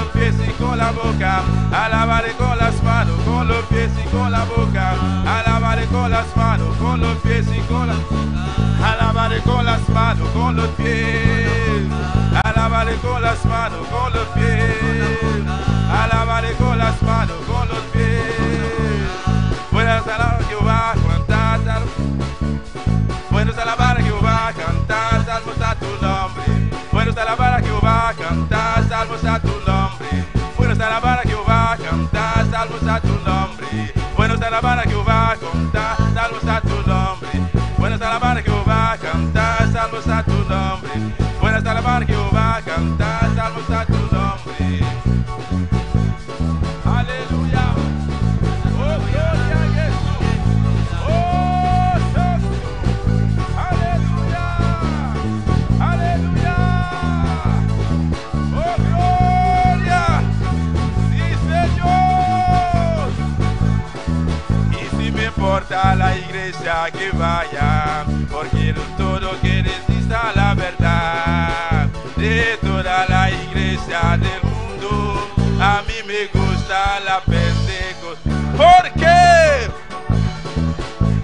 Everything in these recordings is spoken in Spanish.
pies y con la boca. Alabaré con las manos, con los pies y con la boca. Alabaré con las manos, con los pies y con la... Alabaré con las manos, con los pies. Alabaré con las manos, con los pies. Alabaré con las manos, con los pies. Puedes alabar a Jehová, cantar salmos. Puedes alabar a Jehová, cantar salmos a tu nombre. Puedes alabar a Jehová, cantar salmos a tu nombre. Puedes alabar a Jehová, cantar salmos a tu nombre. Puedes alabar a Jehová, cantar salmos a tu nombre. Puedes alabar a Jehová, cantar salmos a tu nombre. Puedes alabar a Jehová, cantar salmos a tu nombre. Aleluya. Oh, gloria a Jesús. Oh, santo. Aleluya. Aleluya. Oh, gloria. Sí, Señor. Y si me importa la iglesia que vaya, porque no todo que resista la verdad. De toda la iglesia del mundo, a mí me gusta la Pentecostés. ¿Por qué?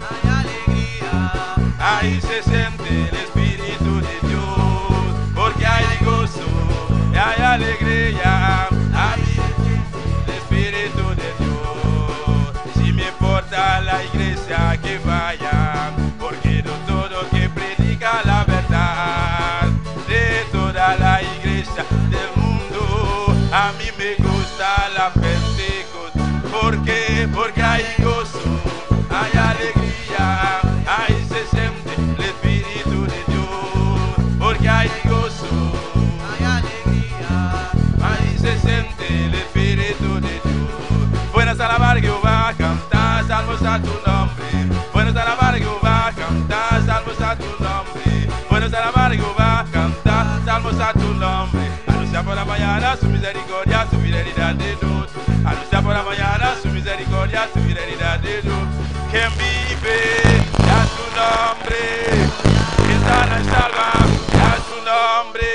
Hay alegría, Ahí se siente el Espíritu de Dios, porque hay gozo y hay alegría. Ahí el Espíritu de Dios. Si me importa la iglesia que vaya, porque no todo que predica la verdad. De toda la iglesia del mundo, a mí me gusta la Pentecostés. ¿Por qué? Porque hay gozo, hay alegría, ahí se siente el Espíritu de Dios. Porque hay gozo, hay alegría, ahí se siente el Espíritu de Dios. Buenas alabar a Jehová, cantar salmos a tu nombre. Buenas alabar a Jehová, cantar salmos a tu nombre. Buenas alabar a Jehová, cantar salmos a tu nombre. Anuncia por la mañana su misericordia, su fidelidad de Dios. Anuncia por la mañana su misericordia, su fidelidad de Dios. Quien vive a su nombre, quien sana y salva a su nombre.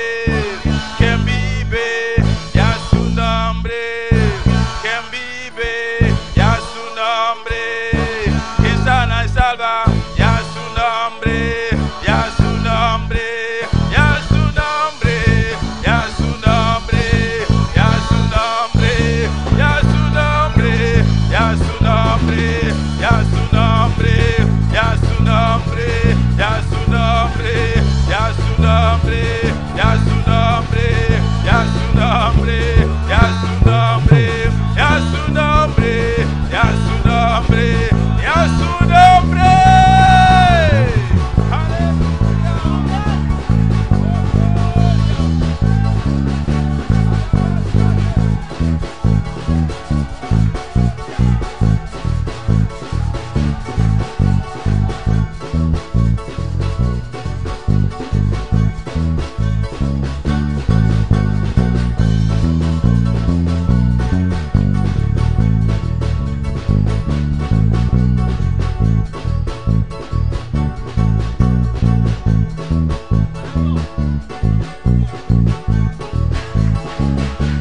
Quien vive a su nombre, quien vive a su nombre. Quien sana y salva a su nombre, a su nombre, a su nombre, a su nombre, a su nombre, a su nombre, a su nombre, a su nombre, a su nombre, a su nombre, a su nombre, a su nombre, a su nombre, a su nombre, a su nombre, a su nombre, a su nombre.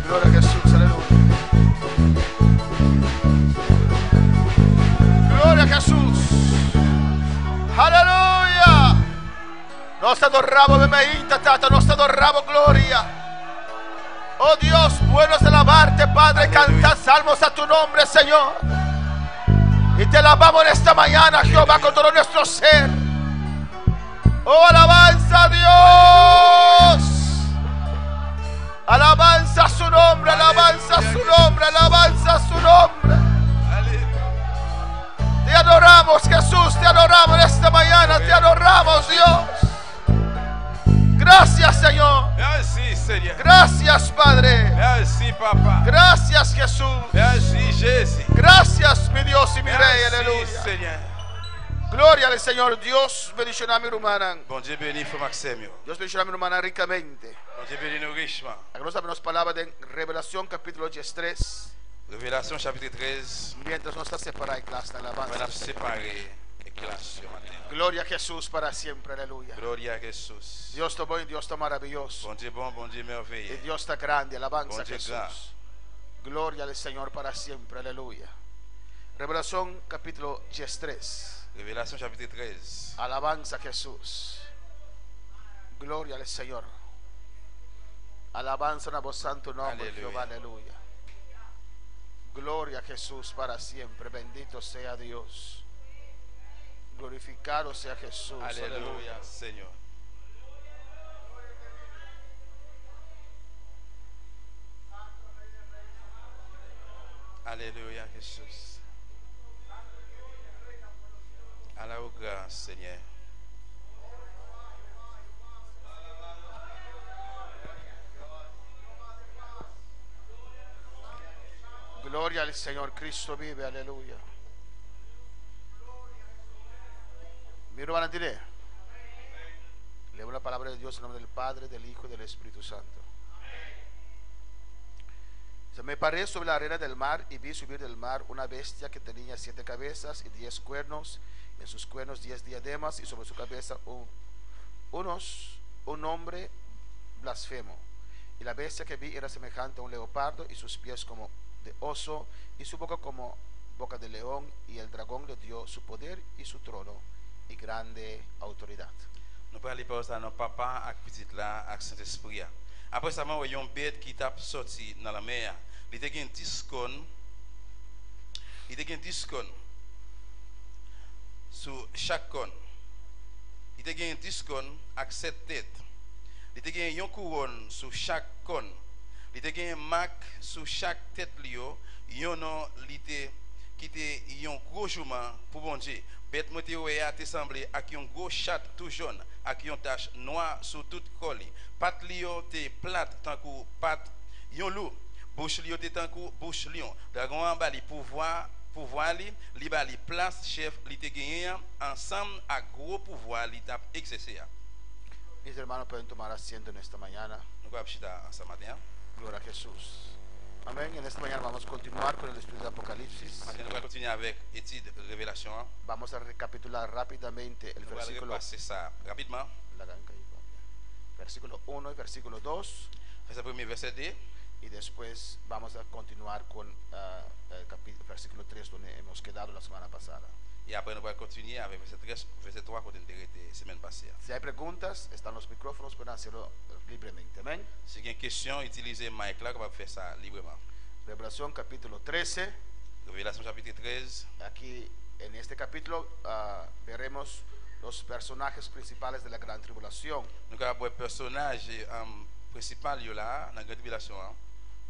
Gloria a Jesús, aleluya. Gloria a Jesús. Aleluya. Nos adoramos, bebéita, tata, nos adoramos, gloria. Oh Dios, bueno es alabarte, Padre, cantar salmos a tu nombre, Señor. Y te alabamos en esta mañana, Jehová, con todo nuestro ser. Oh, alabanza a Dios. Alabanza a su nombre, alabanza a su nombre, alabanza a su nombre. Te adoramos, Jesús, te adoramos en esta mañana, te adoramos, Dios. Gracias, Señor. Merci, Seigneur. Gracias, Padre. Merci, Papa. Gracias, Jesús. Merci, Jésus. Gracias, mi Dios y mi Rey, Merci, aleluya. Seigneur. Gloria al Señor. Dios bendicioná a mi hermana. Bon Dieu bénit Frère Maxime. Dios bendicioná a mi hermana ricamente. Bon Dieu bénit nous richement. Aquí nos sabemos palabras de Revelación capítulo 13. Révélation chapitre 13. Mientras nos está separada en clase de On alabanza. a séparé les classes ce matin. Gloria a Jesús para siempre, aleluya. Gloria a Jesús. Dios está bueno y Dios está maravilloso. Bon Dieu bon, bon Dieu Y merveilleux. Dios está grande, alabanza Bon a Dieu Jesús. grand. Gloria al Señor para siempre. Aleluya. Revelación capítulo 13. Révélation chapitre 13. Alabanza a Jesús. Gloria al Señor. Alabanza a vos santo nombre, Aleluya. Jehová. Aleluya. Gloria a Jesús para siempre. Bendito sea Dios. Glorificado sea Jesús. Alléluia, Seigneur. Alléluia, Jésus. À la grâce, Seigneur. Gloria al Señor. Cristo vive. Aleluya. Mi hermana, diré. Leo la palabra de Dios en nombre del Padre, del Hijo y del Espíritu Santo. Se me paré sobre la arena del mar y vi subir del mar una bestia que tenía 7 cabezas y 10 cuernos, y en sus cuernos 10 diademas, y sobre su cabeza un nombre blasfemo. Y la bestia que vi era semejante a un leopardo, y sus pies como de oso, y su boca como boca de león, y el dragón le dio su poder y su trono y grande autoridad. Nous prenons les paroles à nos papa, avec petite là, avec Saint-Esprit. Après ça, moi, une bête qui t'a sorti dans la mer. Il était un 10 cônes. Il était un 10 cônes sur chaque cône. Il était un 10 cônes avec 7 têtes. Il était une couronne sur chaque cône. Il était un marque sur chaque tête. Il était qui était un gros jument pour bon Dieu. Bête motéoé a semblé avec un gros chat tout jaune, avec une tache noire sur toute colle. Patte lion était plate tant que patte un loup. Bouche lion était tant que bouche lion. Dragon en bas li pouvoir li bali place chef li te gagné ensemble à gros pouvoir li t'a exercé. Mis hermanos pueden tomar asiento en esta mañana. Nous va chita ce matin. Gloria a Jesús. Amén. En esta mañana vamos a continuar con el estudio de Apocalipsis. Maintenant nous va continuer avec étude révélation. Vamos a recapitular rápidamente el Nous va versículo, repasser ça rapidement. versículo 1 y versículo 2. Verset 1, verset 2. Y después vamos a continuar con el versículo 3 donde hemos quedado la semana pasada. Et après, nous allons continuer avec verset 3 qu'on a été la semaine passée. Si hay preguntas, están los micrófonos, pueden hacerlo libremente. Amén. Si vous avez une question, utilisez le mic là, on va faire ça librement. Revelación capítulo 13. Révélation chapitre 13. Aquí en este capítulo veremos los personajes principales de la gran tribulación. Nous avons un personnage principal là, dans la grande tribulation.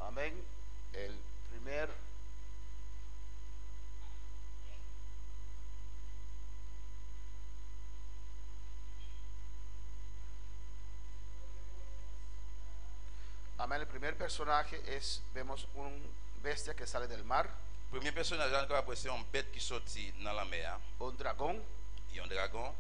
Amén. El primer Amén. El primer personaje es, vemos un bestia que sale del mar, Le premier personnage là, c'est une bête qui sortit dans la mer. un dragón Il y a un dragon.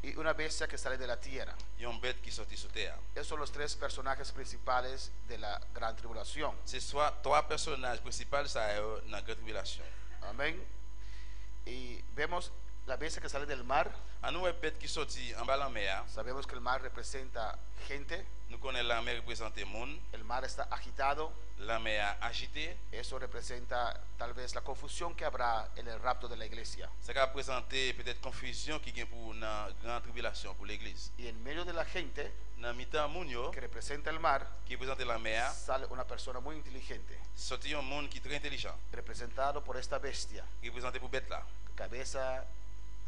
y una bestia que sale de la tierra. Il y a une bête qui sortit sur terre. Esos son los 3 personajes principales de la gran tribulación. C'est soit 3 personnages principaux ça, dans la grande tribulation. Amén. Y vemos la bestia que sale del mar. À nous, une bête qui sortit en bas de la mer. Sabemos que el mar representa gente. Nous connaissons la mer représente le monde. El mar está agitado. La mer agitée. Eso representa tal vez la confusión que habrá en el rapto de la iglesia. Ça va présenter peut-être confusion qui est pour la grande tribulation pour l'église. Y en medio de la gente Dans mi-temps, moun yo, que representa el mar, qui représente la mer, sale una persona muy inteligente, sorti un monde qui est très intelligent, representado por esta bestia. qui est présenté pour bête là. Cabeza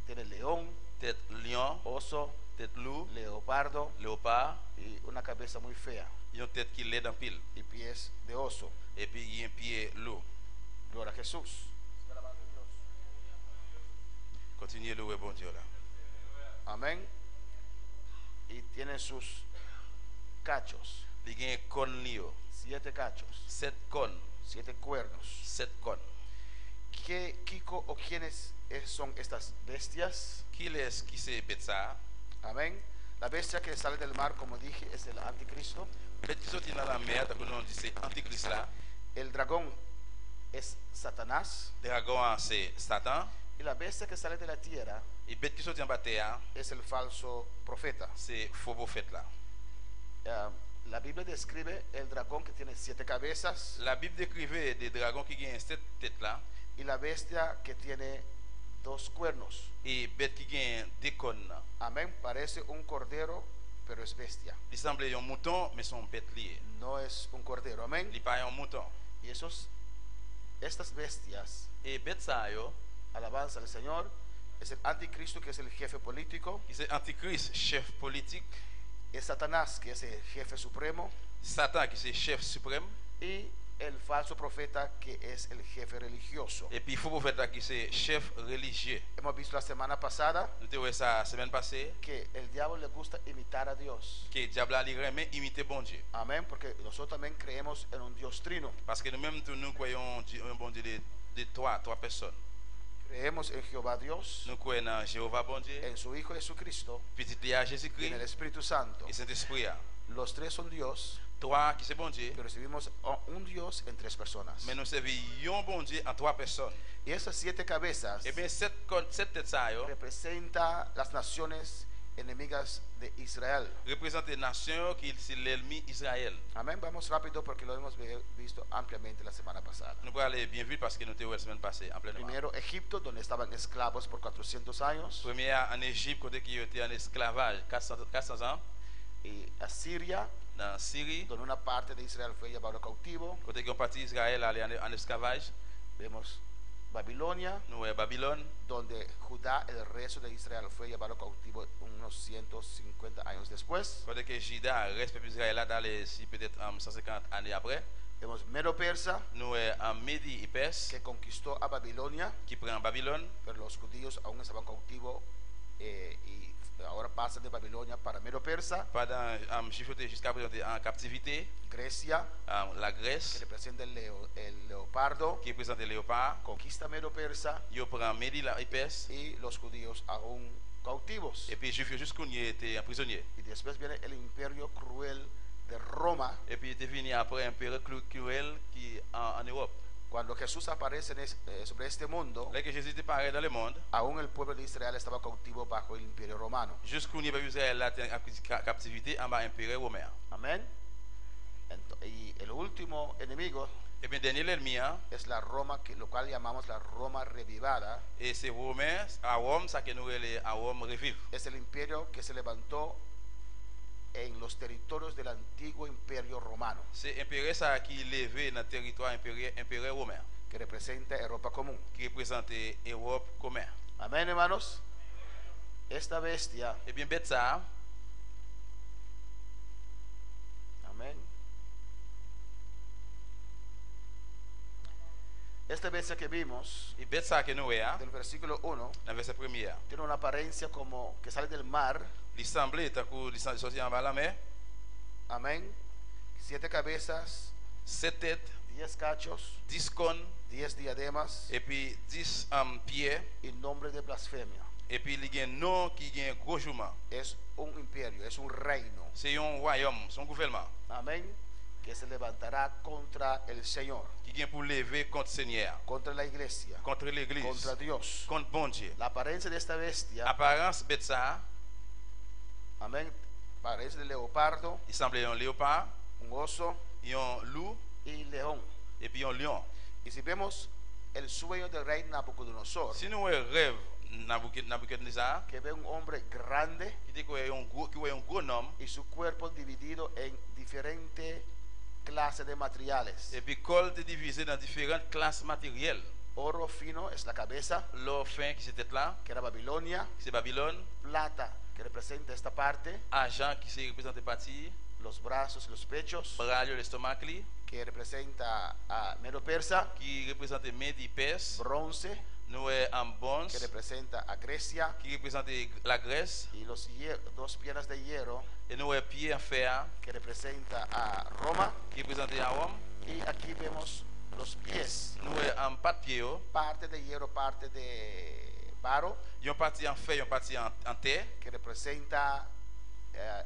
tiene león, Tête lion, oso, tête loup, leopardo léopard, y una cabeza muy fea il y a une tête qui l'aide en pile. y pies de oso. Et puis il y a un pied loup. Gloria a Jesús. Continuez louer bon Dieu là. Amén. Y tiene sus cachos, Il y a un con lio, 7 cachos, 7 con, 7 cuernos. 7 con. ¿Qué, Kiko, o quiénes son estas bestias? Qui est qui c'est bête ça? Amén. La bestia que sale del mar, como dije, es el anticristo. Bête qui sortit dans la mer, t'as qu'on dit c'est antichrist là. El dragón es Satanás. Dragon c'est Satan. Y la bestia que sale de la tierra Et bête qui sortit en bas terre, es el falso profeta. c'est faux prophète là. La Biblia describe el dragón que tiene 7 cabezas La Bible décrivait des dragons qui gagnent 7 têtes là y la bestia que tiene 2 cuernos. et bête qui gagnent 2 cornes là. Amén. Parece un cordero, pero es bestia. Il semblait un mouton mais son bête lié. No es un cordero. Amén. Il pas un mouton. Y estas bestias, Et bête ça yo, alabanza al Señor, es el anticristo, que es el jefe político, qui c'est antichrist, chef politique, es Satanás, que es el jefe supremo, Satan qui c'est chef suprême y el falso profeta, que es el jefe religioso. et puis faux prophète là qui c'est chef religieux. Hemos visto la semana pasada Nous avons vu ça la semaine passée que el diablo le gusta imitar a Dios. que diable a remet imiter bon Dieu. Amén, porque nosotros también creemos en un Dios trino. Parce que nous-mêmes tous nous croyons un bon Dieu de trois personnes. Creemos en Jehová Dios, Nous croyons en Jéhovah bon Dieu, en su Hijo Jesucristo petit Léa y en el Jésus-Christ Espíritu Santo. et Saint-Esprit. Los tres son Dios, Trois qui c'est bon Dieu, pero recibimos un Dios en 3 personas. mais nous servons un bon Dieu en 3 personnes. Y esas 7 cabezas Et bien cette tête ça yo representa las naciones enemigas de Israel. représente les nations qui c'est l'ennemi Israël. Amén. Vamos rápido porque lo hemos visto ampliamente la semana pasada. Nous allons aller bien vite parce que nous étions la semaine passée en plein Primero, Egipto, donde estaban esclavos por 400 años. Première en Égypte, côté qui était en esclavage 400 ans. Y Asiria, Dans Syrie, donde una parte de Israel fue llevado cautivo. côté qui ont parti Israël allait en esclavage. Vemos Babilonia, Nous Babylone, donde Judá, el resto de Israel, fue llevado cautivo unos 150 años después. côté que Juda reste peuple Israël là d'aller si peut-être 150 années après. Vemos Medo-Persa, Nous en Médie et Perse que conquistó a Babilonia, qui prend Babylone. pero los judíos aún estaban cautivos y ahora pasan de Babilonia para Medo-Persa. Pendant Juifs jusqu'à présent en captivité. Grecia, La que Grèce representa el leopardo, qui représente le léopard. conquista Medo-Persa Yo prend Médie et Perse. y los judíos aún cautivos. Et puis Juifs jusqu'on y était un prisonnier. Y después viene el imperio cruel de Roma, Et puis il était venu après un période cruel qui en Europe. cuando Jesús aparece sobre este mundo. Là que Jésus était paré dans le monde, Aún el pueblo de Israel estaba cautivo bajo el imperio romano. jusqu'on y avait Israël là en captivité en bas impérial romain. Amén. Y el último enemigo Et bien dernier l'ennemi es la Roma, lo cual llamamos la Roma revivada. et c'est romain à Rome ça que nous les à Rome revivre. Es el imperio que se levantó en los territorios del antiguo imperio romano, C'est impérial ça qui levé dans le territoire impérial romain que representa Europa común. qui représente Europe commun. Amén, hermanos. Esta bestia, Et bien bête ça, amén. Esta bestia que vimos, et bête ça que nous est del versículo 1, dans le verset premier. tiene una apariencia como que sale del mar. Il semblait tant que il sorti en bas la mer, Amén. 7 cabezas, 7 têtes, 10 cachos, 10 cônes 10 diademas et puis 10 pieds y nombre de blasfemia. et puis il y a un nom qui a un gros jour. Es un imperio, es un reino. C'est un royaume, son gouvernement Amén. Que se levantará contra el Señor, qui vient pour lever contre le Seigneur, contra la iglesia, contre l'église, contra Dios. contre bon Dieu. La apariencia de esta bestia, Apparence bête ça, amén, parece de leopardo, il semblait un léopard, un oso un loup y león. et puis un lion. Y si vemos el sueño del rey Nabucodonosor, Si nous rêve Nabucodonosor, que ve un hombre grande qui dit qu'il y a un gros homme y su cuerpo dividido en diferentes clases de materiales. et puis col est divisé dans différentes classes matérielles. Oro fino es la cabeza, L'or fin qui c'était là, que era Babilonia, c'est Babylone, plata, que representa esta parte, argent qui s'est représenté partie, los brazos y los pechos, bras l'estomac li, que representa a Medo-Persa, qui représente Médie Perse, bronce, nous en que bronze, representa a Grecia, qui représente la Grèce, y los 2 piernas de hierro, et nous pieds en fer, que representa a Roma, qui représente à Rome, y aquí vemos los pies, nous en pas de pied, parte de hierro, parte de barro, yon partie en fer, yon partie en terre, que representa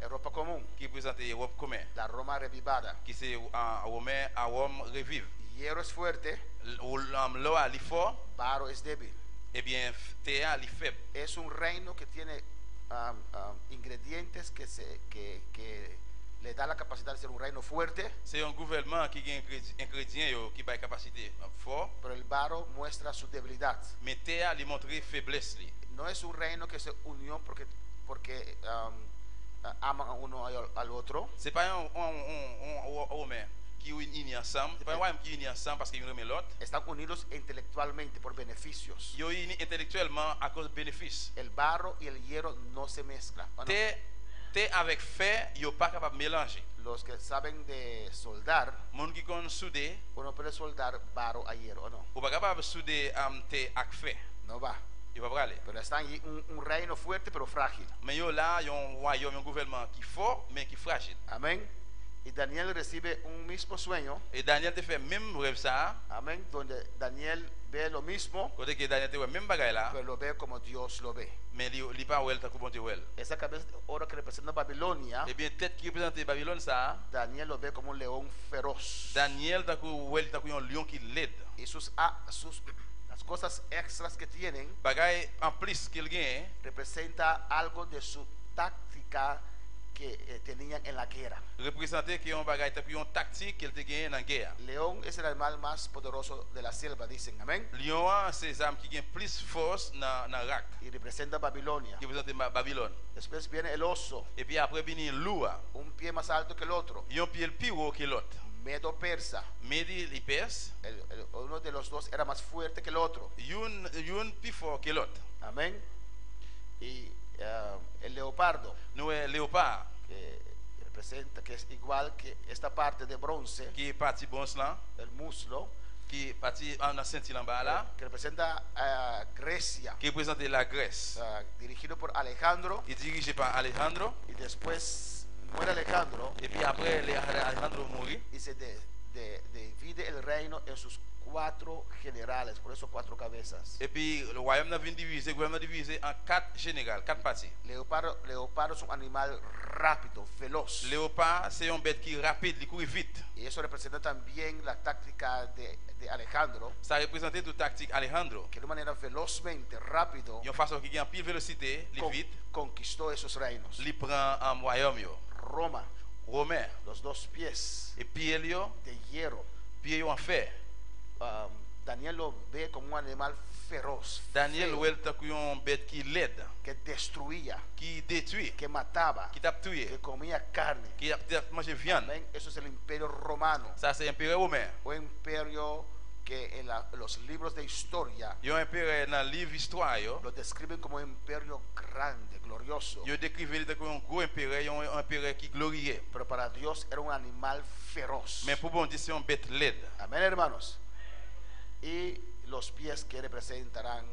Europa común, qui représente Europe commun, la Roma revivada. qui c'est en romain à Rome revive. Hierro es fuerte, L'eau est fort, barro es débil. et bien terre est faible. Es un reino que tiene ingredientes que le da la capacidad de ser un reino fuerte, C'est un gouvernement qui a un ingrédient qui a une capacité fort, pero el barro muestra su debilidad. mais terre lui montre faiblesse li. No es un reino que se unió porque aman a uno al otro, C'est pas un romain qui unit ensemble, c'est pas un royaume qui unit ensemble parce qu'il remet l'autre. están unidos intelectualmente por beneficios. Ils unis intellectuellement à cause de bénéfices. El barro y el hierro no se mezclan. Bueno, Terre avec fer, ils sont pas capables de mélanger. los que saben de soldar, Moun qui connaît souder, uno puede soldar barro a hierro o no, ou pas capable de souder terre avec fer. no va. Il va pas aller. Pero están allí un reino fuerte pero frágil. Mais yo là, il y a un royaume, un gouvernement qui est fort mais qui est fragile. Amén. Y Daniel recibe un mismo sueño. Et Daniel te fait même rêve ça, Amén. Donde Daniel ve lo mismo, côté que Daniel te fait même bagaille là, pero lo ve como Dios lo ve. mais il pas well tant que bon Dieu well. Esa cabeza de oro que representa Babilonia, Et bien tête qui représente Babylone ça, Daniel lo ve como un león feroz. Daniel tant que well tant que un lion qui l'aide. Y las cosas extras que tienen Bagaille en plus qu'il gagne, representa algo de su táctica que tenían en la guerra. représenter que un bagaille tant que un tactique qu'il te gagne dans guerre. León es el animal más poderoso de la selva, dicen. Amén. Lion c'est les armes qui gagnent plus force dans rack, Y representa Babilonia. qui représente Babylone. Después viene el oso, Et puis après vient loup, un pie más alto que el otro, il y a un pied plus haut que l'autre. Medo Persa. Medi les perses, Uno de los dos era más fuerte que el otro. une plus fort que l'autre. Amén. Y el leopardo, Nous léopard que representa, que es igual que esta parte de bronce, qui est parti bon là, el muslo, qui est parti en la ceinture en bas là, que representa Grecia, qui représente la Grèce. dirigido por Alejandro. Il est dirigé par Alejandro. Y después muere Alejandro Et puis après, Alejandro mourit. y se divide el reino en sus 4 generales, por eso 4 cabezas. Et puis le royaume a divisé, le gouvernement divisé en 4 générales, 4 parties. Leopardo es un animal rápido, veloz. Léopard, c'est une bête qui est rapide, qui court vite. Y eso representa también la táctica de Alejandro, Ça représente toute tactique Alejandro. que de manera velozmente, rápido, Il y a une façon qui a pile vélocité, il vite, conquistó esos reinos. il prend un royaume. Roma, Romain. los 2 pies Et puis il y a de hierro. pied en fer. Daniel lo ve como un animal feroz, Daniel feo, Well est une bête qui l'aide, que destruía, qui détruit, que mataba, qui tape tué, que comía carne. qui a mangé viande. Amén. Eso es el imperio romano, Ça c'est l'Empire romain. un imperio que en los libros de historia Il y a un empire dans le livre histoire, lo describen como un imperio grande, glorioso, il décrivait comme un gros empire, un empire qui glorieux. pero para Dios era un animal feroz. Mais pour bon Dieu, c'est une bête laide. Amén, hermanos. Y los pies que representarán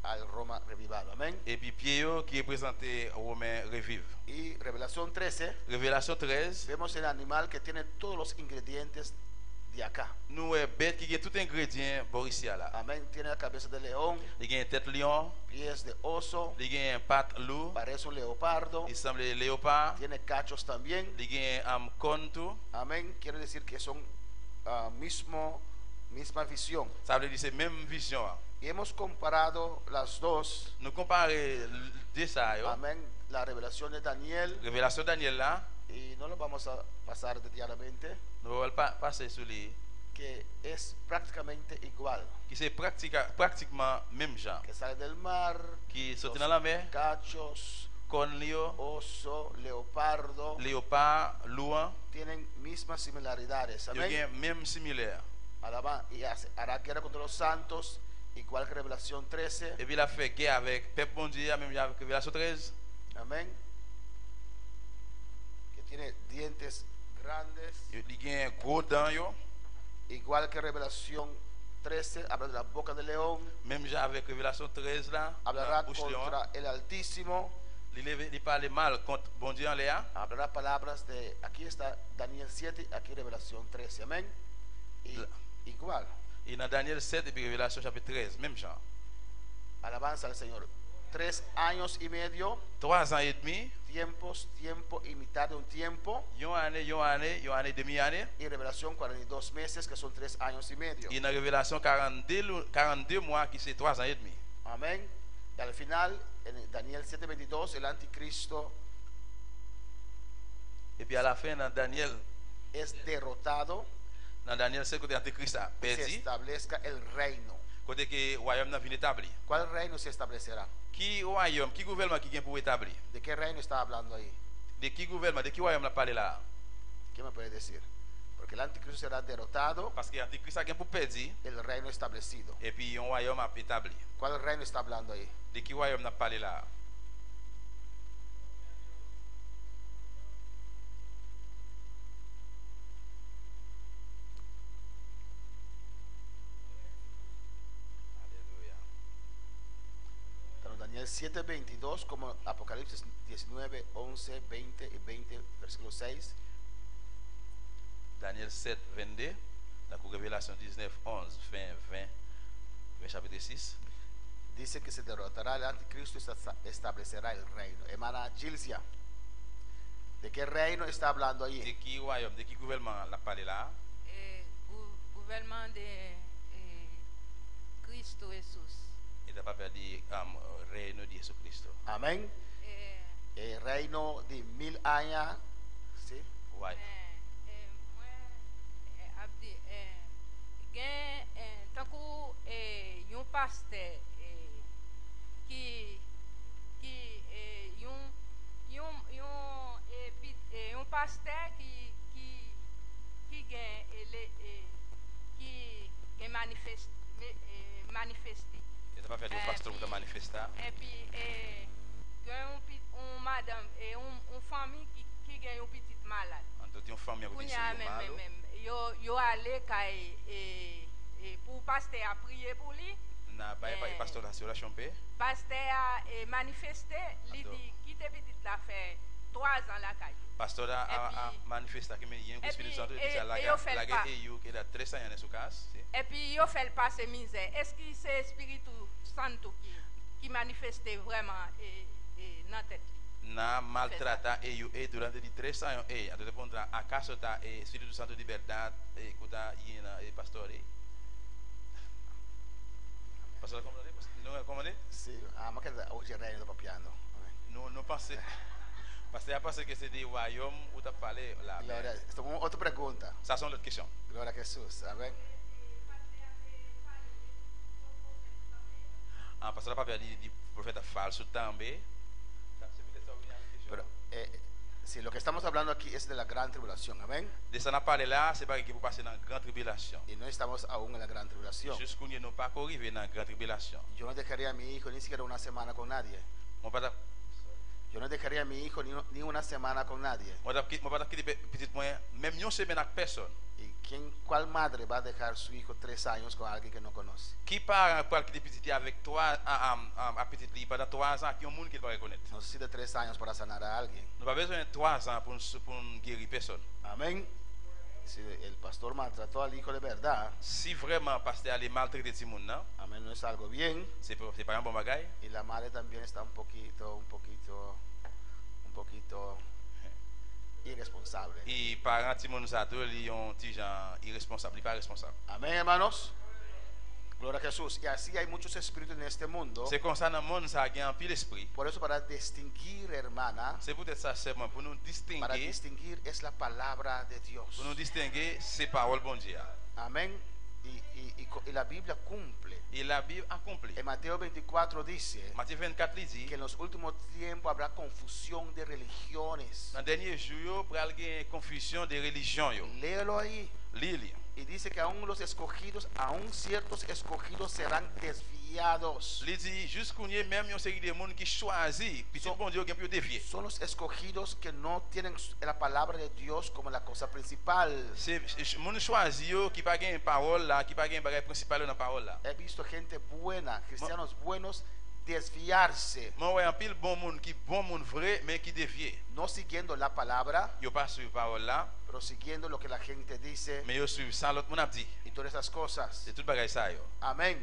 al Roma revivado. Amén. Et puis pied qui représentait Romain revive. Y Revelación 13, Révélation 13, vemos el animal que tiene todos los ingredientes de acá. nous bête qui a tout ingrédient boricia là. Amén. Tiene la cabeza de león, Il y a une tête lion, pies de oso, il y a un patte loup, parece un leopardo, il semble léopard, tiene cachos también. il y a un cône tout. Amén. Quiere decir que son misma visión. Ça veut dire c'est même vision. Y hemos comparado las dos. Nous comparons deux ça, Amén. La revelación de Daniel. Révélation Daniel là, Y no lo vamos a pasar detalladamente. nous allons passer sur les Que es prácticamente igual. qui c'est pratiquement même genre. Que sale del mar. Qui los saute dans la mer, cachos, cône lion, oso, leopardo. léopard, loup, Tienen mismas similaridades. il y Amén. a même similaire. Y hará guerra contra los santos. Igual que Revelación 13. Et puis il a fait guerre avec peuple bon Dieu, même avec Révélation 13. Amén. Que tiene dientes grandes. Il y a un gros dent, yo. Igual que Revelación 13, habla de la boca del león, Même genre avec Révélation 13 là, hablará la bouche lion. contra el Altísimo, Il parle mal contre bon Dieu en l'air. hablará palabras de, aquí está Daniel 7, aquí Revelación 13, amén. Y igual, Et dans Daniel 7 et puis Révélation chapitre 13, même genre. alabanza al Señor. 3 años y medio, 3 ans et demi, tiempo y mitad de un tiempo, une année, demi-année. y Revelación 42 meses, que son 3 años y medio. Et dans Révélation 42 mois qui c'est 3 ans et demi. Amén. Y al final, en Daniel 7:22, el anticristo, 22 meses, que son 3 años y medio, y Revelación 42 meses, que son 3 años y medio. Et dans Daniel 7, 22, il a fait guerre avec peuple bon Dieu en l'air. Il parle mal contre bon Dieu en l'air. Il parle mal contre bon Dieu en l'air. Et dans Révélation 42, il a fait guerre avec peuple bon Dieu en l'air. Y al final, en Daniel 7:22, el anticristo Et puis à la fin, dans Daniel es derrotado, 5, côté Antéchrist a se perdu, establezca el reino. côté que le royaume n'a venu établi. ¿Cuál reino se establecerá? Qui royaume, qui gouvernement qui vient pour établir? ¿De qué reino está hablando ahí? De qui gouvernement, de qui royaume n'a parlé là? ¿Qué me puede decir? Porque el anticristo será derrotado, Parce que Antéchrist a vient pour perdre, el reino establecido. et puis un royaume a établi. ¿Cuál reino está hablando ahí? De qui royaume n'a parlé là? Alléluia. Tanto Daniel 7:22 como Apocalipsis 19, 11, 20 y 20, versículo 6. Daniel 7, 22, la Révélation 19, 11, 20, 20, chapitre 6. Dice que se derrotará el anticristo y se establecerá el reino. Hermana Gilcia, ¿de qué reino está hablando De ahí? qui royaume, de qui gouvernement n'a parlé là? Gouvernement de Cristo Jesús. Il n'a pas perdu le règne de Jésus-Christ. Amén. El reino de 1000 años. ¿Sí? Ouais. Abdi, gen tankou yon pasteur qui yon pasteur qui gen qui manifesté. Il n'a pas perdu le pasteur pour manifester. Et puis gen un madame et une famille qui gen yon petite malade. En tout cas, une femme qui a Kounya dit mal. yo ale kay pour pasteur a prier pour lui. Na pas le pasteur là sur la champé. Pasteur a manifesté, li Attends. dit qui te petite la fait 3 ans la kay. Pasteur a Et puis- manifesté que il y a un et esprit puis- santo et- dit la et yo fait la le pas. guette you qui a 13 ans sur casse. Et puis yo fait le passer misère. Est-ce que c'est Espiritu Santo qui manifestait vraiment dans tête li? Na maltrata e you e durante di 13 ans e a te répondre a caso ta e Espírito Santo de verdade e kuta yina e pastore. Pastor como le no como le Sí. Más que hoy el reino está papiando. Amén. no pensé parce que pensé que c'est des royaumes où tu as parlé là. Gloria. Esto es otra pregunta. Ça sont l'autre question. Gloria a Jesús. Amén. Ah, pastor pas perdu di prophète falso também. Pero sí, lo que estamos hablando aquí es de la gran tribulación. Amén. De ça n'a parlé là, c'est pas qu'il faut passer dans la grande tribulation. Y no estamos aún en la gran tribulación. Jusqu'où nous n'avons pas arrivé dans la grande tribulation. Yo no dejaría a mi hijo ni siquiera una semana con nadie. Mon pas Yo no dejaría a mi hijo ni una semana con nadie. mon pas quitter petit point même une semaine avec personne. ¿Y cuál madre va a dejar su hijo 3 años con alguien que no conoce? Qui part pour quitter petit avec toi à petit lit pendant 3 ans qui un monde qui va reconnaître. No necesita 3 años para sanar a alguien. Nous pas besoin de 3 ans pour guérir personne. Amén. Si el pastor maltrató al hijo de verdad, Si vraiment pasteur aller maltraiter tout le monde, non, amén, no es algo bien. c'est pas un bon bagage. Y la madre también está un poquito irresponsable. Et parents tout le monde ça tout ils ont petit gens irresponsable, pas responsable. Amén, hermanos. Gloria a Jesús. Y así hay muchos espíritus en este mundo. C'est comme ça dans le monde ça a un pile esprit. Por eso, para distinguir, hermana, C'est peut-être ça seulement pour nous para distinguer, distinguir es la palabra de Dios. pour nous distinguer ces paroles bon Dieu. Amén. Y la Biblia cumple. Et la Bible accomplit. En Mateo 24 dice Matthieu 24 il dit que en los últimos tiempos habrá confusión de religiones. dans le dernier jour pour aller confusion des religions yo. Léelo ahí. Lili. Y dice que aún los escogidos, aún ciertos escogidos serán desviados. Il dit jusqu'où y a même une série de monde qui choisit, puis tout bon Dieu qui peut dévier. Son los escogidos que no tienen la palabra de Dios como la cosa principal. C'est monde choisi yo qui pas gain parole là, qui pas gain bagage principal dans parole là. He visto gente buena, cristianos buenos, desviarse, Moi ouais un pile bon monde qui bon monde vrai mais qui dévié. no siguiendo la palabra, Yo pas suivre parole là, pero siguiendo lo que la gente dice mais yo suivre ça l'autre monde a dit. y todas esas cosas. C'est tout bagage ça yo. Amén.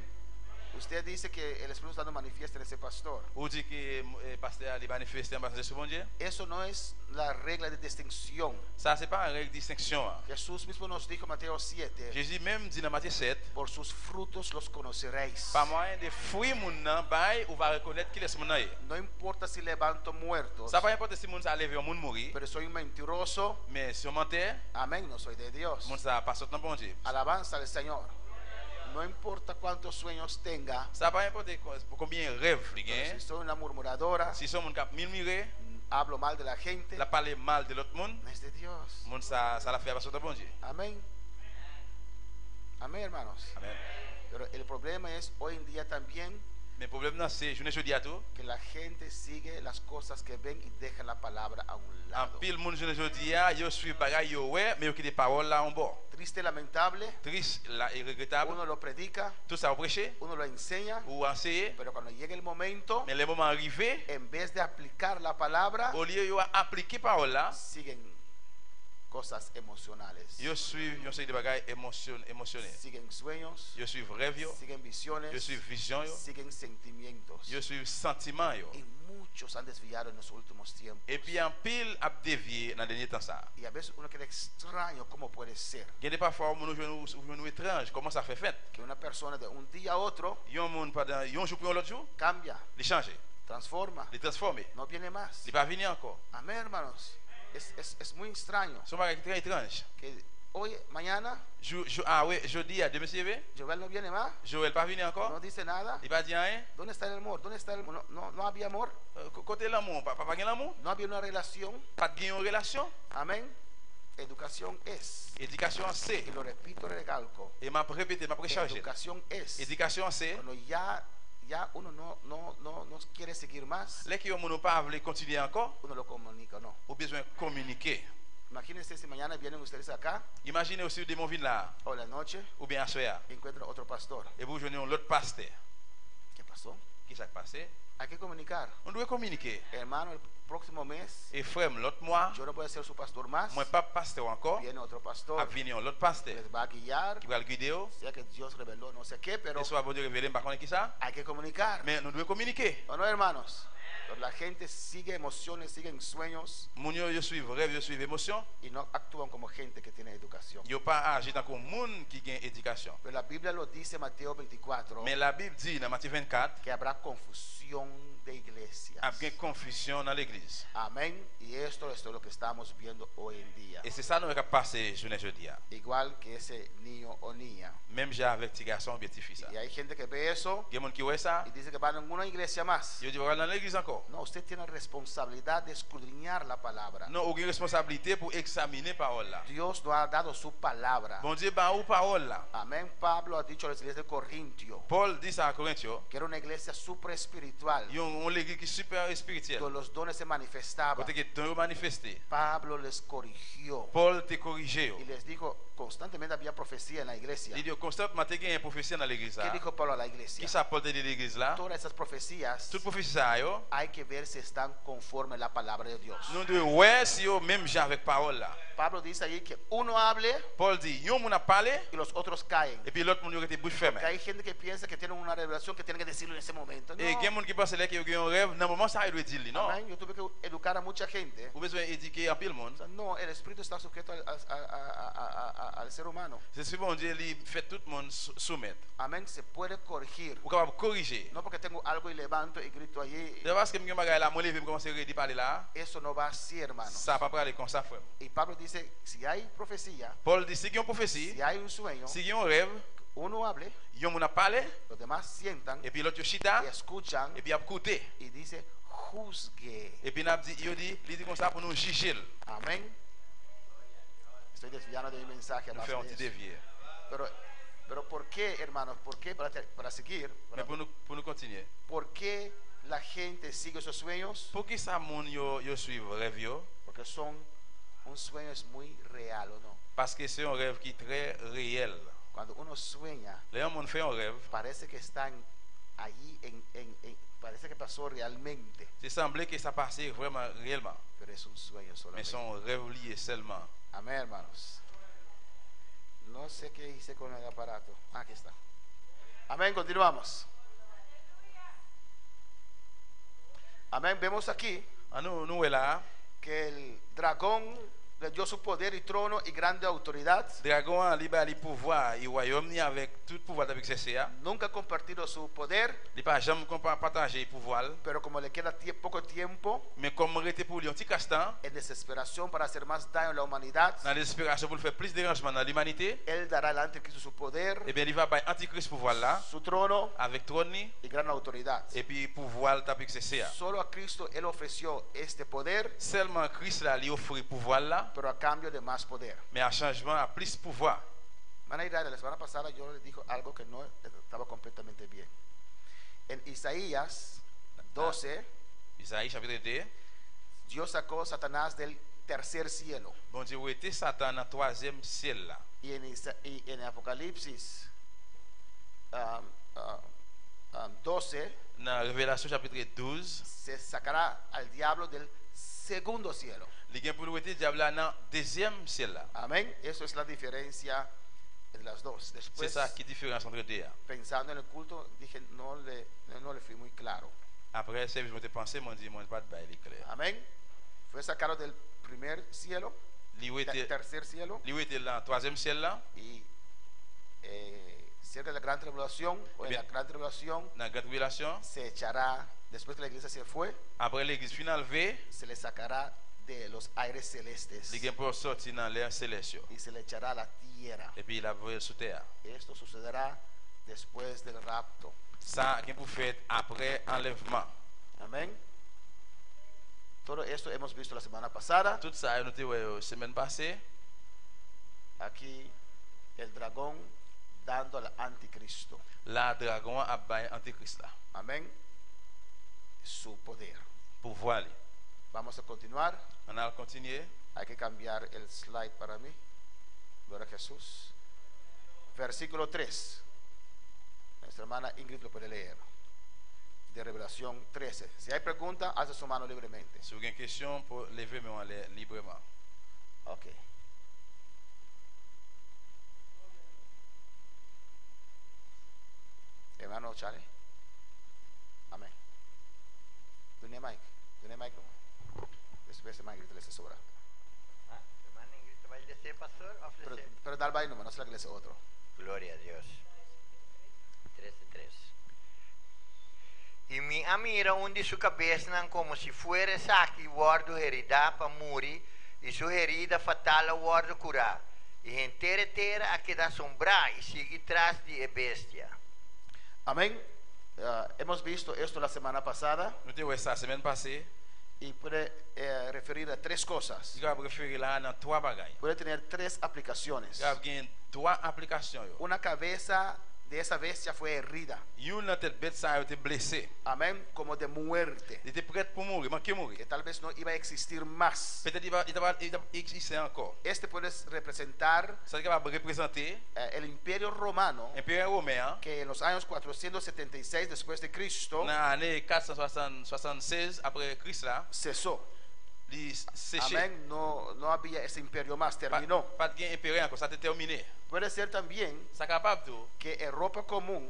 Usted dice que el Espíritu Santo manifiesta en ese pastor. Ou dit que pasteur li manifeste en base sur mon Dieu. Eso no es la regla de distinción. Ça c'est pas une règle de distinction. Jesús mismo nos dijo en Mateo 7, Jésus même dit dans Matthieu 7, por sus frutos los conoceréis. par moyen des fruits moun nan bay ou va reconnaître qui est moun nan. No importa si levanto muertos, Ça pas importe si moun ça levé un moun mourir, pero soy un mentiroso. mais si on mentait, Amén, no soy de Dios. moun ça pas sorti dans bon Dieu. Alabanza al Señor. No importa cuántos sueños tenga, Ça pas importe combien rêve li pero gen. si soy una murmuradora, Si son moun k'ap murmurer, hablo mal de la gente, la parler mal de l'autre monde, no es de Dios. moun ça la fait pas sorti dans bon Dieu. Amén. Amén, hermanos. Amen. Pero el problema es hoy en día también Mais problème nan c'est journée jeudi à tout. que la gente sigue las cosas que ven y deja la palabra a un En lado. pile moun journée jeudi a, yo suit bagay yo ouais, mais yo qui des paroles là en bord. Triste, lamentable, Triste là et regrettable. uno lo predica, Tout ça au prêcher uno lo enseña, ou enseigner, pero cuando llega el momento, mais les moments arrivés, en vez de aplicar la palabra, au lieu yo appliquer parole là, siguen cosas emocionales, yo suivent yon série de bagay émotionnel. siguen sueños, Yo suivent rêve yo, siguen visiones, yo suivent vision yo, siguen sentimientos. yo suivent sentiment yo. Y muchos han desviado en los últimos tiempos. Et puis en pile a dévié dans dernier temps ça. Y a veces uno queda extraño cómo puede ser Il y a parfois moun nou étrange, comment ça fait fait? que una persona de un día a otro Yon moun pendant yon jour pour l'autre jour, cambia, il change, transforma, il transforme, no viene más. il pas venir encore. Amén, hermanos. Es muy extraño Son bagay très étrange. que hoy, mañana, Oui, jeudi à demain c'est Joel no viene más, Joël pas venir no encore, dice nada. il pas dire rien. ¿Dónde está el amor? ¿Dónde está el amor? No había amor, Côté l'amour, pas gen l'amour, no había una relación. pas de gen relation. Amén. Educación es, Éducation c'est, y lo repito, recalco, et m'a répété, m'a recharger. educación es Éducation c'est, cuando ya uno no quiere seguir más, les qui ont moun pas veut continuer encore, uno lo comunica, no. ou besoin communiquer. Imagínense si mañana vienen ustedes acá Imaginez aussi des mon vin là, o en la noche ou bien à soir, y encuentran otro pastor. et vous joignez l'autre pasteur. ¿Qué pasó? Qui s'est passé? Hay que comunicar. On doit communiquer. Hermano, el próximo mes Et frère, l'autre mois, yo no voy a ser su pastor más. moi pas pasteur encore, Viene otro pastor, a venir l'autre pasteur les va a guiar, qui va le guider. sea que Dios reveló no sé qué, pero Et soit bon Dieu révélé, par contre qui ça? hay que comunicar. Mais nous devons communiquer. ¿O no, hermanos? Pero la gente sigue emociones, siguen sueños Moun yo suivent rêve, yo suivent émotion. y no actúan como gente que tiene educación. Yo pas agir tant que moun qui gagne éducation. Pero la Biblia lo dice, Mateo 24, Mais la Bible dit dans Matthieu 24, que habrá confusión de iglesias. il y a confusion dans l'église. Amén. Y esto es lo que estamos viendo hoy en día. Et c'est ça nous qui passé journée jeudi. Igual que ese niño o niña. Même j'ai avec petit garçon, bien petit fils. Y hay gente que ve eso Il y a moun qui voit ça, y dice que van en una iglesia más. yo dis va dans l'église encore. No, usted tiene responsabilidad de escudriñar la palabra. Non, aucune responsabilité pour examiner parole là. Dios nos ha dado su palabra. Bon Dieu ba ou parole là. Amén. Pablo ha dicho a la iglesia de Corintio Paul dit ça à Corinthiens, que era una iglesia super espiritual, yon l'église qui est super spirituelle. donde los dones se manifestaban. Côté que ton manifesté. Pablo les corrigió Paul te corrigé. y les dijo, constantemente había profecía en la iglesia. Il dit constamment te gagne prophétie dans l'église ¿Qué là. dijo Pablo a la Qui iglesia? ça Paul te dit l'église là? Todas esas profecías Toute prophétie ça yo, hay que ver si están conforme a la palabra de Dios. nous devons ouais si yo même gens avec parole là. Pablo dice ahí que uno hable Paul dit yon moun a parlé y los otros caen. et puis l'autre moun yo était bouche fermée. Que hay gente que piensa que tienen una revelación que tienen que decirlo en ese momento. No. Et gen moun qui pense là que yo un rêve, dans moment ça il doit dire non. Amén. Yo tuve que educar a mucha gente. Ou besoin éduquer en pile O monde. sea, no, el espíritu está sujeto al ser humano. C'est souvent Dieu lui fait tout le monde soumettre. Amén. Se puede corregir. Ou capable corriger. No porque tengo algo y levanto y grito allí. De parce que me bagay là, moi lever me commencer à parler là, Eso no va así, hermanos. ça pas parler comme ça frère. Y Pablo dice, si hay profecía, Paul dit si yon prophétie, si hay un sueño, si yon rêve, uno hable, yon moun a parlé los demás sientan et puis l'autre yo chita y escuchan et puis a écouté. y dice, juzgue. Et puis n'a dit il dit comme ça pour nous juger. Amén. Estoy desviando de mi mensaje. Nous más faire un de petit eso. dévier. Pero ¿por qué, hermanos? ¿Por qué? Para seguir. Mais pour nous continuer. ¿Por qué la gente sigue esos sueños? Pour qui ça moun yo suivre rêve yo? Porque un sueño es muy real, ¿o no? Parce que c'est un rêve qui est très réel. Cuando uno sueña, Là on fait un rêve, parece que están allí, parece que pasó realmente, c'est semblé que ça passait vraiment réellement. pero es un sueño Mais solamente. son rêve lié seulement. Amén, hermanos. No sé qué hice con el aparato. Aquí está. Amén, continuamos. Amén. Vemos aquí Nous là, que el dragón le dio su poder y trono y grande autoridad. dragon a libéré le pouvoir, et royaume ni avec tout pouvoir avec CCA. Nunca ha compartido su poder, Il pas jamais partager le pouvoir, pero como le queda poco tiempo, mais comme rester pour lui un petit castan, en desesperación para hacer más daño a la humanidad, dans l'espération pour faire plus de dérangement dans l'humanité, él dará al anticristo su poder, et bien il va bailler antichrist pouvoir là su trono avec trône ni, y gran autoridad. et puis pouvoir avec CCA. Solo a Cristo él ofreció este poder, Seulement Christ là lui offre pouvoir là, pero a cambio de más poder. mais à changement à plus pouvoir. Van a ir a la semana pasada yo les dijo algo que no estaba completamente bien. En Isaías 12, Isaïe chapitre 2, Dios sacó a Satanás del tercer cielo. bon Dieu où était Satan dans troisième ciel là. Y en Apocalipsis 12 Dans Révélation chapitre 12, se sacará al diablo del segundo cielo. il y a pour le diable là dans deuxième ciel là. Amén. Eso es la diferencia de las dos. C'est Después, ça qui est différence entre deux. pensando en el culto, dije no le fui muy claro. Après le service, je me pensé, je me dis, pas de bail clair. Amén. Fue sacado del primer cielo, Lui où était tercer cielo, dans troisième ciel là, y cerca de la gran tribulación, o en Bien. la gran tribulación, dans la grande tribulation. se echará, después que la iglesia se fue, Après l'église finale V, se le sacará de los aires celestes il y a pour sortir dans l'air céleste. y se le echará a la tierra. Et puis il a volé sous terre. Esto sucederá después del rapto. Ça, qui pour faire après enlèvement. Amén. Todo esto hemos visto la semana pasada. Tout ça, nous avons la semaine passée. Aquí el dragón dando al anticristo. La dragon a baillé antichrist là. Amén. Su poder. Pour voir. Vamos a continuar. On a continué. Hay que cambiar el slide para mí. Gloria a Jesús. Versículo 3. Nuestra hermana Ingrid lo puede leer. De Revelación 13. Si hay pregunta, hace su mano libremente. Si vous avez une question, pour lever mais on l'air librement. Ok. Hermano Chale. Amén. Dunia Mike. Dunia Mike. Después de Mike, le sobra. Hermana Ingrid, ¿va a decir, pastor? Pero dale ahí, no se la que le hace otro. Gloria a Dios. 13:3. E me mira onde sua cabeça não como se fuera saque guardo herida para morrer e sua herida fatal guardo curar e inteira terra a queda sombrar e sigue tras de bestia. Amén. Hemos visto esto la semana pasada Nous avons vu ça la semaine passée. y puede referir a tres cosas. Je vais référer là dans trois bagailles. Puede tener tres aplicaciones. Je vais trois applications. Una cabeza de esa bestia fue herida. Une dans tête bête ça a été blessé. Amén. Como de muerte. Il était prêt pour mourir, manqué mourir. Que tal vez no iba a existir más. Peut-être il va exister encore. Este puede representar Ça va représenter el imperio romano l'Empire romain que en los años 476 después de Cristo dans l'année 476 après Christ là, cesó. il séché. Amén. No había ese imperio más. Terminó. Pas de impérial encore, ça a été terminé. Puede ser también Ça capable de que Europa común,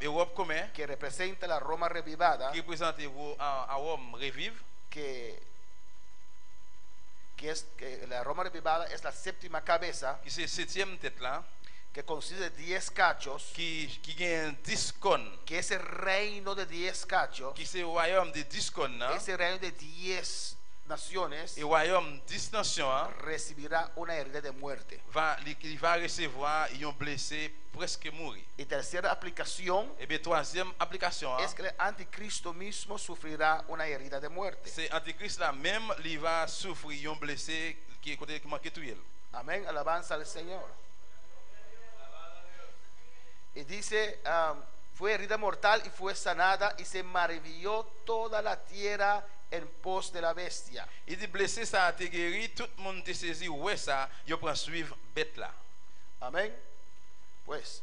Europe commun que representa la Roma revivada, qui représente à Rome revive. que la Roma revivada es la séptima cabeza, Qui c'est septième tête là, que consiste de 10 cachos, qui gagne 10 cônes, que ese reino de 10 cachos, qui c'est royaume de 10 cônes, ese reino de 10 naciones et royaume 10 nations recibirá una herida de muerte. il va recevoir un blessé presque mourir. Y tercera aplicación Et bien troisième application, es que el anticristo mismo sufrirá una herida de muerte. c'est antichrist là même il va souffrir un blessé qui manque tout elle. Amén, alabanza al Señor. Y dice, fue herida mortal y fue sanada y se maravilló toda la tierra en pos de la bestia. Il dit blessé ça a été guéri, tout le monde te saisi ouais ça, il prend suivre bête là. Amén. Pues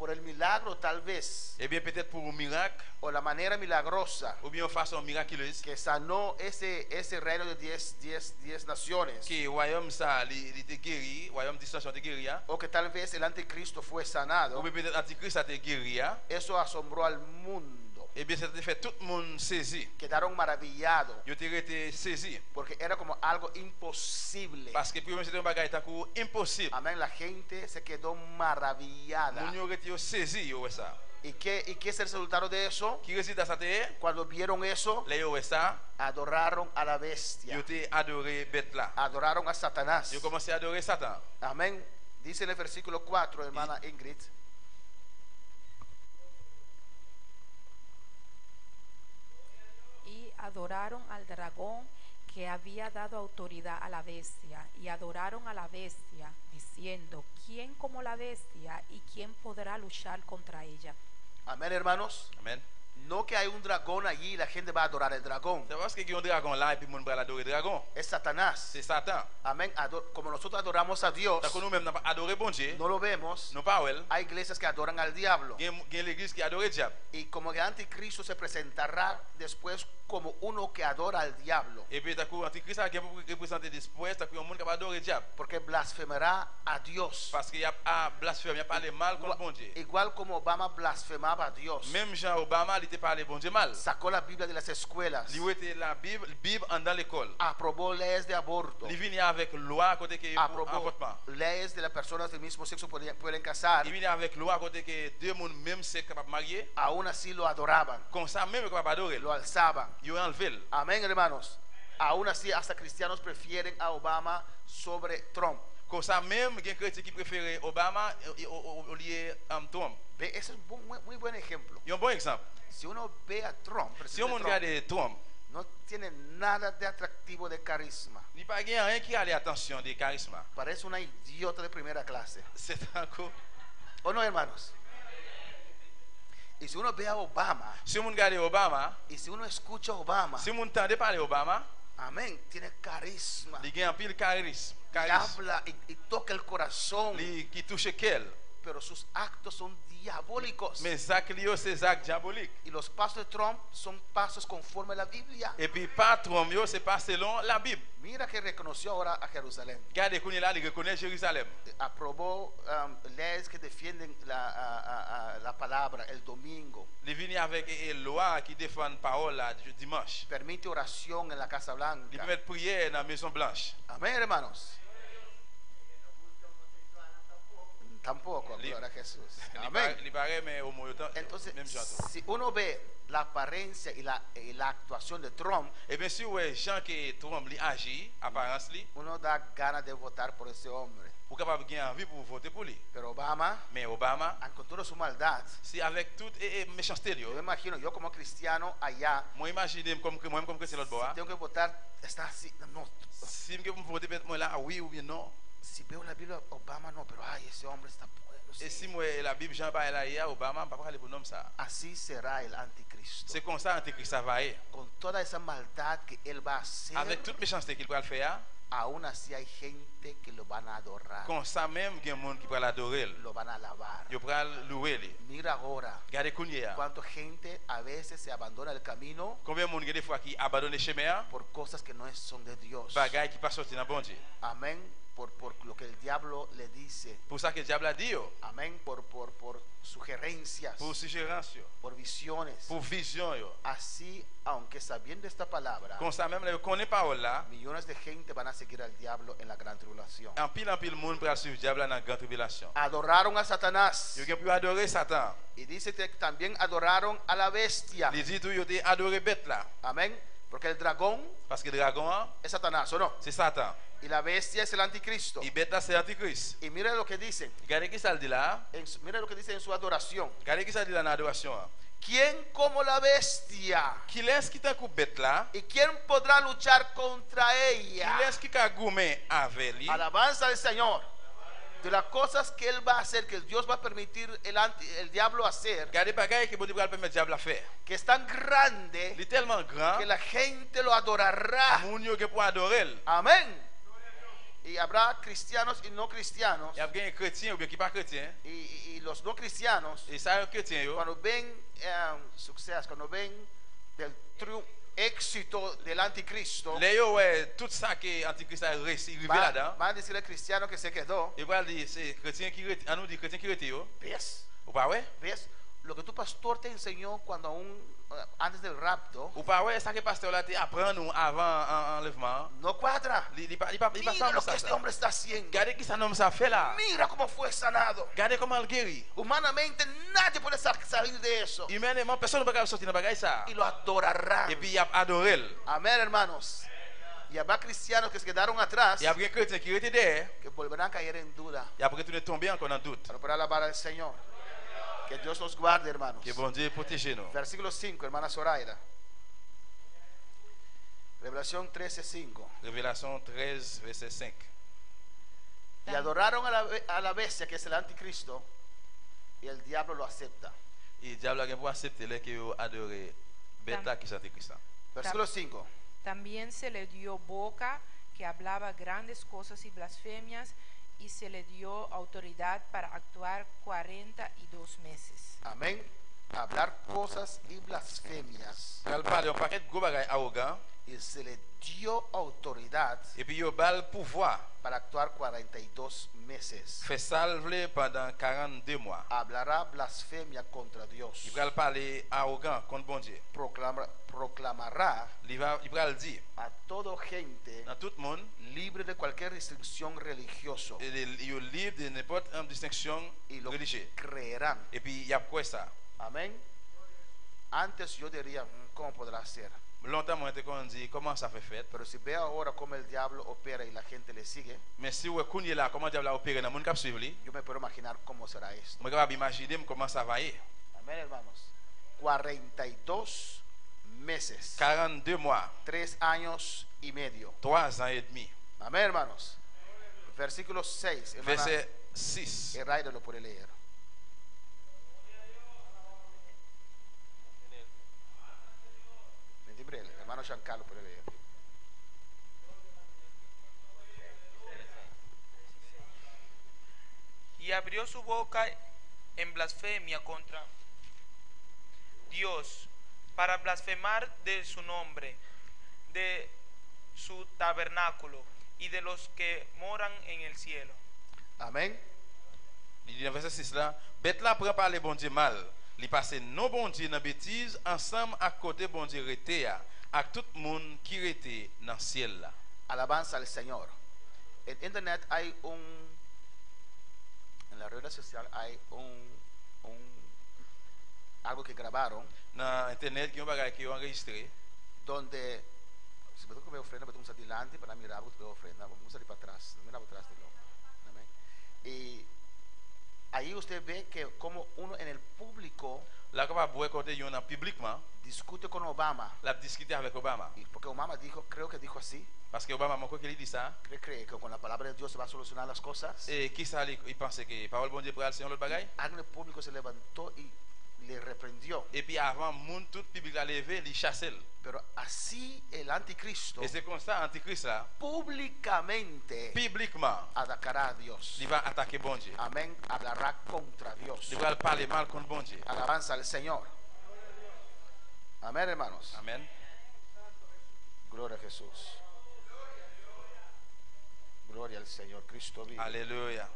por el milagro tal vez, Eh bien, peut-être pour un miracle, o la manera milagrosa ou bien une façon miraculeuse, que sanó ese reino de 10 naciones, que le royaume ça, il était guéri, le royaume distorsion était guéri, o que tal vez el anticristo fue ou sanado, bien peut-être l'antichrist a été guéri, eso asombró al mundo. eh bien, ça a fait tout le monde saisi. Quedaron maravillados Ils ont été saisis. porque era como algo imposible. Parce que pour eux, c'était un bagage impossible. Amén, la gente se quedó maravillada. Ils ont été saisis, ouais ça. ¿Y qué es el resultado de eso? Qui résultat ça te? Cuando vieron eso, Les ouais ça, adoraron a la ils bestia, ont adoré bête là. adoraron a Satanás. Ils ont commencé à adorer Satan. Amén. Dice en el versículo 4, hermana Ingrid. Y adoraron al dragón que había dado autoridad a la bestia, y adoraron a la bestia, diciendo: ¿quién como la bestia y quién podrá luchar contra ella? Amén, hermanos. Amen. No que hay un dragón allí y la gente va a adorar al dragón. C'est parce qu'il y a un dragon là et puis le monde va adorer le dragon. Es Satanás. C'est Satan. Amén. Como nosotros adoramos a Dios, Donc nous-mêmes, nous pas adoré bon Dieu. no lo vemos. Nous pas well. Hay iglesias que adoran al diablo. Il y a l'église qui adore le diable. Y como el anticristo se presentará después como uno que adora al diablo, Et puis, t'as antichrist a représenté d'espoir, t'as un monde qui va adorer le diable. porque blasfemará a Dios. Parce qu'il y a blasphème, il y a parlé mal contre bon Dieu. Igual como Obama blasfemaba a Dios. Même Jean Obama, il était parlé bon Dieu mal. Sacó la Biblia de las escuelas. Il était la Bible en dans l'école. Aprobó leyes de aborto. Il venait avec loi côté que pour Aprobó avortement. leyes de las personas del mismo sexo pueden casar. Il venait avec loi côté que deux monde même sexe capable marier. Aún así lo adoraban, Comme ça même capable adorer. lo alzaban. Il a enlevé. Amén, hermanos. Aún así, hasta cristianos prefieren a Obama sobre Trump. Comme ça même il y a un chrétien qui préférait Obama au lieu Trump. Ve, ese es un muy buen ejemplo. Il y a un bon exemple. Si uno ve a Trump, Si on presidente regarde Trump, no tiene nada de atractivo de carisma. il n'y a pas rien qui a l'attention des charismes. Parece una idiota de primera clase. C'est encore. ¿O no, hermanos? Y si uno ve a Obama, Si on regarde Obama, y si uno escucha a Obama, si on entend parler Obama, amén, tiene carisma. il a un pile charisme. Y habla y toca el corazón, Qui touche quel. pero sus actos son diabólicos. Mais Zach Lio, c'est Zach diabolique. Y los pasos de Trump son pasos conforme a la Biblia. Et puis pas Trump, c'est pas selon la Bible. Mira que reconoció ahora a Jerusalén. Regardez, là, il reconnaît Jérusalem. Aprobó leyes que defienden la palabra el domingo. Il vient avec une loi qui défend la parole là, dimanche. Permite oración en la Casa Il Blanca. permet de prier dans la Maison Blanche. Amén, hermanos. Tampoco, gloria a Jesús. Amén. Il paraît, mais au moins, Entonces, même Jean. si uno ve la apariencia y la actuación de Trump, Et bien sûr, ouais, Jean qui Trump li agit, apparence li, uno da ganas de votar por ese hombre. pour capable gagner envie pour voter pour lui. Pero Obama, Mais Obama, con toda su maldad, c'est avec toute méchanceté. yo me imagino, yo como cristiano allá, Moi, imagine comme chrétien l'autre bord. tengo que votar, está así, no. Si je veux voter, peut-être moi là, oui ou bien non. Si veo la Biblia, Obama no, pero ay, ese hombre está bueno. Et Sí. si moi la Bible Jean parle là hier, Obama, pas parler pour nom ça. Así será el anticristo. C'est comme ça Antichrist ça va aller. Con toda esa maldad que él va a hacer, Avec toute méchanceté qu'il va le faire, aún así hay gente que lo van a adorar, comme ça même il y a un monde qui va l'adorer. lo van a alabar. Il va louer lui. Mira ahora, Regardez Kounia. cuánta gente a veces se abandona el camino Combien de monde des fois qui abandonne le chemin, por cosas que no son de Dios. bagaille qui pas sorti dans bon Dieu. Amén. Por lo que el diablo le dice. Pour ça que le diable a dit, Amén. Por sugerencias, pour suggérance, por visiones. pour vision. Así, aunque sabiendo esta palabra, Comme ça même, on connaît parole là. millones de gente van a seguir al diablo en la gran tribulación. En pile monde pour suivre le diable dans la grande tribulation. Adoraron a Satanás. Ils ont pu adorer Satan. Y dice que también adoraron a la bestia. Les dit tout, ils ont adoré bête là. Amén. Porque el dragón Parce que le dragon, es Satanás, ¿o no? c'est Satan. Y la bestia es el anticristo. Et bête là, c'est Antichrist. Y mira lo que dicen. Regardez qui ça dit là. Mira lo que dice en su adoración. Regardez qui ça dit là dans l'adoration. ¿Quién como la bestia? Qui est-ce qui t'a coupé bête là? ¿Y quién podrá luchar contra Qui ella? est-ce qui a gourmé avec lui? Alabanza al Señor. De las cosas que Él va a hacer, que Dios va a permitir el diablo hacer, Regardez bagaille que bon Dieu va permettre diable à faire. que es tan grande Il est tellement grand. que la gente lo adorará. Moun yo que pour adorer. Amén. Y habrá cristianos y no cristianos. Y a gen chrétien ou bien qui pas chrétien. Y los no cristianos, Et ça chrétien yo. cuando ven suceso, cuando ven el éxito del anticristo, Les yo ouais tout ça que antichrist a réussi rivé là-dedans. van a decir al cristiano que se quedó, Et voilà dire c'est chrétien qui à nous dit chrétien qui rete yo. ¿ves? Ou pas ouais? ¿Ves? Lo que tu pastor te enseñó cuando antes del rapto, Ou pas ouais ça que pasteur là te apprend nous avant enlèvement. no cuadra. Il pas Mira ça lo que este hombre está haciendo. Regardez qui ça homme ça fait là. Mira cómo fue sanado. Regardez comment il guérit. Humanamente nadie puede salir de eso. Humainement personne ne peut sortir dans bagaille ça. Y lo adorarán. Et puis il a adoré. Amén, hermanos. Y habrá cristianos que se quedaron atrás Et après chrétien qui était derrière, que volverán a caer en duda. et après retourner tomber encore dans le doute. Pero para alabar al Señor. Que Dios nos guarde, hermanos. Que bon Dieu protège nous. Versículo 5, hermana Zoraida. Revelación 13:5. Révélation 13, verset 5. Y adoraron a la bestia, que es el anticristo, y el diablo lo acepta. Et le diable a pour accepter les qui ont adoré bête là qui est Antichrist. Versículo 5. También se le dio boca que hablaba grandes cosas y blasfemias, y se le dio autoridad para actuar 42 meses. Amén. Hablar cosas y blasfemias. Quand il parle un paquet de gros bagages arrogants, Y se le dio autoridad et puis il a le pouvoir para actuar 42 meses. fait salver pendant 42 mois. Hablará blasfemia contra Dios. Il va parler arrogant contre bon Dieu. Proclamará Il va le dire a todo gente dans tout le monde, libre de cualquier restricción religiosa. il est libre de n'importe quelle distinction Y lo religieuse. creerán. Et puis il y a quoi ça? Amén. Antes yo diría, ¿cómo podrá ser? Longtemps, moi, j'étais qu'on dit comment ça fait fait. Pero si ve ahora cómo el diablo opera y la gente le sigue, Mais si vous connaissez là, comment diable a opéré dans le monde qui suivre lui, yo me puedo imaginar cómo será esto. moi, capable d'imaginer comment ça va y. Amén, hermanos. 42 meses. 42 mois, 3 años y medio. 3 ans et demi. Amén, hermanos. Versículo 6. Hermana Verset 6. Eraida lo puede leer. El hermano Giancarlo puede leer. Y abrió su boca en blasfemia contra Dios, para blasfemar de su nombre, de su tabernáculo y de los que moran en el cielo. Amén. Il dit dans verset 6 là, bête là prend parler bon Dieu mal. Il passe non bon Dieu dans bêtise ensemble à côté bon Dieu rete à tout le monde qui rete dans le ciel là. Alabanza al Señor. En internet hay en la red social hay algo que grabaron Dans internet qui ont bagage qui ont enregistré donde si me toca ver ofrenda, me toca adelante para mirar la ofrenda, vamos a ir para atrás, mira para atrás de lo. Amén. Y ahí usted ve que como uno en el público là capable boire côté yon en publiquement, discute con Obama, l'a discuté avec Obama y porque Obama dijo, creo que dijo así, parce que Obama moi qu'il dit ça cree que con la palabra de Dios se va a solucionar las cosas. et qui ça il pensait que parole bon Dieu pour aller sur l'autre bagaille Alguien del público se levantó y le reprendió. et puis avant monde tout public a levé, il chassait. Pero así el anticristo Et c'est comme ça Antichrist là públicamente publiquement atacará a Dios. il va attaquer bon Dieu. Amén. Hablará contra Dios. Il va parler mal contre bon Dieu. Alabanza al Señor. Amén, hermanos. Amen. Gloria a Jesús. Gloria al Señor. Cristo vive. Alléluia.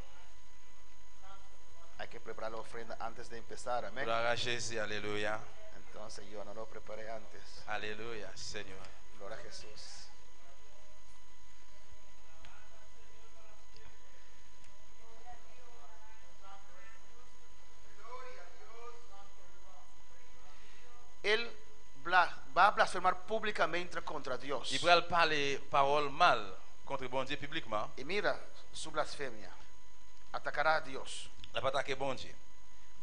Hay que preparar la ofrenda antes de empezar. Amén. Gloire à Jésus. Alléluia. Entonces yo no lo preparé antes. Alléluia, Seigneur. Gloria a Jesús. Él va a blasfemar públicamente contra Dios. Il va parler parole mal contre bon Dieu publiquement. Y mira su blasfemia. Atacará a Dios. Il va attaquer bon Dieu.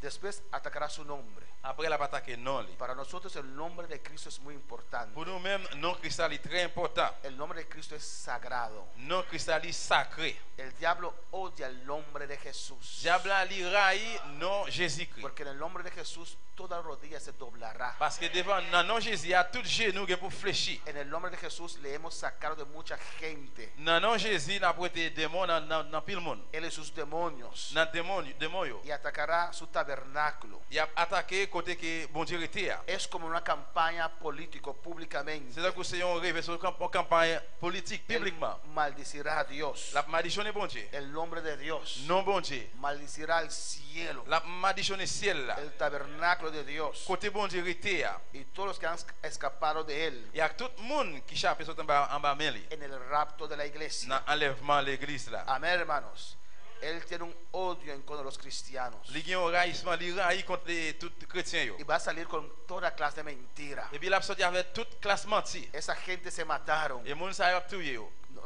Después atacará su nombre. Après, la attaqué non li. Para nosotros el nombre de Cristo es muy importante. Pour nous-mêmes, non cristal est très important. El nombre de Cristo es sagrado. Non cristal est sacré. El diablo odia el nombre de Jesús. Diable li raille non Jésus-Christ. Porque en el nombre de Jesús toda rodilla se doblará. Parce que devant non Jésus, il y a tout genou qui pour fléchir. En el nombre de Jesús le hemos sacado de mucha gente. Non Jésus, n'a prêté démon dans pile monde. Él y sus demonios. Dans démon yo. Y atacará su tabernáculo. Il a attaqué côté que bon Dieu était. Es como una campaña político públicamente. C'est que c'est une révélation une campagne politique Él publiquement. maldicirá a Dios. La malédiction est bon Dieu. El nombre de Dios. Non bon Dieu. Maldicirá al cielo. La malédiction est ciel là. El tabernáculo de Dios. Côté bon Dieu était. Y todos los que han escapado de él Il y a tout le monde qui chape en bas main li. en el rapto de la iglesia. Dans enlèvement l'église là. Amén, hermanos. Él tiene un odio en contra de los cristianos. Li gen un raillissement, li raille contre tout chrétien yo. Y va a salir con toda clase de mentira. Et puis il a sorti avec toute classe menti. Esa gente se mataron. Et moun sa yo tué yo. No,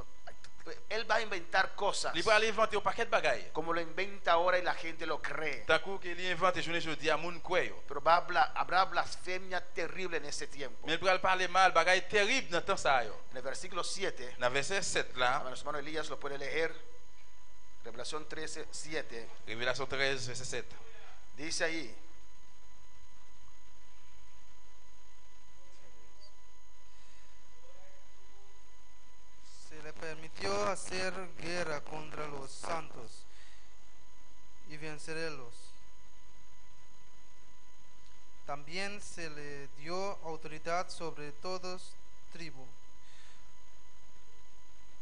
él va a inventar cosas Li va inventer un paquet de bagaille. como lo inventa ahora y la gente lo cree. Tant que li invente journée jodi a moun kwe yo. Pero habrá blasfemia terrible en ese tiempo. Mais il pral parler mal bagaille terrible dans temps ça yo. En el versículo 7, Dans verset 7 là, nuestro hermano Elías lo puede leer. Revelación 13, 7. Révélation 13 verset 7. Dice ahí: Se le permitió hacer guerra contra los santos y vencerlos. También se le dio autoridad sobre todos tribu,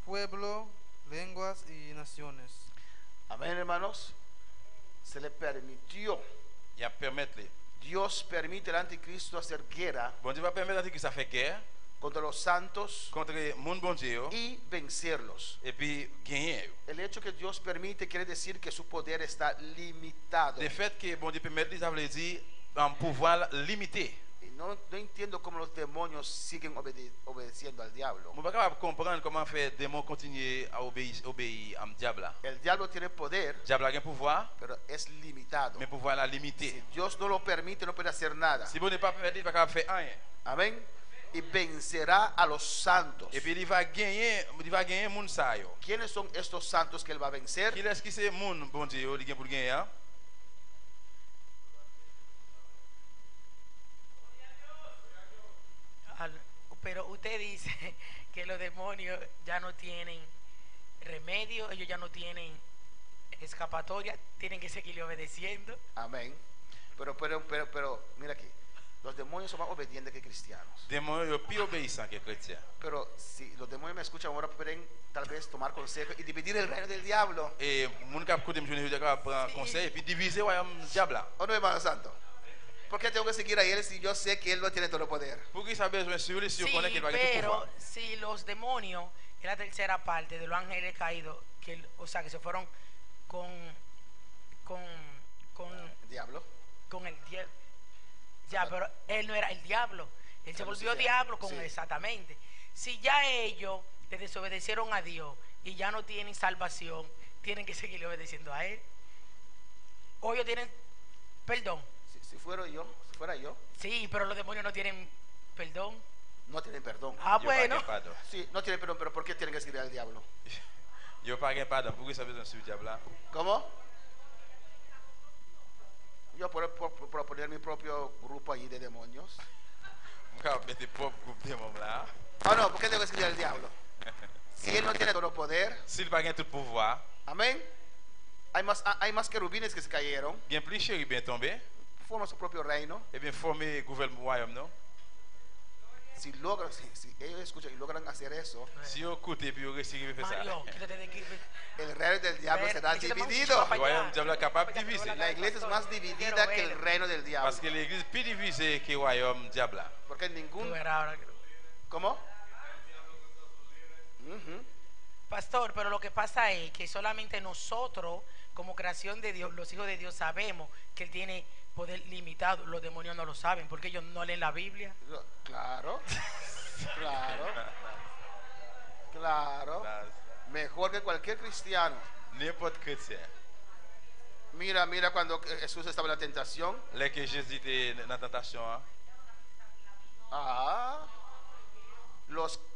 pueblo, lenguas y naciones. amén, hermanos. Se le permitió. Il a permettre li. Dios permite al anticristo hacer guerra Bon Dieu va permettre que ça fait guerre contra los santos contre moun bon Dieu yo, y vencerlos. et puis gagner yo. El hecho que Dios permite quiere decir que su poder está limitado. Le fait que bon Dieu permettre li, ça veut dire un pouvoir limité. Y no entiendo cómo los demonios siguen obedeciendo al diablo. Mon pas capable comprendre comment faire démon continuer à obéir à diable. El diablo tiene poder, Diable a un pouvoir, pero es limitado. mais pouvoir la limité. Si Dios no lo permite, no puede hacer nada. Si bon n'est pas permettre, il va capable faire rien. Amén. Y vencerá a los santos. Et puis il va gagner moun sa yo. ¿Quiénes son estos santos que él va a vencer? Qui est-ce qui c'est moun bon Dieu yo, li gen pour gagner hein? Pero usted dice que los demonios ya no tienen remedio, ellos ya no tienen escapatoria, tienen que seguirle obedeciendo. Amén. Pero, mira aquí. Los demonios son más obedientes que cristianos. Démon yo plus obéissant que chrétien. Pero si los demonios me escuchan ahora, pueden tal vez tomar consejo y dividir el reino del diablo. Et moun k'ap koute m'journée jodi capable prendre conseil et puis diviser royaume diable. ¿O no, hermano santo? ¿Por qué tengo que seguir a él si yo sé que él no tiene todo el poder? Pour qui ça besoin sur lui si on Sí, connaît qu'il va gagner tout pero pouvoir. si los demonios es la tercera parte de los ángeles caídos, o sea, que se fueron con El diablo. el diablo. Ya, pero él no era el diablo. Él se Era volvió Lucifer. diablo con Sí. exactamente. Si ya ellos le desobedecieron a Dios y ya no tienen salvación, tienen que seguirle obedeciendo a él. O ellos tienen perdón. Si fuera yo, Sí, pero los demonios no tienen perdón. no tienen perdón. Ah, Yo bueno. pas pardon. Sí, no tienen perdón, pero ¿por qué tienen que seguir al diablo? Yo pas gagner pardon. Pour qui ça besoin sur diable là? ¿Cómo? Yo puedo proponer mi propio grupo allí de demonios. On capable mettre propre groupe démon là. Ah, no, ¿por qué tengo que seguir al diablo? Si él no tiene todo el poder, S'il va gagner tout pouvoir, amén. Hay más querubines que se cayeron, bien plus chéri bien tombé forman su propio reino. et bien former gouvernement royaume non. Si ellos escuchan y logran hacer eso, Si on écoute et puis on réussit à faire ça. Mario, quítate de aquí. el reino del diablo Ver, será dice, dividido. vamos, Le royaume diable est capable de diviser. La iglesia es más dividida que el reino del diablo. Parce que l'église est plus divisée que le royaume diable. Porque Tú ningún... verás ahora que- ¿Cómo? Ujú. Pastor, pero lo que pasa es que solamente nosotros, como creación de Dios, los hijos de Dios, sabemos que Él tiene poder limitado. Los demonios no lo saben porque ellos no leen la Biblia. Claro. Claro. Claro. Mejor que cualquier cristiano. N'importe chrétien. Mira, mira cuando Jesús estaba en la tentación. Là que Jésus était dans la tentation, hein. Ah,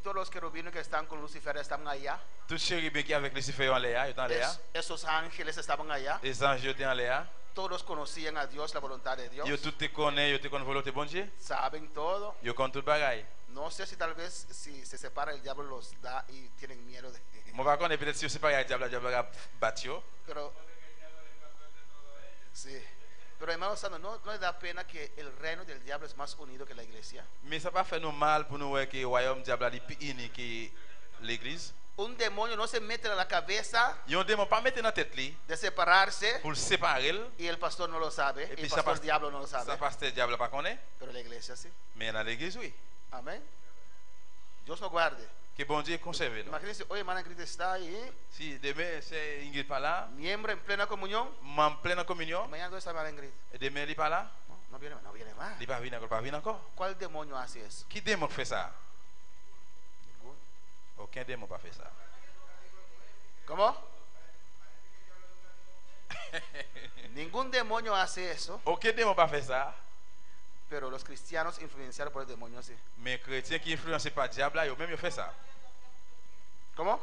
todos los querubines que están con Lucifer estaban allá. Tout chérubin qui est avec Lucifer en l'air, il est en l'air. Esos ángeles estaban allá. Les anges étaient en l'air. Todos conocían a Dios, la voluntad de Dios. Ils tout te connaissent, ils te connaissent volonté bon Dieu. Saben todo. Ils connaissent tout bagaille. No sé si tal vez si se separa el diablo los da y tienen miedo de. Mon va connaître peut-être si on sépare le diable va battre. Pero sí. Pero hermano Sandro, ¿no le da pena que el reino del diablo es más unido que la iglesia? Mais ça pas fait nous mal pour nous voir que le royaume diable est plus uni que l'église. Un demonio no se mete en la cabeza Yon démon pas mettre dans tête li de separarse pour le séparer. y el pastor no lo sabe, Et y puis el ça pastor passe diablo no lo ça sabe, passe le diable pas connaît, pero la iglesia sí. mais dans l'église oui. Amén. Dios nos guarde. Que bon Dieu conserve nous. Imagínense, hoy hermana Ingrid está ahí, Si demain c'est Ingrid pas là, miembro en plena comunión. en pleine communion, Mañana ¿dónde está hermana Ingrid? et demain il pas là, No viene más. il pas venir encore. ¿Cuál demonio hace eso? Qui démon fait ça? Ningún. Aucun démon pas fait ça. ¿Cómo? Ningún demonio hace eso, Aucun démon pas fait ça, pero los cristianos influenciados por el demonio sí. mais chrétien qui influencé par diable là, yo même yo fait ça. ¿Cómo?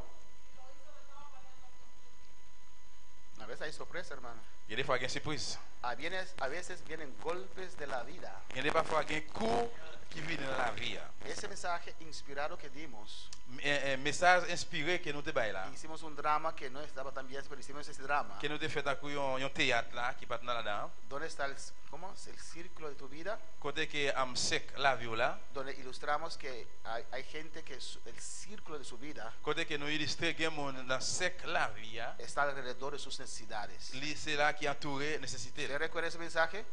A veces hay sorpresa, hermano. Il y a des fois qu'il y a une surprise. A veces vienen golpes de la vida. Il y a des parfois qu'il y a un coup qui vient dans la vie. Ese mensaje inspirado que dimos, Un message inspiré que nous te bail là. hicimos un drama que no estaba tan bien, pero hicimos ese drama. Que nous te fait un théâtre là qui pas dans là-dedans. ¿Dónde está cómo? El círculo de tu vida? Côté que am sec la vie là. Donde ilustramos que hay gente que el círculo de su vida Côté que nous illustrons que mon dans sec la vie. está alrededor de sus necesidades. C'est là qui entouré nécessité. ¿Usted recuerda ese mensaje?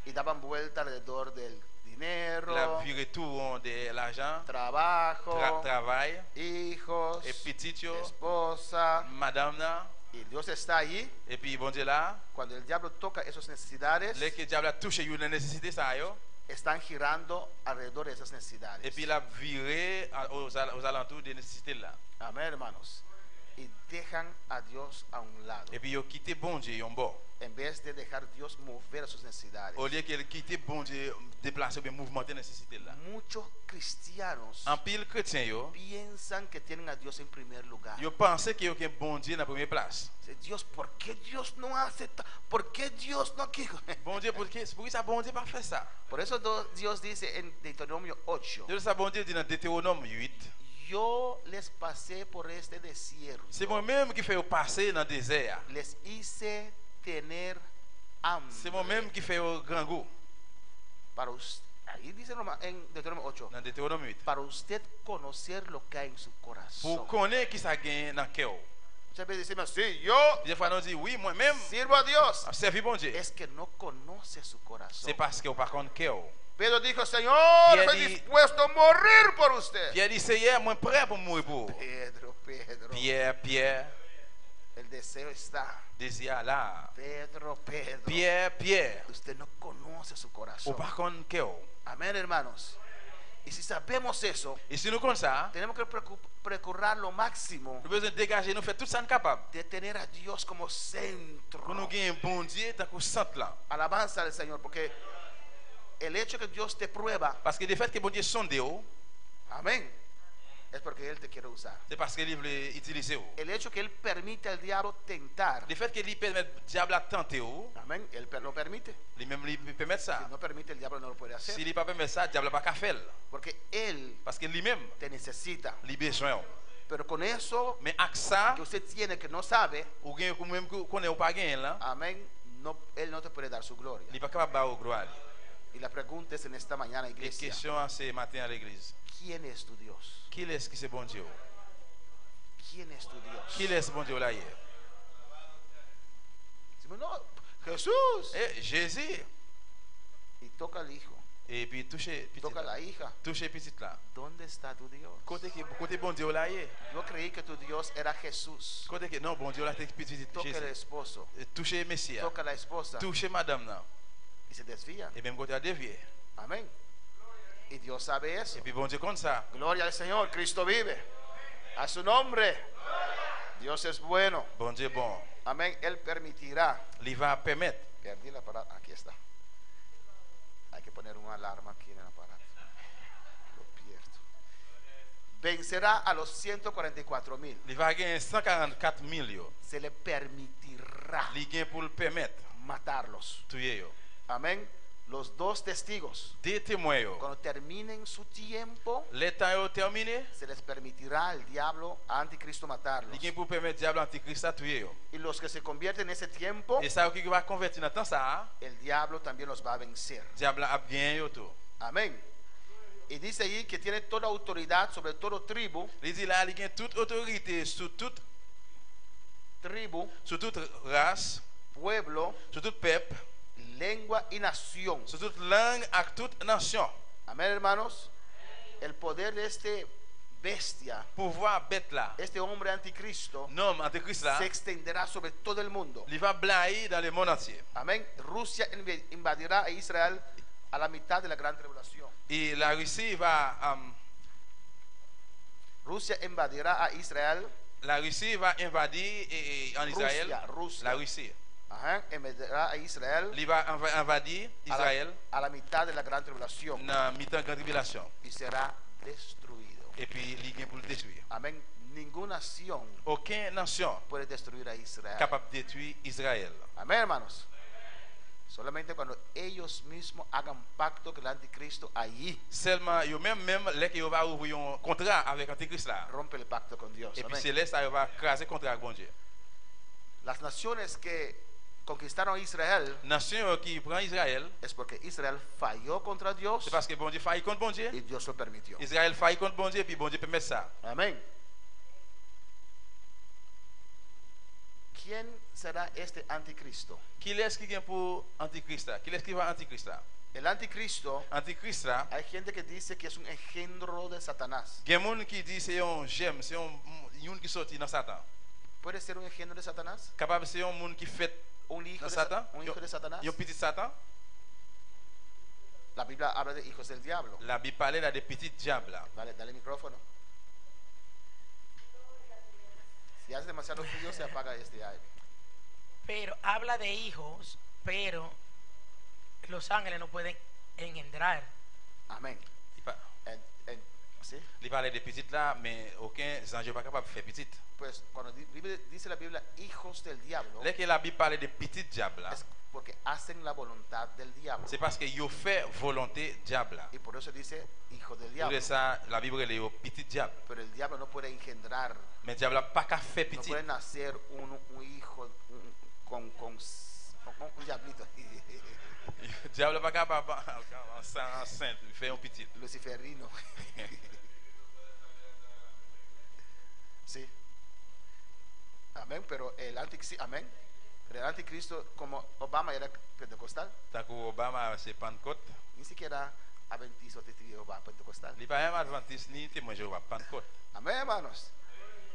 Y daban vuelta alrededor del dinero, La vie retour de l'argent, trabajo, travail, hijos, et petit yo, esposa. madame là, Y Dios está ahí. et puis bon Dieu là, Cuando el diablo toca esas necesidades, les que diable a touché une nécessité ça yo, están girando alrededor de esas et necesidades. puis la viré aux alentours des nécessités là. Amén, hermanos. Y dejan a Dios a un lado. Et puis yo quitté bon Dieu en bas. En vez de dejar Dios mover a sus necesidades. Au lieu qu'elle quitte bon Dieu déplacer ou bien mouvementer nécessité là. Muchos cristianos En pile chrétien yo, piensan que tienen a Dios en primer lugar. yo pensais que yo que bon Dieu dans première place. Dice, Dios, ¿por qué Dios no hace? ¿Por qué Dios no quiere? Bon Dieu pour que ça bon Dieu pas fait ça. Por eso Dios dice en Deuteronomio 8, De ça bon Dieu dit dans Deutéronome 8, yo les pasé por este desierto. c'est moi-même qui fait passer dans le désert. Les hice tener hambre. C'est moi-même qui fait au grand goût Para usted, ahí dice en Deuteronomio 8, dans Deutéronome 8. para usted conocer lo que hay en su corazón. Pour connaître qui ça gagne dans le cœur. Muchas veces decimos, sí, yo Des fois, on dit oui, moi-même, sirvo a Dios. je servi bon Dieu. Es que no conoce su corazón. C'est parce que par contre cœur. Pedro dijo, Señor, Pierre estoy dit- dispuesto a morir por usted. Pierre dit, Seigneur, moi prêt pour mourir pour. Pedro, Pierre, el deseo está. désir là. Pedro, Pierre, usted no conoce su ou corazón. par contre cœur. Amén, hermanos. Y si sabemos eso, Et si nous comme ça, tenemos que procurar lo máximo nous besoin de dégager, nous faire tout ça capable. de tener a Dios como centro. Pour nous gagner un bon Dieu dans le centre là. Alabanza al Señor, porque el hecho que Dios te prueba, Parce que le fait que bon Dieu sonde ou, amén, es porque Él te quiere usar. c'est parce qu'il veut utiliser ou. El hecho que Él permite al diablo tentar, Le fait qu'il permet le diable à tenter ou, amén, Él lo permite. lui-même lui permet Si ça. no permite, el diablo no lo puede hacer. S'il ne pas permet ça, le diable pas qu'à faire. Porque Él Parce que lui-même, te necesita. il a besoin. Pero con eso Mais avec ça, que usted tiene que no sabe, ou bien même qu'on est pas gagné là, amén, no, Él no te puede dar su gloria. il n'est pas capable de avoir gloire. Y la pregunta es en esta mañana, La iglesia, question ce matin à l'église. ¿quién es tu Dios? Qui est-ce qui c'est bon Dieu? ¿Quién es tu Dios? Qui est bon Dieu là hier? Decimos, no, Jesús. Eh, Jésus. Y toca al hijo, Et puis toucher petit toca a là. la hija. Toucher petit là. ¿Dónde está tu Dios? Côté bon Dieu là hier. Yo creí que tu Dios era Jesús. Côté que non bon Dieu là c'est petit Toca el Jésus. esposo, Toucher Messia. toca a la esposa Toucher madame là. y se desvía. Et même côté à dévier. Amén. Y Dios sabe eso. Et puis bon Dieu comme ça. Gloria al Señor, Cristo vive. A su nombre. Dios es bueno. Bon Dieu bon. Amén. Él permitirá. Il va permettre. Perdí el aparato. Aquí está. Hay que poner una alarma aquí en el aparato. Lo pierdo. Vencerá a los 144,000. Il va gagner 144,000 yo. Se le permitirá Il gagne pour le permettre. matarlos. Tuer yo. Amén. Los dos testigos, Des témoins yo. cuando terminen su tiempo, Le temps yo terminé. se les permitirá al diablo, a anticristo matarlos. Il gagne pour permettre diable antichrist à tuer yo. Y los que se convierten en ese tiempo, Et ça qui va convertir dans temps ça, el diablo también los va a vencer. diable a bien yo tout. Amén. Y dice ahí que tiene toda autoridad sobre todo tribu, Il dit là, il gagne toute autorité sur toute race, pueblo, sur tout peuple, lengua y nación. sur toute langue à toute nation. Amén, hermanos. El poder de este bestia, Pouvoir bête là, este hombre anticristo, nom antichrist là, se extenderá sobre todo el mundo. il va blayer dans le monde entier. Amén. Rusia invadirá a Israel a la mitad de la gran tribulación. Et la Russie va Rusia invadirá a Israel. invadir en Israël. Rusia. La Russie. Ajá, invadirá a Israel Il va invadir Israël a la mitad de la gran tribulación dans mi-temps grande tribulation. y será destruido. Et puis il gagne pour le détruire. Amén. Ninguna nación Aucune nation puede destruir a Israel. capable de détruire Israël. Amén, hermanos. Solamente cuando ellos mismos hagan pacto con el anticristo, allí Seulement, yo même les qui va ouvrir un contrat avec Antichrist là. rompe el pacto con Dios. Et puis Amén. c'est là ça va craser contrat avec bon Dieu. Las naciones que conquistaron a Israel Nation qui prend Israël, es porque Israel falló contra Dios c'est parce que bon Dieu faillit contre bon Dieu. y Dios lo permitió. Israël faillit contre bon Dieu, puis bon Dieu permet ça. Amén. ¿Quién será este anticristo? Qui est-ce qui vient pour Antichrist là? Qui est-ce qui va Antichrist là? El anticristo, Antichrist là, hay gente que dice que es un engendro de Satanás. il y a des gens qui disent c'est un gemme, c'est un qui sorti dans Satan. ¿Puede ser un engendro de Satanás? Capable c'est un monde qui fait ¿Un hijo dans de, Satan? un hijo de Satanás? Un petit Satan. La Biblia habla de hijos del diablo. La Bible parle là des petits diables là. Dale el micrófono. Si hace demasiado frío, se apaga este aire. Pero habla de hijos, pero los ángeles no pueden engendrar. Amén. ¿Sí? Il parle des petits là, mais aucun ange n'est pas capable de faire petit. Pues cuando dice la Biblia hijos del diablo, Là que la Bible parle des petits diables là, es porque hacen la voluntad del diablo. c'est parce que yo fait volonté diable là. Y por eso dice hijo del Pour diablo. ça la Bible est au petit diable. Pero el diablo no puede engendrar, Mais diable n'a pas qu'à faire no petit. puede nacer un hijo con un diablito Diable n'a pas capable enceinte, il fait un petit. luciferino. Sí. Amén, pero el anticristo, amén. Pero el anticristo, como Obama era pentecostal, Tant que Obama c'est Pentecôte, ni siquiera adventista o testigo de Jehová pentecostal. il n'est pas un adventiste ni témoin Jéhovah Pentecôte. Amén, hermanos.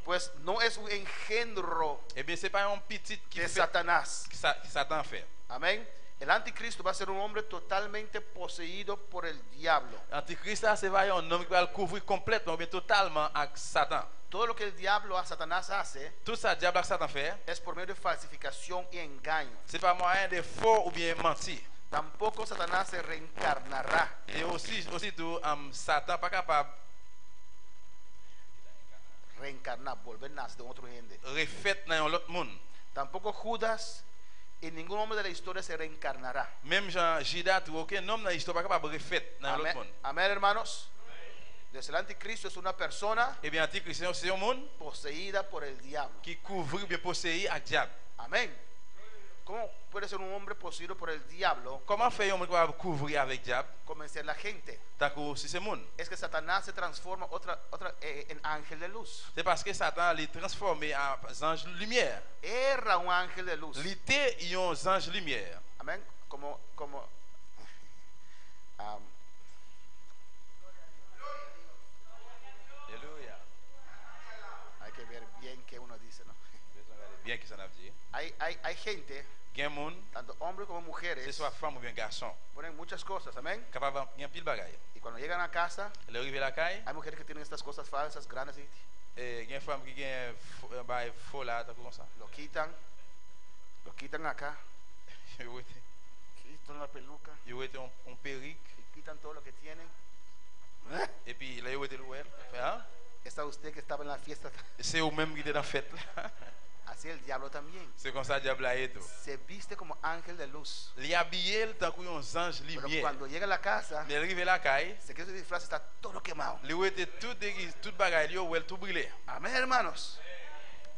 Pues no es un engendro Eh bien c'est pas un petit qui de fait Satanás. qui Satan fait. Amén. El anticristo va a ser un hombre totalmente poseído por el diablo. Antichrist là c'est pas un homme qui va le couvrir complètement ou bien totalement avec Satan. Todo lo que el diablo a Satanás hace Tout ça diable que Satan fait, es por medio de falsificación y engaño. c'est pas moyen de faux ou bien mentir. Tampoco Satanás se reencarnará. Et aussi tout Satan pas capable Reencarnar, volver a nacer de otro gente. refait dans un autre monde. Tampoco Judas y ningún hombre de la historia se reencarnará. Même Jean Judas ou aucun homme dans l'histoire pas capable refait dans l'autre Amén, monde. amén, hermanos. Entonces, el anticristo es una persona Eh bien Antichrist c'est un monde poseída por el diablo. qui couvre ou bien possédé avec diable. Amén. ¿Cómo puede ser un hombre poseído por el diablo? Comment fait un homme qui va couvrir avec diable? Convencer a la gente. Tant que si c'est monde. Es que Satanás se transforma en ángel de luz. C'est parce que Satan les transformé en ange lumière. Era un ángel de luz. Il était un ange lumière. Amén. Como Alléluia. hay que ver bien qué uno dice, ¿no? Bien que ça n'a dit. Hay gente, Gen monde, tanto hombres como c'est mujeres, soit femme ou bien garçon, ponen muchas cosas, amén. capable de pile bagaille. Y cuando llegan a casa, Elle arrive à la caille, hay mujeres que tienen estas cosas falsas, grandes, y Il y a une femme qui a un faux là, comme ça. Lo quitan acá, Il quitan la peluca, y un perrique. y quitan todo lo que tienen. Et puis là, il était l'ouel. Hein? Está usted que estaba en la fiesta. C'est eux-mêmes qui étaient dans la fête. Là. Así el diablo también. C'est comme ça que le diable a été. Se viste como ángel de luz. Il est habillé tant qu'il y a un ange Pero lumière. cuando llega a la casa, Mais il arrive à la caille, se queda su disfraz, está todo quemado. il était tout déguisé, tout bagaille, il tout brûlé. Amén, hermanos.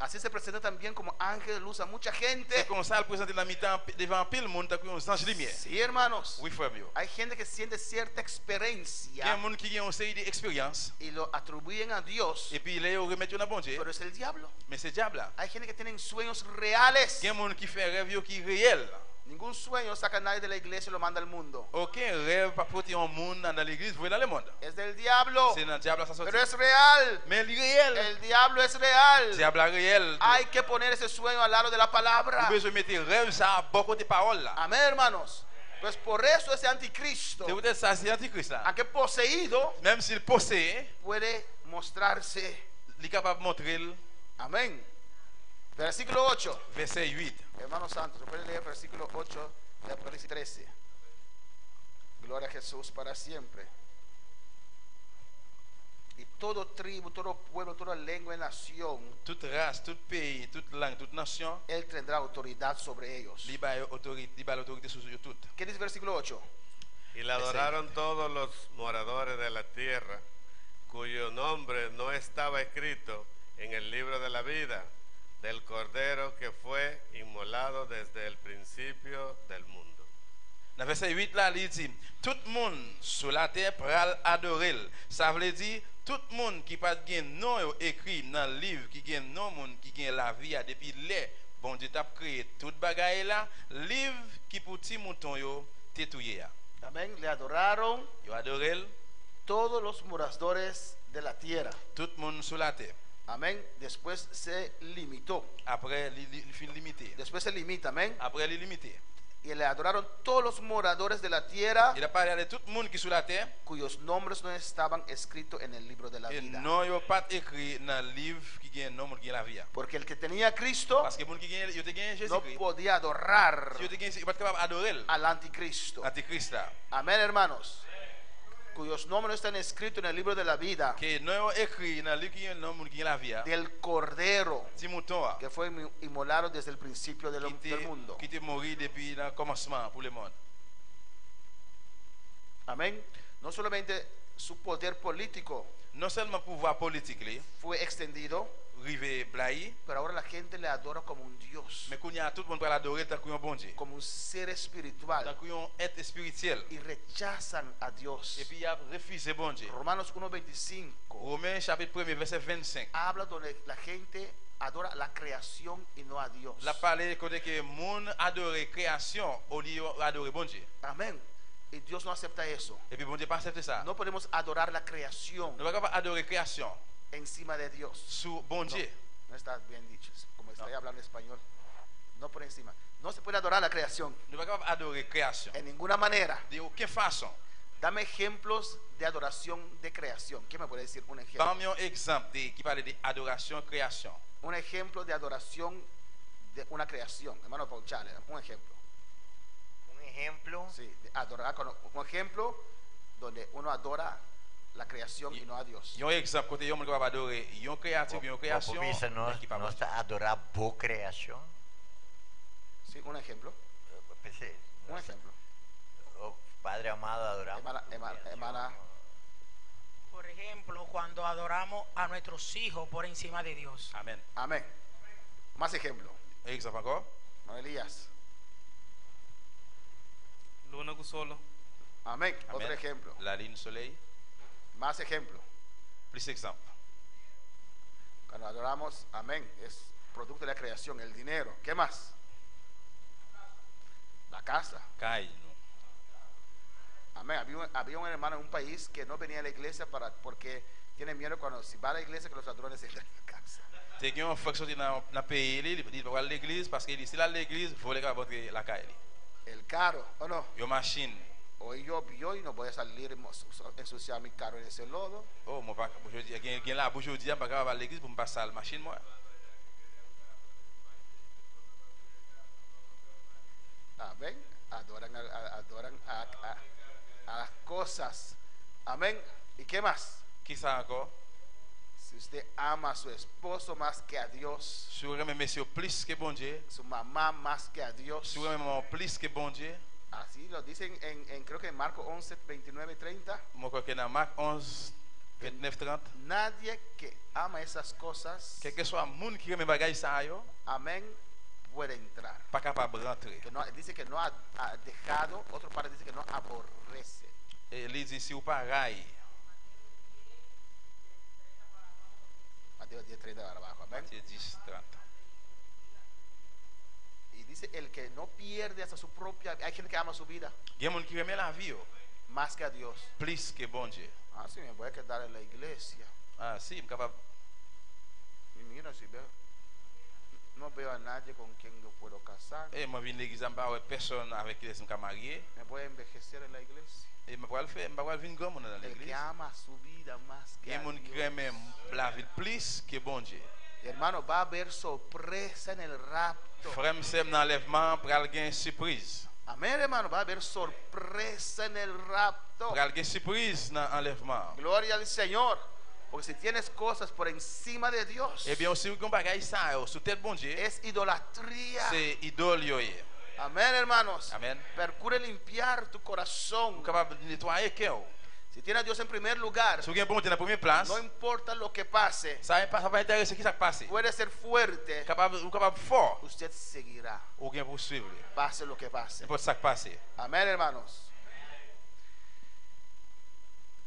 Así se presenta también como ángel de luz a mucha gente. C'est comme ça, il présente la mi-temps devant pile le monde tant qu'il y a un ange lumière. Sí, hermanos. Oui, frère. Yo. Hay gente que siente cierta Il y a un experiencia monde qui a une série d'expériences. y lo atribuyen a Dios, Et puis, là, il remet un bon Dieu. pero es el diablo. Mais c'est diable là. Hay gente que tienen sueños reales. Il y a un monde qui fait un rêve qui est réel. Ningún sueño saca a nadie de la iglesia y lo manda al mundo. Aucun rêve pas porter un monde dans l'église, vous dans le monde. Es del diablo, C'est dans le diable ça sorti. pero es real. Mais il est réel. El diablo es real. Diable réel. Hay que poner ese sueño al lado de la palabra. Vous besoin mettre rêve ça à beaucoup de paroles là. Amén, hermanos. Pues por eso ese anticristo, C'est peut-être ça, c'est antichrist là. aunque poseído, Même s'il possède, puede mostrarse. il est capable de montrer Amén. Versículo 8. verset 8. Hermanos santos, pueden leer versículo 8 de Apocalipsis 13. Gloria a Jesús para siempre. Y todo tribu, todo pueblo, toda lengua y nación, Toute race, tout pays, toute langue, toute nation, Él tendrá autoridad sobre ellos. il a l'autorité sur eux toutes. ¿Qué dice el versículo 8? Y la adoraron todos los moradores de la tierra, cuyo nombre no estaba escrito en el libro de la vida del Cordero que fue inmolado desde el principio del mundo. Dans verset 8 là, il dit tout le monde sur la terre pral adorer. Ça veut dire tout le monde qui pas gain nom écrit dans le livre qui gain nom monde qui gain la vie depuis les bon Dieu t'a créé toute bagaille là, livre qui pour petit mouton yo tétouyer. Amén. Le adoraron Yo adorer todos los moradores de la tierra. tout le monde sur la terre. Amén. Después se limitó. Après il fin limité. Después se limita. Amén. Après il limité. Y le adoraron todos los moradores de la tierra Il a parlé de tout le monde qui sur la terre cuyos nombres no estaban escritos en el libro de la et vida. non yo pas écrit dans le livre qui gain nom qui gain la vie. Porque el que tenía a Cristo Parce que monde qui gain yo te gain no Jésus-Christ. podía adorar Si yo te gain pas capable adorer al anticristo. antichrist là. Amén, hermanos. Cuyos nombres no están escritos en el libro de la vida Que non écrit dans le livre qui gain nom qui gain la vie. del Cordero Ti mouton que fue inmolado desde el principio del mundo. qui te mort depuis le commencement pour le monde. Amén. No solamente su poder político Non seulement pouvoir politique li, fue extendido, rive blai, pero ahora la gente le adora como un Dios, mais qu'on y a tout le monde pour l'adorer tant qu'on bon Dieu. como un ser Tant espiritual, qu'on être spirituel. y rechazan a Dios. Et puis il a refusé bon Dieu. Romanos 1:25 Romains chapitre 1 verset 25. habla donde la gente adora la creación y no a Dios. La parler côté que monde adore création au lieu adorer bon Dieu. Amén. Y Dios no acepta eso. Et puis bon Dieu pas accepter ça. No podemos adorar la creación Nous pas capable adorer création encima de Dios. sous bon No, Dieu. no está bien dicho, como estoy No. hablando español. No por encima. No se puede adorar la creación Nous pas capable adorer création en ninguna manera. de aucune façon. Dame ejemplos de adoración de creación. ¿Quién me puede decir un ejemplo? Parmi un exemple qui parle de adoration création. Un ejemplo de adoración de una creación. Hermano Pauchale, un ejemplo. Un ejemplo, Sí, de adorar, un ejemplo donde uno adora la creación y no a Dios. Un exemple côté on capable adorer une créative, une création Popomisa mais qui pas no bon. está adorar bo creación. Sí, un ejemplo. Pensé, no Un está- ejemplo. oh, Padre amado, adoramos. Hermana, Por ejemplo, cuando adoramos a nuestros hijos por encima de Dios. Amen. amén. Más ejemplo. Un exemple encore. No, Elías. Luna Gusolo. Amén. Otro Amen. ejemplo. La lune soleil. Más ejemplo. Plus exemple. Cuando adoramos, amén, es producto de la creación, el dinero. ¿Qué más? La casa. Caille. Amén. Había un hermano en un país que no venía a la iglesia porque tiene miedo cuando si va a la iglesia que los ladrones entran en la casa. C'est qu'il y a un frère qui sorti dans le pays, il va à l'église parce qu'il dit si là l'église, il faut les rentrer la caille. El carro, ¿o no? Une machine. Hoy llovió y no voy a salir ensuciar mi carro en ese lodo. Oh, moi pas aujourd'hui, quelqu'un là aujourd'hui, pas capable à l'église pour me passer la machine moi. Amén. Adoran a las cosas. Amén. ¿Y qué más? Qui ça encore? Si usted ama a su esposo más que a Dios, Si vous aimez monsieur plus que bon Dieu, su mamá más que a Dios, si vous aimez maman plus que bon Dieu, así lo dicen creo que en Marcos 11, 29 y 30. moi crois que dans Marc 11 29 30, Nadie que ama esas cosas, quel que soit monde qui aime bagay ça yo, amén, puede entrar. pas capable de rentrer. Que no, dice que no ha dejado, otro parte dice que no aborrece. Et il dit si vous pas raille, Mateo 10, 30 para abajo, amén. Matthieu 10 30. Y dice el que no pierde hasta su propia, hay gente que ama su vida Il y a monde qui aime la vie yo, más que a Dios. plus que bon Dieu. Ah, sí, me voy a quedar en la iglesia. Ah si, capable. Y mira, si veo, no veo a nadie con quien yo puedo casar. Et moi viens l'église en bas avec personne avec qui je suis marié. Me voy a envejecer en la iglesia. Et je vais le faire, je vais venir grand monde dans El l'église. que ama su vida más Il que y a a monde qui Dios. aime la vie plus que bon Dieu. Hermano, va a haber sorpresa en el rapto. Frère, c'est dans l'enlèvement pour aller une surprise. Amén, hermano, va a haber sorpresa en el rapto. Pour aller une surprise dans l'enlèvement. Gloria al Señor. Porque si tienes cosas por encima de Dios, Eh bien, aussi, vous avez ça, sous tête bon Dieu, es idolatría. c'est idole. Yo. Amén, hermanos. Amen. Procure limpiar tu Vous corazón. êtes capable de nettoyer le cœur. Si tienes a Dios en primer lugar, Si vous avez bon Dieu dans la première place, no importa lo que pase, ça va intéresser qui ça passe. puede ser fuerte, Vous êtes capable fort, usted seguirá, ou bien poursuivre. pase lo que pase. C'est pour ça que passe. Amén, hermanos.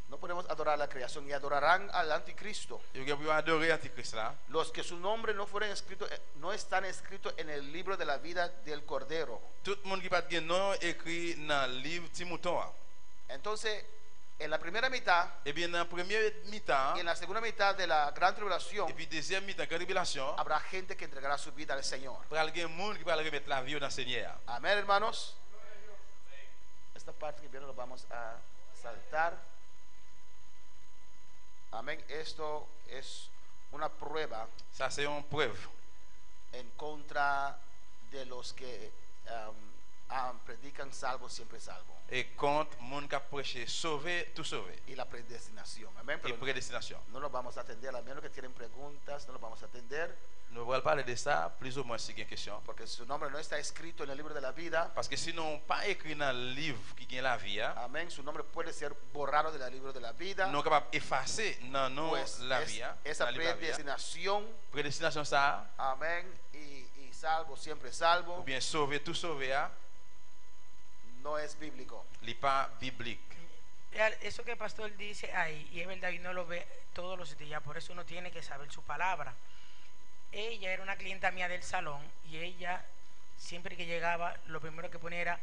No podemos adorar la creación y adorarán al anticristo. Vous pouvez adorer l'Antichrist là. Los que su nombre no fueron escritos, no están escritos en el libro de la vida del Cordero. Tout le monde qui pas de nom écrit dans le livre Timothy. Entonces, en la primera mitad Eh bien, dans la première mi-temps, y en la segunda mitad de la gran tribulación, et puis deuxième mi-temps, grande révélation, habrá gente que entregará su vida al Señor. pour aller un monde qui va remettre la vie dans le Seigneur. Amén, hermanos. Esta parte que viene lo vamos a saltar. Amén. Esto es una prueba Ça, c'est une preuve en contra de los que predican salvo, siempre salvo. et contre le monde qui a prêché sauver, tout sauver. Y la predestinación. Amén. Et Pero prédestination. no lo vamos a atender, a menos que tienen preguntas, no lo vamos a atender, Nous allons parler de ça plus ou moins si il y a une question. porque su nombre no está escrito en el libro de la vida. Parce que sinon, pas écrit dans le livre qui a la vie, Amén. Su nombre puede ser borrado del libro de la vida. nous sommes capables d'effacer dans Pues la vie. esa dans le livre de la vie. predestinación, Prédestination, ça, amén, y salvo, siempre salvo, ou bien sauver, tout sauver, no es bíblico. n'est pas biblique. Eso que el pastor dice ahí, y es verdad, y no lo ve todos los días, por eso uno tiene que saber su palabra. Ella era una clienta mía del salón y ella, siempre que llegaba, lo primero que ponía era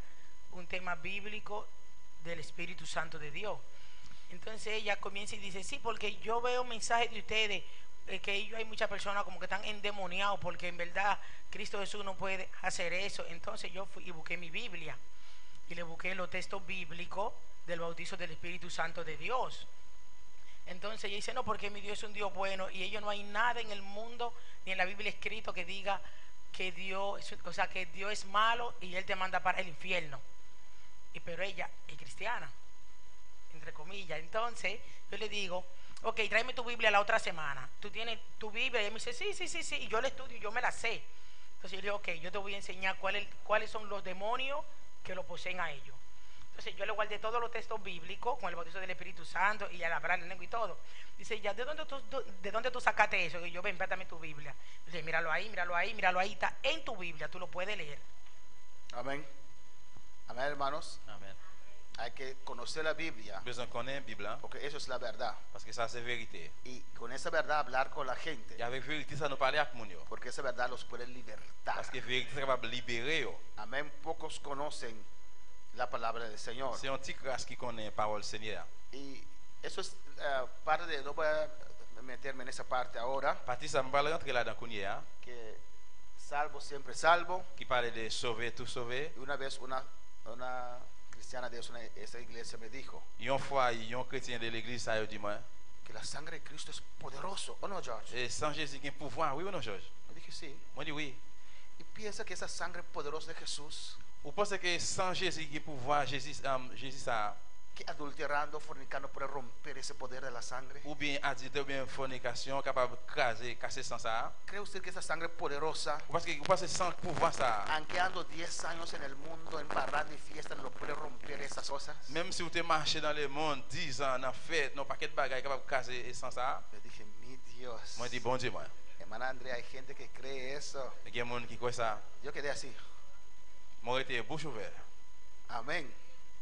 un tema bíblico del Espíritu Santo de Dios. Entonces ella comienza y dice, sí, porque yo veo mensajes de ustedes, que ellos hay muchas personas como que están endemoniados, porque en verdad Cristo Jesús no puede hacer eso. Entonces yo fui y busqué mi Biblia y le busqué los textos bíblicos del bautizo del Espíritu Santo de Dios. Entonces ella dice, no, porque mi Dios es un Dios bueno y ellos no hay nada en el mundo ni en la Biblia escrito que diga que Dios, o sea, que Dios es malo y Él te manda para el infierno. Pero ella es cristiana, entre comillas. Entonces yo le digo, ok, tráeme tu Biblia la otra semana. Tú tienes tu Biblia. Y ella me dice, sí. Y yo la estudio y yo me la sé. Entonces yo le digo, ok, yo te voy a enseñar cuáles son los demonios que lo poseen a ellos. Entonces yo le guardé todos los textos bíblicos con el bautizo del Espíritu Santo y al hablar en lengua y todo. Dice, ya, ¿de dónde tú sacaste eso? Y yo, ven, préstame tu Biblia. Dice, míralo ahí, está en tu Biblia, tú lo puedes leer. Amén. Amén, hermanos. Amen. Hay que conocer la Biblia, Besoin qu'on ait une Bible, hein, porque eso es la verdad. parce que ça, c'est vérité. Y con esa verdad hablar con la gente, Et avec vérité, ça nous parle avec mon yo. porque esa verdad los puede libertar. Parce que vérité, c'est capable de libérer yo. Amén. Pocos conocen la palabra del Señor. C'est un petit crasse qui connaît la parole du Seigneur. Y eso es parte de, no voy a meterme en esa parte ahora, Partie, ça me parle rentrer là dans Kounia, que salvo, siempre salvo. qui parle de sauver, tout sauver. Y una vez una cristiana de esa iglesia me dijo Une fois, un chrétien de l'église ça dit moi, que la sangre de Cristo es poderoso, ¿o no, George? et sans Jésus qui a pouvoir, oui ou non Georges? Me dije sí. Moi dit oui. Y piensa que esa sangre poderosa de Jesús, Vous pensez que sans Jésus qui a pouvoir, Jésus ça que adulterando, fornicando puede romper ese poder de la sangre. ou bien adultère ou bien fornication capable de casser sans ça? ¿Cree usted que esa sangre poderosa, Vous pensez sans pouvoir ça? aunque ando 10 años en el mundo, en parranda y fiesta, no puede romper esas cosas? Même si vous te marché dans le monde 10 ans en fête, non paquet de bagages capable de casser sans ça? Le dije, mi Dios. Moi dit bon Dieu moi. Hermana Andrea, hay gente que cree eso. Il y a des gens qui croient ça. Yo quedé así. Moi été bouche ouverte. Amén.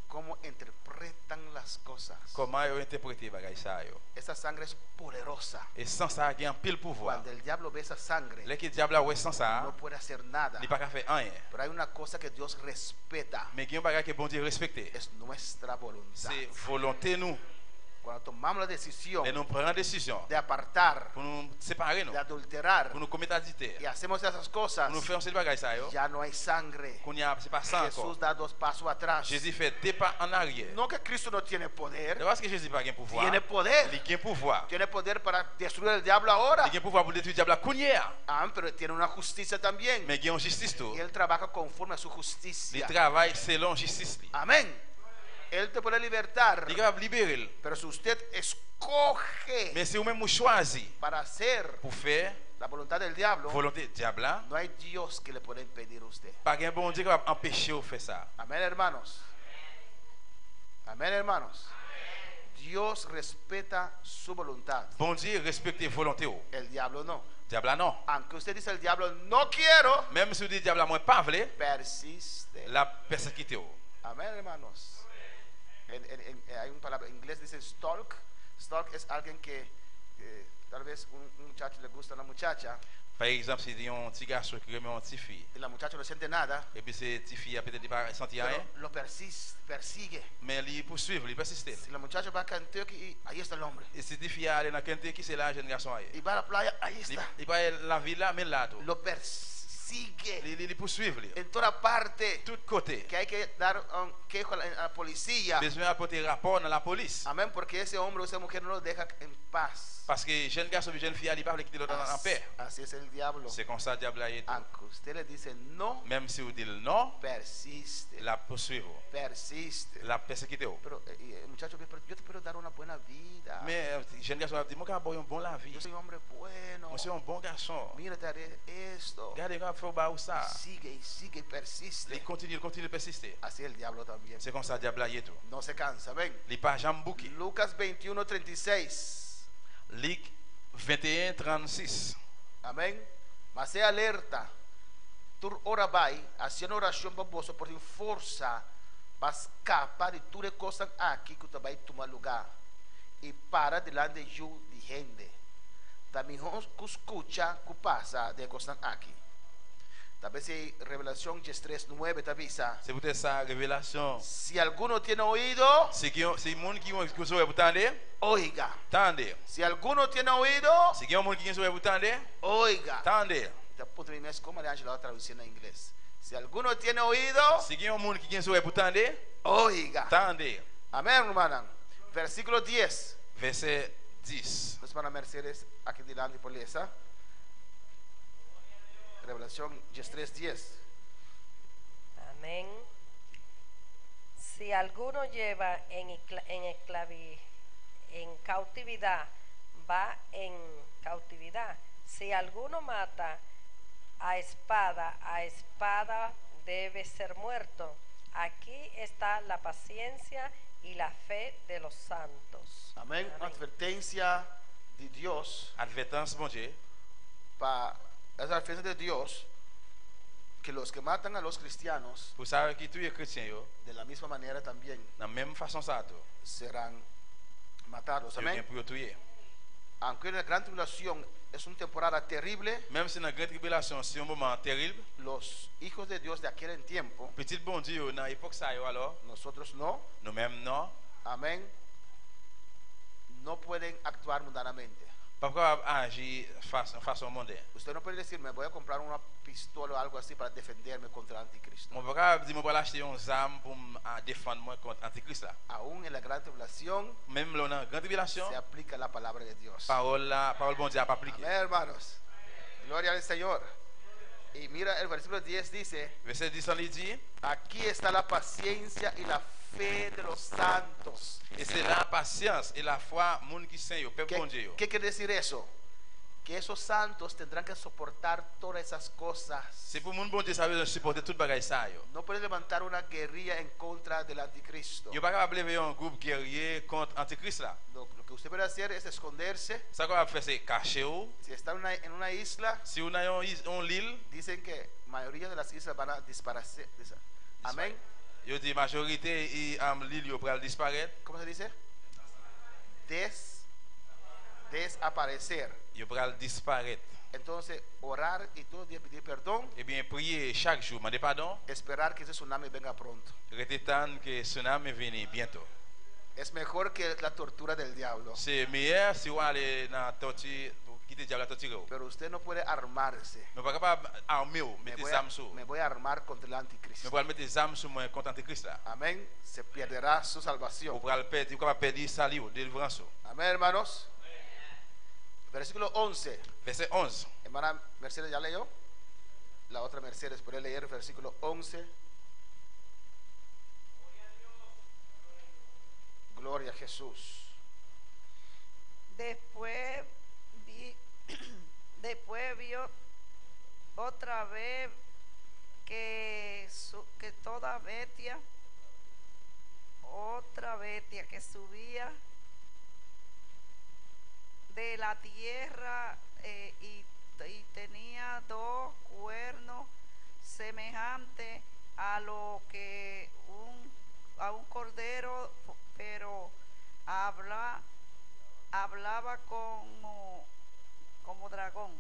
¿Cómo interpretan las cosas? Comment ils interpréter bagages ça yo? Esa sangre es poderosa. Et sans ça, il y a un pile pouvoir. Cuando el diablo ve esa sangre, Les qui diable ouais sans ça, no puede hacer nada. il pas qu'à faire rien. Pero hay una cosa que Dios respeta. Mais il y a un bagage que bon Dieu respecter. Es nuestra voluntad. C'est volonté nous. Cuando tomamos la decisión Et nous prenons la décision de apartar, pour nous séparer nous, de adulterar pour nous commettre y adultère. hacemos esas cosas, Pour nous faire ces bagages ça yo. ya no hay sangre. Qu'on y a c'est pas ça encore. Jesús da 2 pasos atrás. Jésus fait deux pas en arrière. No que Cristo no tiene poder, Ne parce que Jésus pas gain pouvoir. tiene poder. Il a pouvoir. Tiene poder para destruir el diablo ahora. Il a pouvoir pour détruire diable cunia. Ah, pero tiene una justicia también. Mais il y a une justice tout. Y él trabaja conforme a su Il justicia. travaille selon justice. Amén. Él te puede libertar, Il est capable de libérer. pero si usted escoge Mais si vous-même vous choisissez para hacer pour faire la voluntad del diablo, volonté diable là, no hay Dios que le pueda impedir a usted. pas un bon Dieu qui va empêcher de faire ça. Amén, hermanos. Amén, hermanos. Dios respeta su voluntad. Bon Dieu respecte volonté ou. El diablo no. Diable non. Aunque usted dice el diablo no quiero, Même si vous dites diable moi pas vle, persiste. la persécuté ou. Amén, hermanos. Hay una palabra en inglés dice stalk. Stalk es alguien que tal vez un muchacho le gusta a una muchacha Par exemple, si il y a un petit garçon qui remet une petite fille, y la muchacha no siente nada, et puis cette petite fille a peut-être pas senti rien, pero lo persigue. mais il poursuit, il persiste. Si la muchacha va a Kentucky y ahí está el hombre. Et cette petite fille allait dans Kentucky, c'est là jeune garçon Y est. va a la playa, ahí está. Il va à la ville là, mais là tout. Lo persigue Il poursuit, en toda parte. tout côté. Que hay que dar un quejo a la policía. Besoin d'apporter rapport dans la police. Amén, porque ese hombre o esa mujer no lo deja en paz. Parce que jeune garçon et jeune fille, il pas quitter l'autre en paix. Así es el diablo. C'est comme ça le diable est. Aunque usted le dice no, Même si vous dites non, persiste. la poursuivre, Persiste. la persécuter. Pero el muchacho, pero yo te puedo dar una buena vida. Mais jeune garçon dit, moi j'ai un bon la vie. Yo soy un hombre bueno. Moi c'est un bon garçon. Mira, te haré esto. Regardez quand faut ba ou ça. Sigue y sigue y persiste. Il continue de persister. Así el diablo también. C'est comme ça le diable est tout. No se cansa, ven. Il pas jamais bouqué. Lucas 21:36. Luc 21:36. Amén. Mas sea alerta. Tu ora vai, haciendo oración por vos, por tu força, para escapar de tudo coisas aqui que tu vai tomar lugar. E para delante de gente. Também escucha que passa de coisas aqui. Talvez si Revelación 3:9 te avisa. C'est peut-être ça révélation. Si alguno tiene oído, Si monde qui ont pour entendre, oiga. tendez. Si alguno tiene oído, Si monde qui ont pour entendre, oiga. tendez. Puta, es como le Ángela traduciendo en inglés. Si alguno tiene oído, Si monde qui ont pour entendre, oiga. tendez. Amén, hermana. Versículo 10. Verset 10. Nos van a Mercedes aquí delante por esa. Revelación 3:10. Amén. Si alguno lleva en cautividad, va en cautividad. Si alguno mata a espada debe ser muerto. Aquí está la paciencia y la fe de los santos. Amén. Una advertencia de Dios. Advertence, mon Dieu. Es la advertencia de Dios que los que matan a los cristianos, Pour savoir qui tous les chrétiens, yo, de la misma manera también dans la même façon ça tout. serán matados. Yo viens Amén. pour tuer. Aunque la gran tribulación es una temporada terrible, Même si dans la grande tribulation, c'est un moment terrible, los hijos de Dios de aquel tiempo, petit bon Dieu, dans l'époque ça yo alors, nosotros no, nous-mêmes non, amén, no pueden actuar mundanamente. Pas capable d'agir façon mondaine. Usted no puede decir, me voy a comprar una pistola o algo así para defenderme contra el anticristo. Mon pas capable dire, moi, acheter une arme pour me défendre moi contre l'antichrist là. Aún en la gran tribulación Même là, dans la grande tribulation, se aplica la palabra de Dios. parole bon Dieu a pas appliqué. Amén, hermanos. Gloria al Señor. Y mira, el versículo 10 dice, Verset 10 il dit, aquí está la paciencia y la fe de los santos. et c'est la patience et la foi moun qui saint yo, peuple bon Dieu. ¿Qué quiere decir eso? Que esos santos tendrán que soportar todas esas cosas. C'est pour moun bon Dieu ça veut supporter toute bagaille ça yo. No puede levantar una guerrilla en contra del anticristo. Yo pas capable lever un groupe guerrier contre antichrist là. Lo que usted puede hacer es esconderse. Ça qu'on va faire c'est cacher ou. Si está en una isla, Si on a une île, dicen que mayoría de las islas van a dispararse. Amén. yo dis majorité et l'île yo pral disparaître, ¿Cómo se dice? Desaparecer. yo pral disparaître. Entonces, orar y todo día pedir perdón, Eh bien prier chaque jour, demander pardon, esperar que ese tsunami venga pronto. rester tant que tsunami vienne bientôt. Es mejor que la tortura del diablo. C'est meilleur si on aller dans torture pour quitter diable la torture. Pero usted no puede armarse. Mais pas capable armer ou Me mettre voy, des armes sur. me voy a armar contra el Mais anticristo. pour mettre des armes sur moi contre antichrist là. Amén. Se perderá su salvación. Pour pral perdre, tu capable perdre salut ou délivrance. Amén, hermanos. Versículo 11. Verset 11. Hermana Mercedes, ¿ya leyó? La otra Mercedes, puede leer el versículo 11. Gloria a Jesús. Después vio otra vez que otra bestia que subía de la tierra y tenía dos cuernos semejantes a lo que a un cordero, pero hablaba como dragón.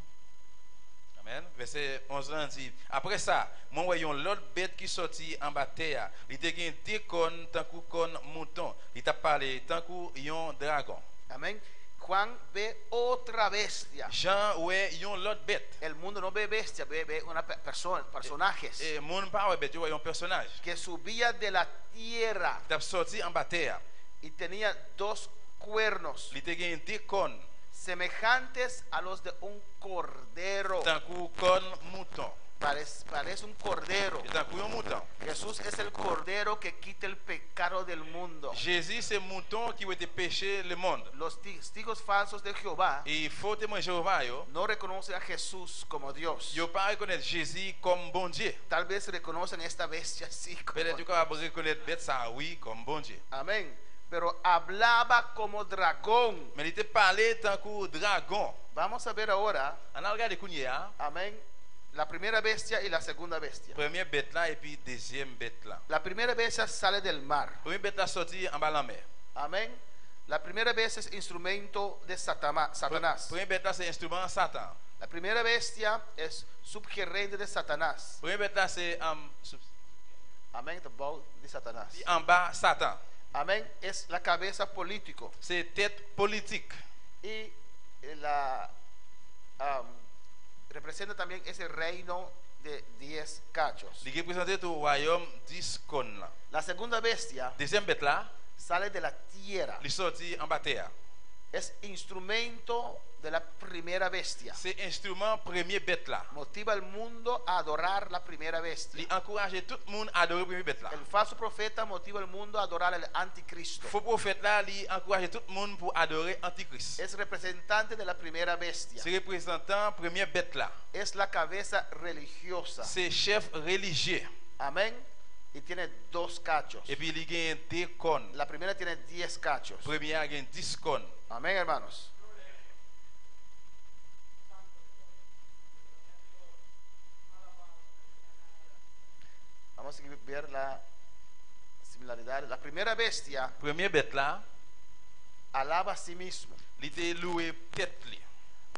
Amen. Verset 11 là dit, après ça, moi voyons l'autre bête qui sortit en bas terre. Il était gain deux cornes tant que corne mouton. Il t'a parlé tant que un dragon. Amén. Juan ve otra bestia. Jean ouais yon l'autre bête. El mundo no ve bestia, ve una persona, personajes Et mon pas ouais bête, tu vois un personnage. que subía de la tierra T'a sorti en bas terre. y tenía dos cuernos Il était gain deux cornes semejantes a los de un cordero. tant que corne mouton. Parece un cordero. Et tant que un mouton. Jesús es el cordero que quita el pecado del mundo. Jésus c'est mouton qui était péché le monde. Los testigos falsos de Jehová Et faut témoin Jéhovah yo. no reconocen a Jesús como Dios. Yo pas reconnaître Jésus comme bon Dieu. Tal vez reconocen esta bestia así como. Peut-être tu capable reconnaître bête ça oui comme bon Dieu. Amén. Pero hablaba como dragón. Mais il était parlé tant que dragon. Vamos a ver ahora, On a regardé Kounia, amén, la primera bestia y la segunda bestia. première bête là et puis deuxième bête là. La primera bestia sale del mar. Première bête là sortie en bas la mer. Amén. La primera bestia es instrumento de Satanás. Première bête là c'est instrument Satan. La primera bestia es subgerente de Satanás. Première bête là c'est Amén. The bow de Satanás. en bas Satan. Amén. Es la cabeza político. C'est tête politique. Y representa también ese reino de 10 cachos. Il représente tout royaume 10 cônes là. La segunda bestia Deuxième bête là, sale de la tierra. il sorti en bas terre. Es instrumento de la primera bestia. C'est instrument premier bête là. Motiva al mundo a adorar la primera bestia. Il encourage tout le monde à adorer première bête là. El falso profeta motiva al mundo a adorar al anticristo. Faux prophète là, il encourage tout le monde pour adorer antichrist. Es representante de la primera bestia. C'est représentant première bête là. Es la cabeza religiosa. C'est chef religieux. Amén. Y tiene 2 cachos. Et puis il y a deux cônes. La primera tiene 10 cachos. Première il y a 10 cônes. Amén, hermanos. Vamos a ver la similaridad. La primera bestia Première bête là, alaba a sí mismo. il était loué tête li.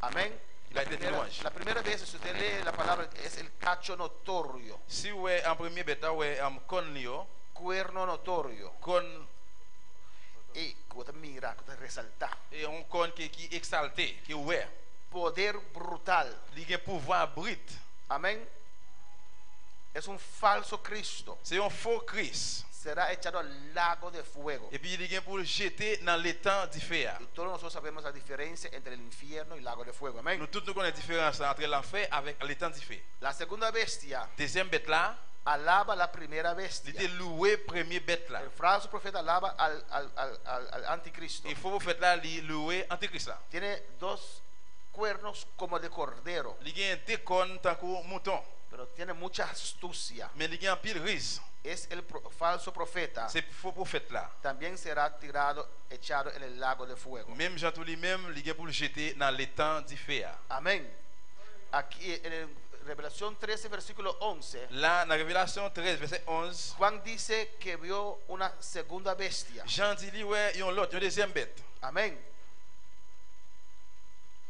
Amén. Il a été louange. La primera bestia, si usted lee la palabra, es el cacho notorio. Si ouais en première bête là ouais cône li yo, Cuerno notorio. cône E quando mira, quando resaltar. Et un corps qui est exalté, qui est ouvert. Poder brutal. Il y a un pouvoir brut. Amén. Es un falso Cristo. C'est un faux Christ. Será echado al lago de fuego. Et puis il y a pour le jeter dans l'étang du feu. Y todos nosotros sabemos la diferencia entre el infierno y el lago de fuego. Amén. Nous tous nous connaissons la différence entre l'enfer avec l'étang du feu. La segunda bestia Deuxième bête là, alaba la primera bestia. il était loué premier bête là. El falso profeta alaba al anticristo. Et faux prophète là, il loué antichrist là. Tiene dos cuernos como de cordero, Il y a deux cornes tant que mouton. pero tiene mucha astucia. Mais il y a un pile rise. Es el falso profeta. C'est faux prophète là. También será tirado, echado en el lago de fuego. Même Jean tout lui-même, il y a pour le jeter dans l'étang du feu. Amén. Aquí en Revelación 13, versículo 11, Là, dans Révélation 13, verset 11, Juan dice que vio una segunda bestia. Jean dit lui, ouais, il y a l'autre, il y a une deuxième bête. Amén.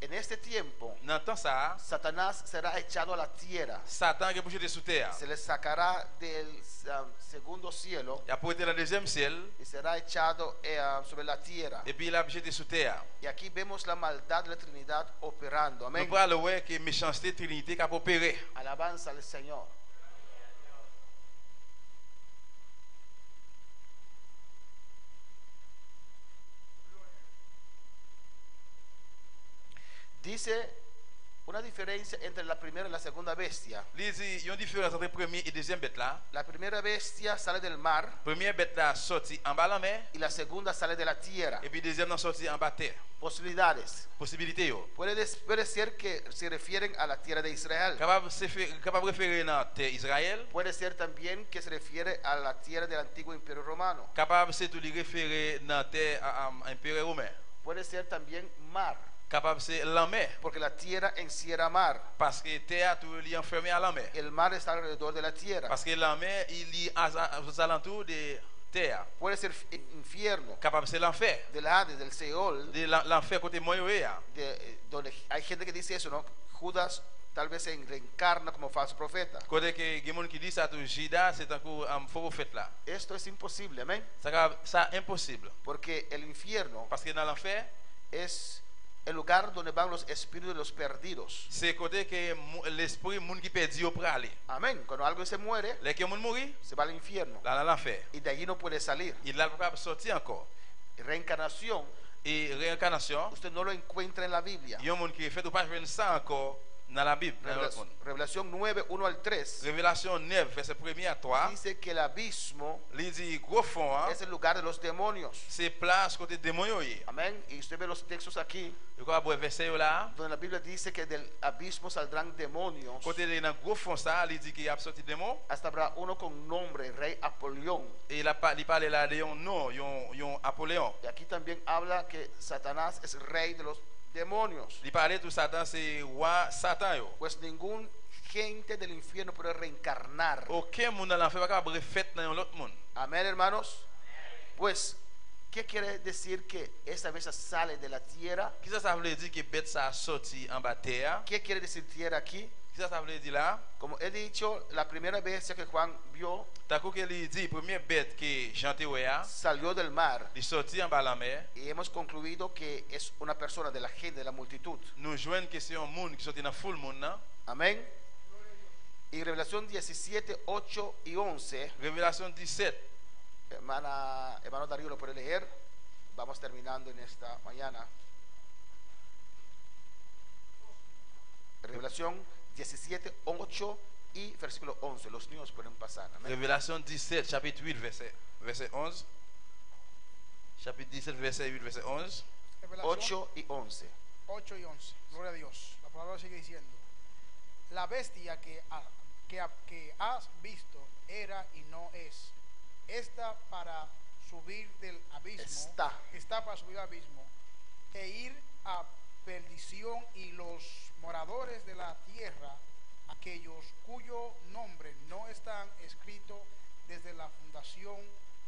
En este tiempo, Dans temps ça, Satanás será echado a la tierra. Satan qui est pour jeter sous terre. Se le sacará del segundo cielo Il a porté dans le deuxième ciel, y será echado sobre la tierra. et puis il a jeté sous terre. Y aquí vemos la maldad de la Trinidad operando. Nous Amén. parlons ouais, que méchanceté Trinité qui a opéré. Alabanza al Señor. Dice una diferencia entre la primera y la segunda bestia. Il dit, il y a une différence entre première et deuxième bête là. La primera bestia sale del mar Première bête là sorti en bas la mer, y la segunda sale de la tierra. et puis deuxième là sorti en bas terre. Posibilidades. Possibilité yo. Puede ser que se refieren a la tierra de Israel. Capable référer dans terre Israël. Puede ser también que se refiere a la tierra del antiguo imperio romano. Capable c'est tout lui référer dans terre impérial romain. Puede ser también mar, Capable c'est la mer. porque la tierra encierra mar. Parce que terre tout est enfermé à la mer. El mar está alrededor de la tierra. Parce que la mer il est aux alentours de terre. Puede ser infierno, Capable c'est l'enfer. del Hades, del Seol, De l'enfer côté moyen. donde hay gente que dice eso, ¿no? Judas tal vez se reencarna como falso profeta. Côté que quelqu'un qui dit ça tout Judas c'est un coup faux prophète là. Esto es imposible, amén. Ça impossible. Porque el infierno Parce que dans l'enfer, es el lugar donde van los espíritus de los perdidos. c'est côté que l'esprit monde qui perdu au pour aller. Amén. Cuando alguien se muere, Les qui moun mourir, se va al infierno là dans l'enfer. y de allí no puede salir. Il là pas sortir encore. Reencarnación, Et réincarnation, usted no lo encuentra en la Biblia. il y a un monde qui fait ou pas jouer ça encore dans la Bible, dans l'autre monde. Revelación 9, 1 al 3, Révélation 9 verset 1er à 3, dice que el abismo il dit gros fond hein, es el lugar de los demonios. c'est place côté démon yo. Amén. Y usted ve los textos aquí, Je crois que verset yo là, donde la Biblia dice que del abismo saldrán demonios. côté de dans gros fond ça, il dit qu'il y a sorti démon Hasta habrá uno con nombre, Rey Apolión. et il parle là de un nom, yon Apollyon. Y aquí también habla que Satanás es rey de los demonios. Il parle tout Satan c'est roi Satan yo. Pues ningún gente del infierno puede reencarnar. Aucun monde dans l'enfer pas capable refait dans l'autre monde. Amén, hermanos. Pues, ¿qué quiere decir que esta bestia sale de la tierra? Qui ça veut dire que bête ça sorti en bas terre? ¿Qué quiere decir tierra aquí? Qui ça veut dire là? Como he dicho, la primera bestia que Juan vio T'as que il dit première bête que Jean te voya, salió del mar il sorti en bas la mer. y hemos concluido que es una persona de la gente, de la multitud. Nous joignent que c'est un monde qui sorti dans full monde là. Amén. Y Revelación 17, 8 y 11, Révélation 17. hermano Darío lo puede leer. Vamos terminando en esta mañana. Revelación 17, 8 y versículo 11. Los niños pueden pasar. Amén. Révélation 17 chapitre 8 verset 11. Chapitre 17 verset 8 verset 11. Revelación 8 y 11. 8 y 11. Gloria a Dios. La palabra sigue diciendo: la bestia que has visto era y no es. Está para subir del abismo. Está para subir del abismo e ir a perdición, y los moradores de la tierra, aquellos cuyo nombre no están escritos desde la fundación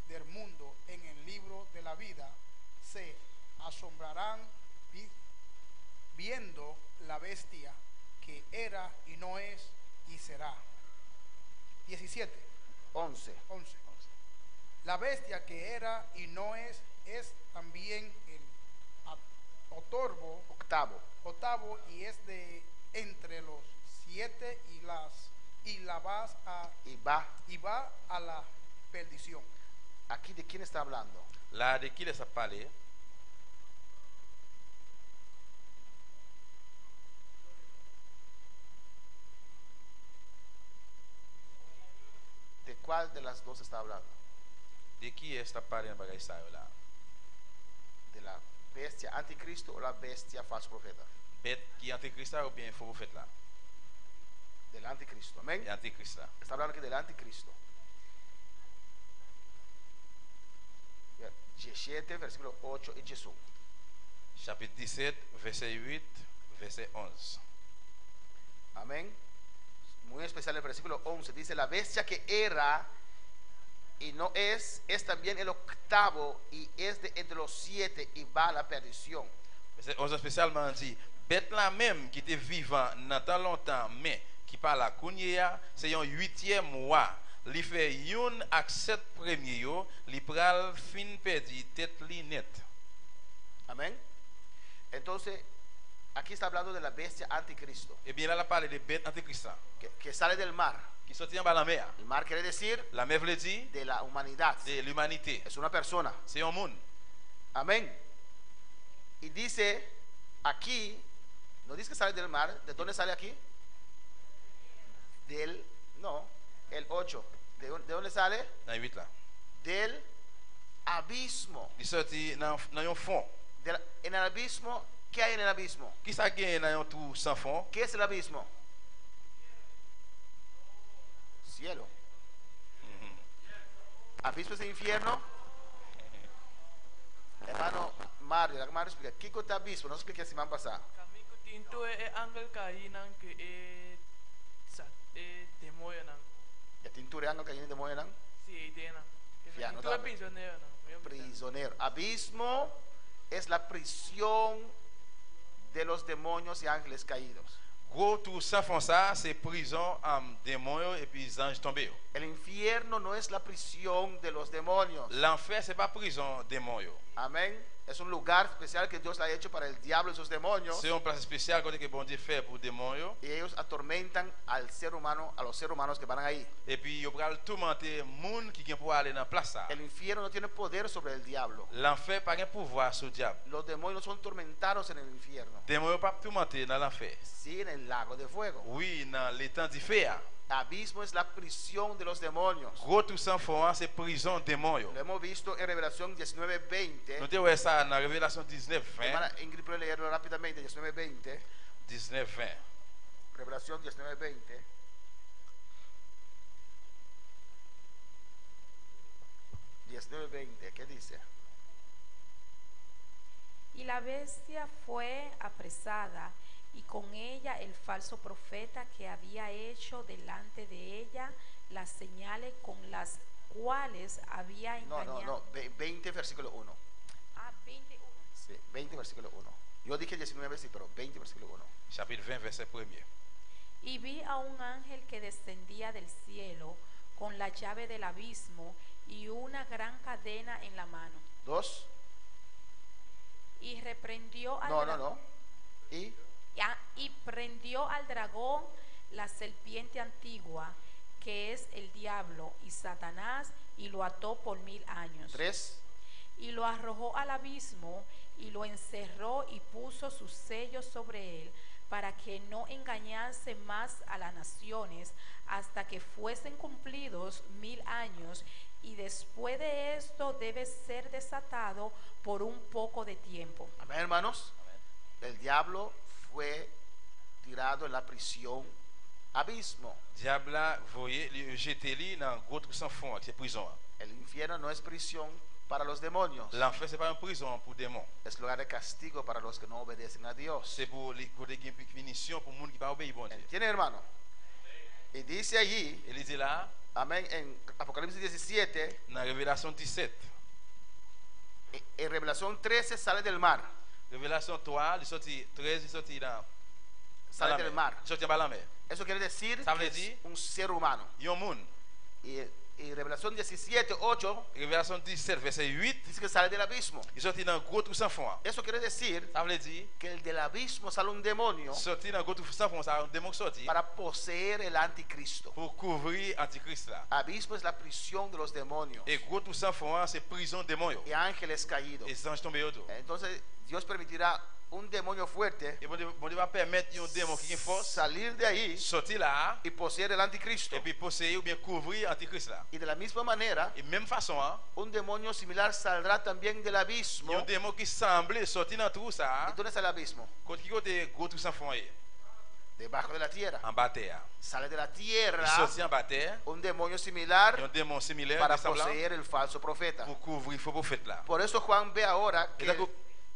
del mundo en el libro de la vida, se asombrarán viendo la bestia que era y no es y será. 17. 11. La bestia que era y no es es también el octavo y es de entre los 7 y va a la perdición. Aquí de quién está hablando? Là, de qui laisse parler? ¿De cuál de las dos está hablando? De qui está parlant bagay sa yo là? ¿De la bestia anticristo o la bestia falso profeta? Bête qui antichrist ou bien faux prophète là? Del anticristo, amén. Antichrist là. Está hablando aquí del anticristo. 17, versículo 8 y Jesús. Chapitre 17, verset 8, verset 11. Amén. Muy especial el versículo 11. Dice, la bestia que era y no es también el octavo y es de entre los 7 y va a la perdición. Verset 11 spécialement dit, bête la même qui était vivant dans tant longtemps, mais qui par la kounya, c'est un 8e mois. Li fait yon ak 7 premiers yo, li pral fin perdi tête li net. Amén. Entonces, aquí está hablando de la bestia anticristo. Et bien là, la parle de bête antichrist que sale del mar. Qui sortit en bas la mer. El mar quiere decir la mer veut dire de la humanidad. De l'humanité. Es una persona. C'est un monde. Amén. Y dice aquí, no dice que sale del mar. ¿De dónde sale aquí? El 8. ¿De dónde sale? Dans 8 là. Del abismo. Il sorti dans un fond. En el abismo, ¿qué hay en el abismo? Qui ça gagne dans un trou sans fond? ¿Qué es el abismo? Cielo. Abismo es el infierno. Hermano Mario, hermano explica. ¿Qué es abismo? No explique si me han pasado. Tinto e angel kainan que demoyo nan. ¿Ya tinture angel kainan demoyo nan? Sí, tienen. Fiano Tinto prisionero nan. Prisionero. Abismo es la prisión de los demonios y ángeles caídos. Gros tout sans fond ça, c'est prison démons et puis anges tombés. El infierno no es la prisión de los demonios. L'enfer c'est pas prison démons. Amén. Es un lugar especial que Dios ha hecho para el diablo y sus demonios. C'est une place spéciale que bon Dieu fait pour démons. Y ellos atormentan al ser humano, a los seres humanos que van ahí. Et puis yo pral tourmenter monde qui pour aller dans place ça. El infierno no tiene poder sobre el diablo. L'enfer pas un pouvoir sur le diable. Los demonios son tormentados en el infierno. Démons pas tourmenter dans l'enfer. Sí, en el lago de fuego. Oui, dans l'étang du feu. Abismo es la prisión de los demonios. Gros tout sans fond, c'est prison démons. Lo hemos visto en Revelación 19:20. Nous te ça dans Révélation 19:20. Hermana Ingrid puede leerlo rápidamente, 19:20. 19:20. Revelación 19:20. ¿Qué dice? Y la bestia fue apresada, y con ella el falso profeta que había hecho delante de ella las señales con las cuales había engañado. No, 20 versículo 1. Ah, 21. Sí, 20 versículo 1. Yo dije 19, sí, pero 20 versículo 1. Chapitre 20, verset 1. Y vi a un ángel que descendía del cielo con la llave del abismo y una gran cadena en la mano. 2. Y reprendió al No. Y prendió al dragón, la serpiente antigua, que es el diablo y Satanás, y lo ató por 1000 años. 3. Y lo arrojó al abismo y lo encerró y puso sus sellos sobre él, para que no engañase más a las naciones hasta que fuesen cumplidos 1000 años, y después de esto debe ser desatado por un poco de tiempo. Amén, hermanos. El diablo fue tirado en la prisión abismo. Diable voyez jeter lui dans gros sans fond, c'est prison. El infierno no es prisión para los demonios. L'enfer c'est pas une prison pour démons. Es lugar de castigo para los que no obedecen a Dios. C'est pour les punitions pour monde qui pas obéir bon Dieu. ¿Tiene, hermano? Y dice allí, il dit là, amén, en Apocalipsis 17, dans Révélation 17. En Revelación 13 sale del mar. Révélation 3, il sorti 13, il sorti dans sale del mar. Sorti dans la mer. Eso quiere decir que es un ser humano. Un monde. Y y Revelación 17, 8 Révélation 17, verset 8, dice que sale del abismo. il sortit dans un gros trou sans fond. Eso quiere decir Ça veut dire, que el del abismo sale un demonio sortir dans un gros trou sans fond, ça a un démon qui sortit para poseer el anticristo. pour couvrir Antichrist là. Abismo es la prisión de los demonios Et gros trou sans fond, c'est prison démon. y ángeles caídos. Et les anges tombés autour. Entonces Dios permitirá un demonio fuerte Et bon Dieu va permettre un démon qui a force salir de ahí sortir là y poseer el anticristo. et puis posséder ou bien couvrir Antichrist là. Y de la misma manera, Et même façon, un demonio similar saldrá también del abismo. il y a un démon qui semblait sortir dans trou ça. ¿Y dónde está el abismo? Côté gros trou sans fond Debajo de la tierra. en bas terre. Sale de la Il tierra sortit en bas terre. un demonio Il y a similar un démon similaire para semblant, poseer el falso profeta. pour couvrir faux prophète là. Por eso Juan ve ahora Et que, donc,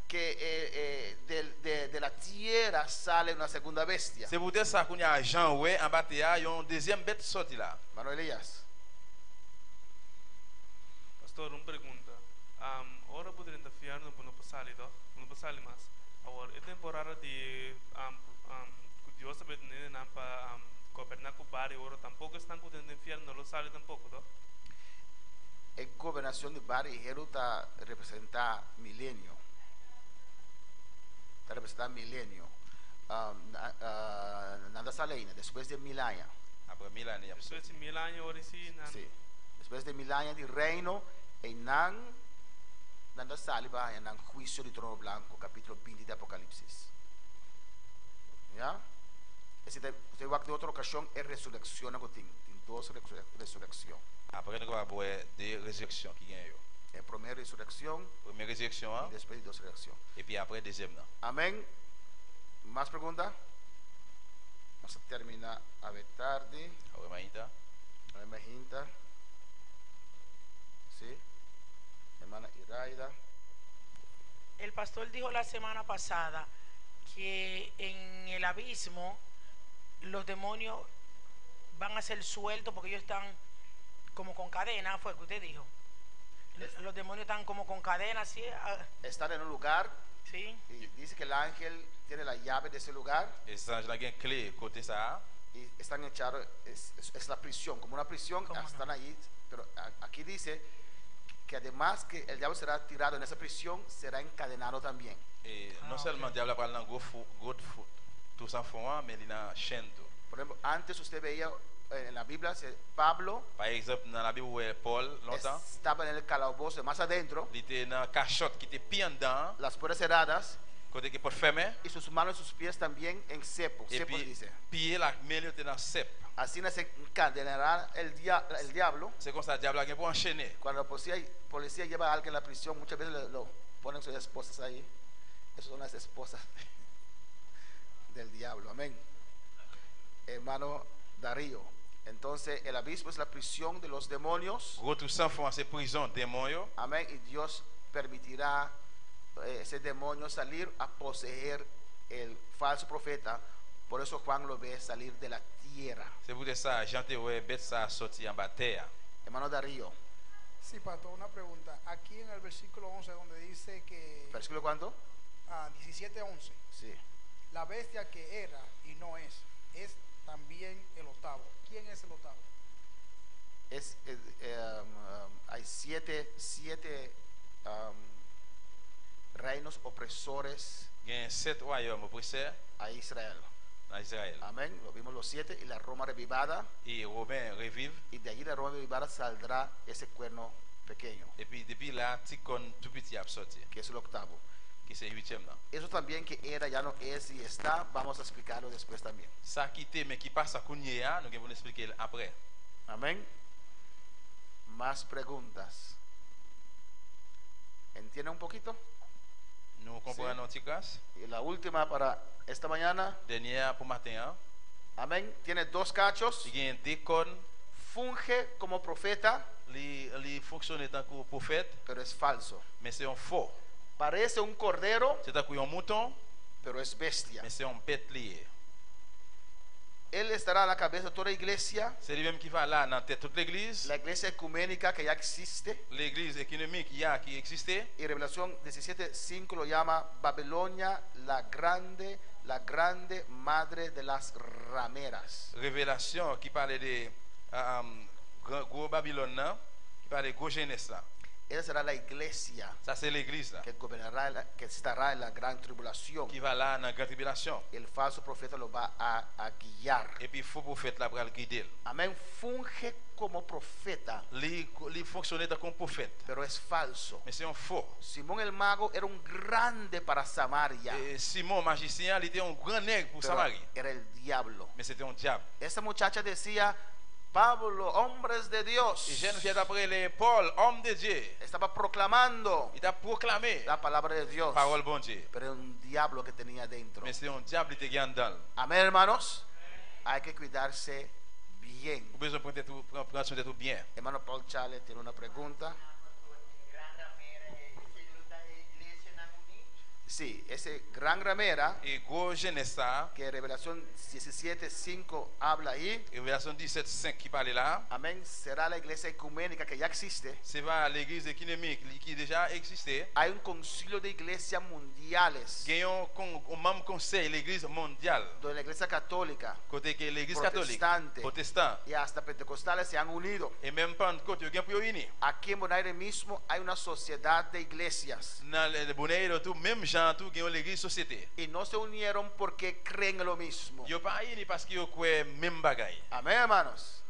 de la tierra sale una segunda bestia. c'est peut-être ça qu'on y a Jean ouais en bas terre, il y a une deuxième bête sortie là. Mano Elías. Pastor, uma pergunta. Ora poderia enfiar no passado, no passado mas. Agora, é temporada de que Deus sabe nem na para governar com Bari, ora tampouco estão podendo enfiar no passado tampouco, tá? En gobernación de Bari Jeruta representa milenio. Representa milenio. Nada sale después de 1000 años. Après 1000 années. Después de 1000 años, ora sim, Sí. Después de 1000 años de reino, nada sale va en juicio de trono blanco, capítulo 20 de Apocalipsis. ¿Ya? Usted va a tener otra ocasión es resurrección, en dos resurrección. Après nous va avoir des résurrections qui gagnent. En primera resurrección, Première résurrection y después de dos resurrección. et puis après deuxième là. Amén. ¿Más preguntas? Vamos a terminar a ver tarde. Ahora mañana. A ver, Majinta. Sí. Hermana Iraida. El pastor dijo la semana pasada que en el abismo los demonios van a ser sueltos porque ellos están como con cadena, fue que usted dijo. Los demonios están como con cadena, ¿sí? Están en un lugar. Sí. Y dice que el ángel tiene la llave de ese lugar. Et ces anges là gagnent clé côté ça. Y están echados, es la prisión, como una prisión, están allí. Pero aquí dice que además que el diablo será tirado en esa prisión, será encadenado también. Et non seulement diable parle dans gros tout sans fond, mais il a chaîne tout. Por ejemplo, antes usted veía en la Biblia, Pablo Par exemple, dans la Bible où Paul longtemps, estaba en el calabozo más adentro, il était dans cachotte qui était pire dedans, las puertas cerradas, côté qui porte fermé, y sus manos y sus pies también en cepo. et Cepo puis dice. pied la main était dans cep. Así se encadenará el diablo. C'est comme ça diable a pour enchaîner. Cuando la policía lleva a alguien a la prisión, muchas veces lo ponen sus esposas ahí. Esas son las esposas del diablo. Amén. Hermano Darío. Entonces el abismo es la prisión de los demonios. Gros tout sans fond, c'est prison démon yo. Amén. Y Dios permitirá ese demonio salir a poseer el falso profeta. Por eso Juan lo ve salir de la tierra. C'est pour ça Jean te ouais bête ça sorti en bas terre. Hermano Darío. Sí, pastor, una pregunta. Aquí en el versículo 11 donde dice que... ¿Versículo cuánto? 17:11. Sí. La bestia que era y no es también el octavo. ¿Quién es el octavo? Hay siete reinos opresores Il y a 7 royaumes oppresseurs a Israel. en Israël. Amén. Lo vimos los 7 y la Roma revivada. Et Romain revive. Y de allí de Roma revivada saldrá ese cuerno pequeño, Et puis depuis là, Ticon tout petit a sorti, que es el octavo. qui c'est 8e là. Eso también que era, ya no es y está, vamos a explicarlo después también. Ça qui était mais qui passe à Kounia, nous allons expliquer après. Amén. Más preguntas. ¿Entienden un poquito? Nous comprenons un petit classe. Y la última para esta mañana. Dernière pour matin. Amén. Tiene 2 cachos. Il y a un décon. Funge como profeta. Il fonctionne en tant que prophète. Pero es falso. Mais c'est un faux. Parece un cordero. C'est un mouton. Pero es bestia. Mais c'est un bête lié. Él estará a la cabeza de toda iglesia. C'est lui-même qui va là dans tête toute l'église. La iglesia ecuménica que ya existe. L'église économique qui existe. Y Revelación 17:5 lo llama Babilonia la grande madre de las rameras. Révélation qui parle de gros Babylone là, qui parle de gros jeunesse là. Esa será la iglesia Ça c'est l'église là, que gobernará, que estará en la gran tribulación. qui va là dans la grande tribulation. El falso profeta lo va a guiar. Et puis faux prophète là pour le guider. Amén. Funge como profeta, Il fonctionnait comme prophète, pero es falso. mais c'est un faux. Simón el mago era un grande para Samaria, Et Simon magicien, il était un grand nègre pour pero Samarie, era el diablo. mais c'était un diable. Esa muchacha decía, Pablo, hombres de Dios, Et jeune fille après les Paul, homme de Dieu, estaba proclamando il a proclamé la palabra de Dios, parole bon Dieu, pero era un diablo que tenía dentro. mais c'est un diable qui était en dedans. Amén, hermanos. Hay que cuidarse bien. Vous besoin prendre soin de tout bien. Hermano Paul Chale tiene una pregunta. Sí, ese gran ramera Et gros jeunesse ça, que Revelación 17:5 habla ahí. Révélation 17:5 qui parle là, Amén. Será la iglesia ecuménica que ya existe. c'est pas l'église économique qui déjà existait. Hay un concilio de iglesias mundiales Gagnons un même conseil l'église mondiale, donde la iglesia católica, côté que l'église catholique, protestante protestant y hasta pentecostales se han unido. et même Pentecôte, ils ont pour unir. Aquí en Bonaire mismo hay una sociedad de iglesias Dans le bonheur tout même gens tout gagnent l'église société. y no se unieron porque creen en lo mismo. Yo pas unis parce qu'ils croient même bagaille. Amén, hermanos.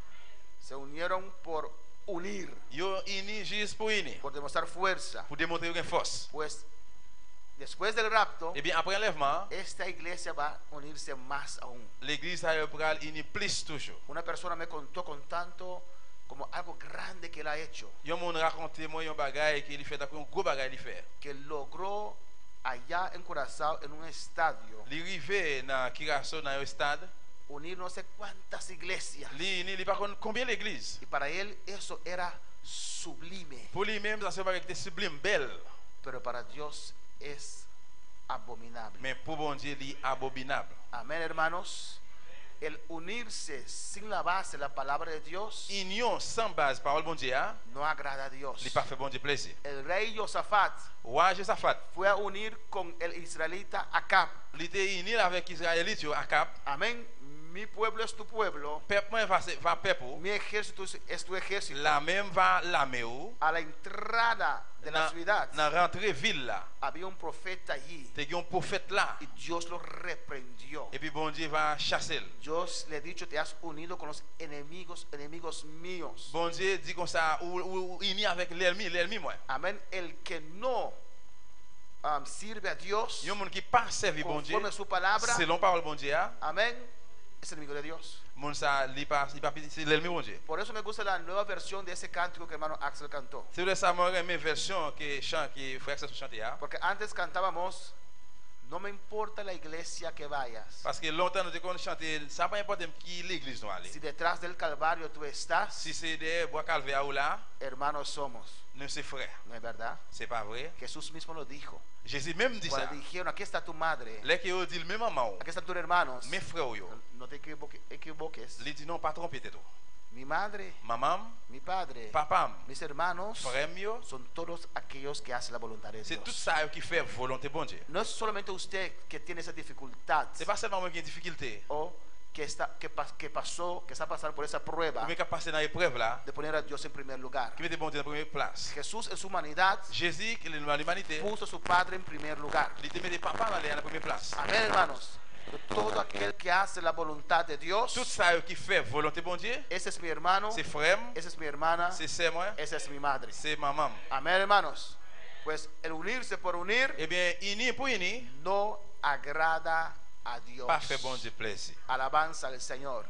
Se unieron por unir, Yo unis juste pour unir, por demostrar fuerza. pour démontrer une force. Pues después del rapto, Et bien après l'enlèvement, esta iglesia va a unirse más aún. l'église a unir plus toujours. Una persona me contó con tanto como algo grande que él ha hecho, Yo m'ont raconté moi un bagaille qu'il fait un gros bagaille il fait. que logró allá en Curazao en un estadio Li rive dans Curaçao dans un stade, unir no sé cuántas iglesias, li pas combien l'église. y para él eso era sublime, Pour lui-même ça c'est pas était sublime belle, pero para Dios es abominable. mais pour bon Dieu li abominable. Amén, hermanos. El unirse sin la base, la palabra de Dios, Union sans base parole bon Dieu, no agrada a Dios. li pas fait bon Dieu plaisir. El rey Josafat Roi Josaphat, fue a unir con el israelita Acab. li était uni avec Israélite yo Acab. Amén. Mi pueblo es tu pueblo, Peuple moi va peuple, mi ejército es tu ejército. la même va l'armée ou A la entrada de la ciudad dans rentrer ville là. había un profeta allí Te un prophète là y Dios lo reprendió. et puis bon Dieu va chasser. Dios le ha dicho, te has unido con los enemigos míos. Bon Dieu dit comme ça ou uni avec l'ennemi moi. Amén. El que no sirve a Dios Yon moun qui pas servi bon Dieu conforme a su palabra, selon parole bon Dieu, amén, es enemigo de Dios. moun ça li pas c'est l'ennemi bon Dieu. Por eso me gusta la nueva versión de ese cántico que hermano Axel cantó. C'est vrai ça moi mes version que chant qui frère ça chanter là. Porque antes cantábamos, no me importa la iglesia que vayas. Parce que longtemps nous qu'on chanter ça pas important qui l'église nous aller. Si detrás del Calvario tú estás, Si c'est des bois calvaire ou là, hermanos somos. nous c'est frère. ¿No es verdad? C'est pas vrai. Jesús mismo lo dijo. Jésus même dit ça. Cuando dijeron, aquí está tu madre, Les qui ont dit le même maman, aquí están tus hermanos, mes frères yo. no te equivoques. Li dit non pas tromper tout. Mi madre, Maman, mi padre, papa, mis hermanos, frère yo, son todos aquellos que hacen la voluntad de c'est tout Dios. ça qui fait volonté bon Dieu. No es solamente usted que tiene esa dificultad C'est pas seulement moi qui ai difficulté. o que está pasando por esa prueba Ou qui passer dans l'épreuve là, de poner a Dios en primer lugar. qui mettait bon Dieu en première place. Jesús en su humanidad Jésus, qui est l'humanité, puso a su Padre en primer lugar. il te mettait papa dans la première place. Amén, hermanos. Todo aquel que hace la voluntad de Dios, Tout ça qui fait volonté bon Dieu, ese es mi hermano, c'est frère, esa es mi hermana, c'est sœur moi, esa es mi madre. c'est maman. Amén, hermanos. Pues el unirse por unir Eh bien, uni pour uni, no agrada a Dios. pas fait bon Dieu plaisir. Alabanza al Señor.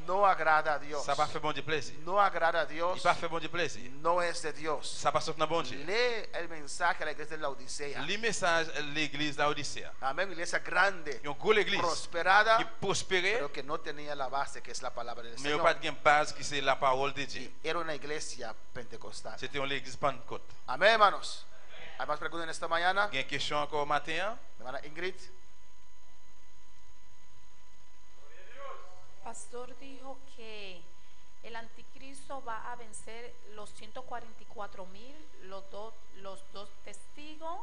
No agrada a Dios. Ça pas fait bon Dieu plaisir. No agrada a Dios. Il pas fait bon Dieu plaisir. No es de Dios. Ça pas sorti dans bon Dieu. Lee el mensaje a la iglesia de la Odisea. Les messages l'église d'Odyssée. Amén. Iglesia grande, Une grosse église prosperada, qui prospérait, pero que no tenía la base que es la palabra del mais il n'y a Señor. pas de base qui c'est la parole de Dieu. Era una iglesia pentecostal. C'était une église Pentecôte. Amén, hermanos. ¿Hay más preguntas en esta mañana? Il y a une question encore matin. Hermana Ingrid. Pastor dijo que el anticristo va a vencer los 144,000, los dos testigos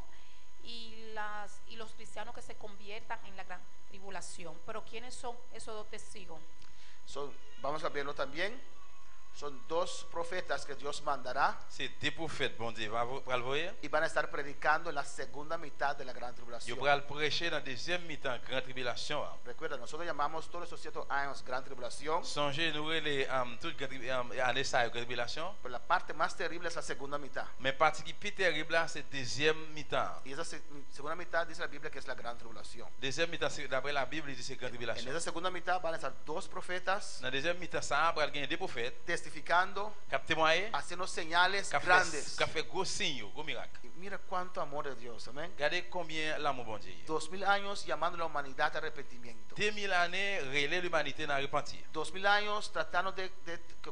y los cristianos que se conviertan en la gran tribulación. Pero ¿quiénes son esos dos testigos? Vamos a verlo también. Son 2 profetas que Dios mandará C'est deux prophètes, bon Dieu, va le voir. y van a estar predicando en la segunda mitad de la gran Ils tribulación. vont le prêcher dans la deuxième mi-temps, grande tribulation. Recuerda, nosotros llamamos todos esos 7 años gran tribulación, Songez, nous les toute année ça grande tribulation. pero la parte más terrible es la segunda mitad. Mais partie qui plus terrible là, c'est deuxième mi-temps. Y esa segunda mitad dice la Biblia que es la gran tribulación. Deuxième mi-temps, d'après la Bible, il dit c'est grande En tribulation. esa segunda mitad van a estar 2 profetas Dans la deuxième mi-temps, ça après il y a deux prophètes testificando, qui ont témoigné, haciendo señales qui grandes. ont fait gros signes, gros miracles. Y mira cuánto amor de Dios, amén. Regardez combien l'amour bon Dieu. 2000 años llamando a la humanidad a arrepentimiento. 2000 années, relais l'humanité dans repentir. 2000 años tratando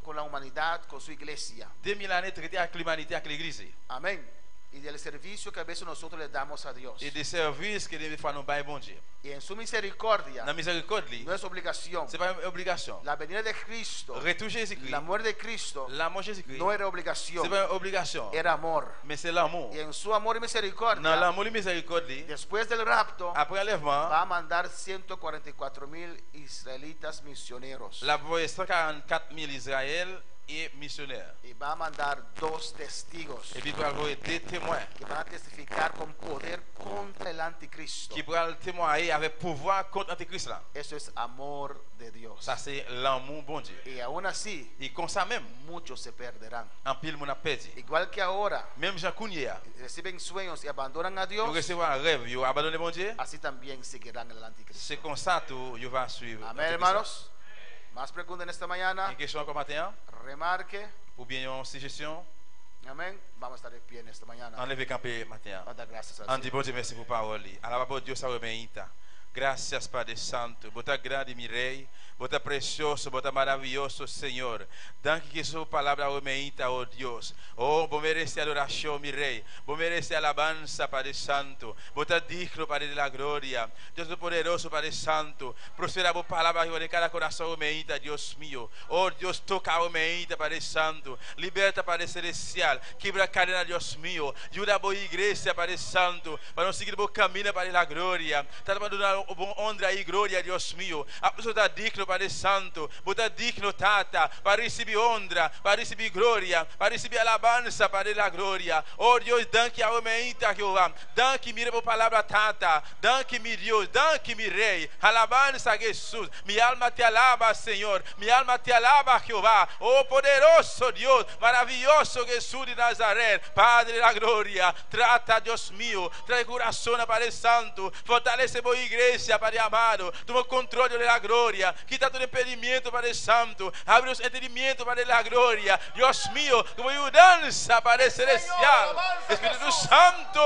con la humanidad, con su iglesia. 2000 années traité avec l'humanité, avec l'église. Amén. Y del servicio que a veces nosotros le damos a Dios. Et des services que des fois nous baillons bon Dieu. Y en su misericordia, Dans la miséricorde, no es obligación. c'est pas une obligation. La venida de Cristo, Retour Jésus-Christ, la muerte de Cristo, l'amour Jésus-Christ, no era obligación, c'est pas une obligation. era amor. Mais c'est l'amour. Y en su amor y Dans misericordia, l'amour et miséricorde, después del rapto, après l'enlèvement, va a mandar 144,000 israelitas misioneros. la voix 144 000 Israël et missionnaires. Y va a mandar 2 testigos Et puis pour avoir des témoins que van a testificar con poder contra el anticristo. qui pourront témoigner avec pouvoir contre l'Antéchrist là. Eso es amor de Dios. Ça c'est l'amour bon Dieu. Y aún así, Et comme ça même, muchos se perderán. en pile mon a perdu. Igual que ahora, Même Jean Cugnier, reciben sueños y abandonan a ils Dios, recevoir un rêve, ils abandonnent bon Dieu. así también seguirán el anticristo. C'est comme ça tout, ils vont suivre. Amén, hermanos. Más preguntas en esta mañana. Une question encore matin, Remarque. ou bien une suggestion, Amén. Vamos a estar de pie en esta mañana. enlevez camper matin. Vamos a dar gracias On al dit Señor. bon Dieu merci pour parole. Alaba por Dios sabeita. Gracias Padre Santo. Bota grande mi rei. Bota precioso, bota maravilloso Senhor. Danke que sua palavra aumenta, oh Deus. Oh, vou merecer adoração, mi rei. Vou merecer alabança, Padre Santo. Bota digno, Padre de la glória. Deus poderoso, Padre Santo. Prospera a palavra em cada coração aumenta, Deus mío. Oh, Deus toca aumenta, Padre Santo. Liberta, Padre Celestial. Quebra a cadena, Deus mío. Ajuda a boa igreja, Padre Santo. Para não seguir o bom caminho, Padre da glória. Tá para dar o bom honra e glória, Deus mío. A pessoa está digno, Padre Santo, bota digno tata, para receber honra, para receber glória, para receber alabança, Padre da glória. Oh Deus, danke aumenta, Jeová, danke mira por palavra tata, danke mi Deus, danke mi rei, alabança Jesus, mi alma te alaba, Senhor, mi alma te alaba, Jeová, oh poderoso Deus, maravilhoso Jesus de Nazaré, Padre da glória, trata, Deus mío, trae coração, Padre Santo, fortalece boa igreja, Padre amado, toma controle da glória, quita todo impedimento, Padre Santo, abre os entendimentos, Padre da glória, Deus mío, como mudança, Padre Celestial, Espírito Santo.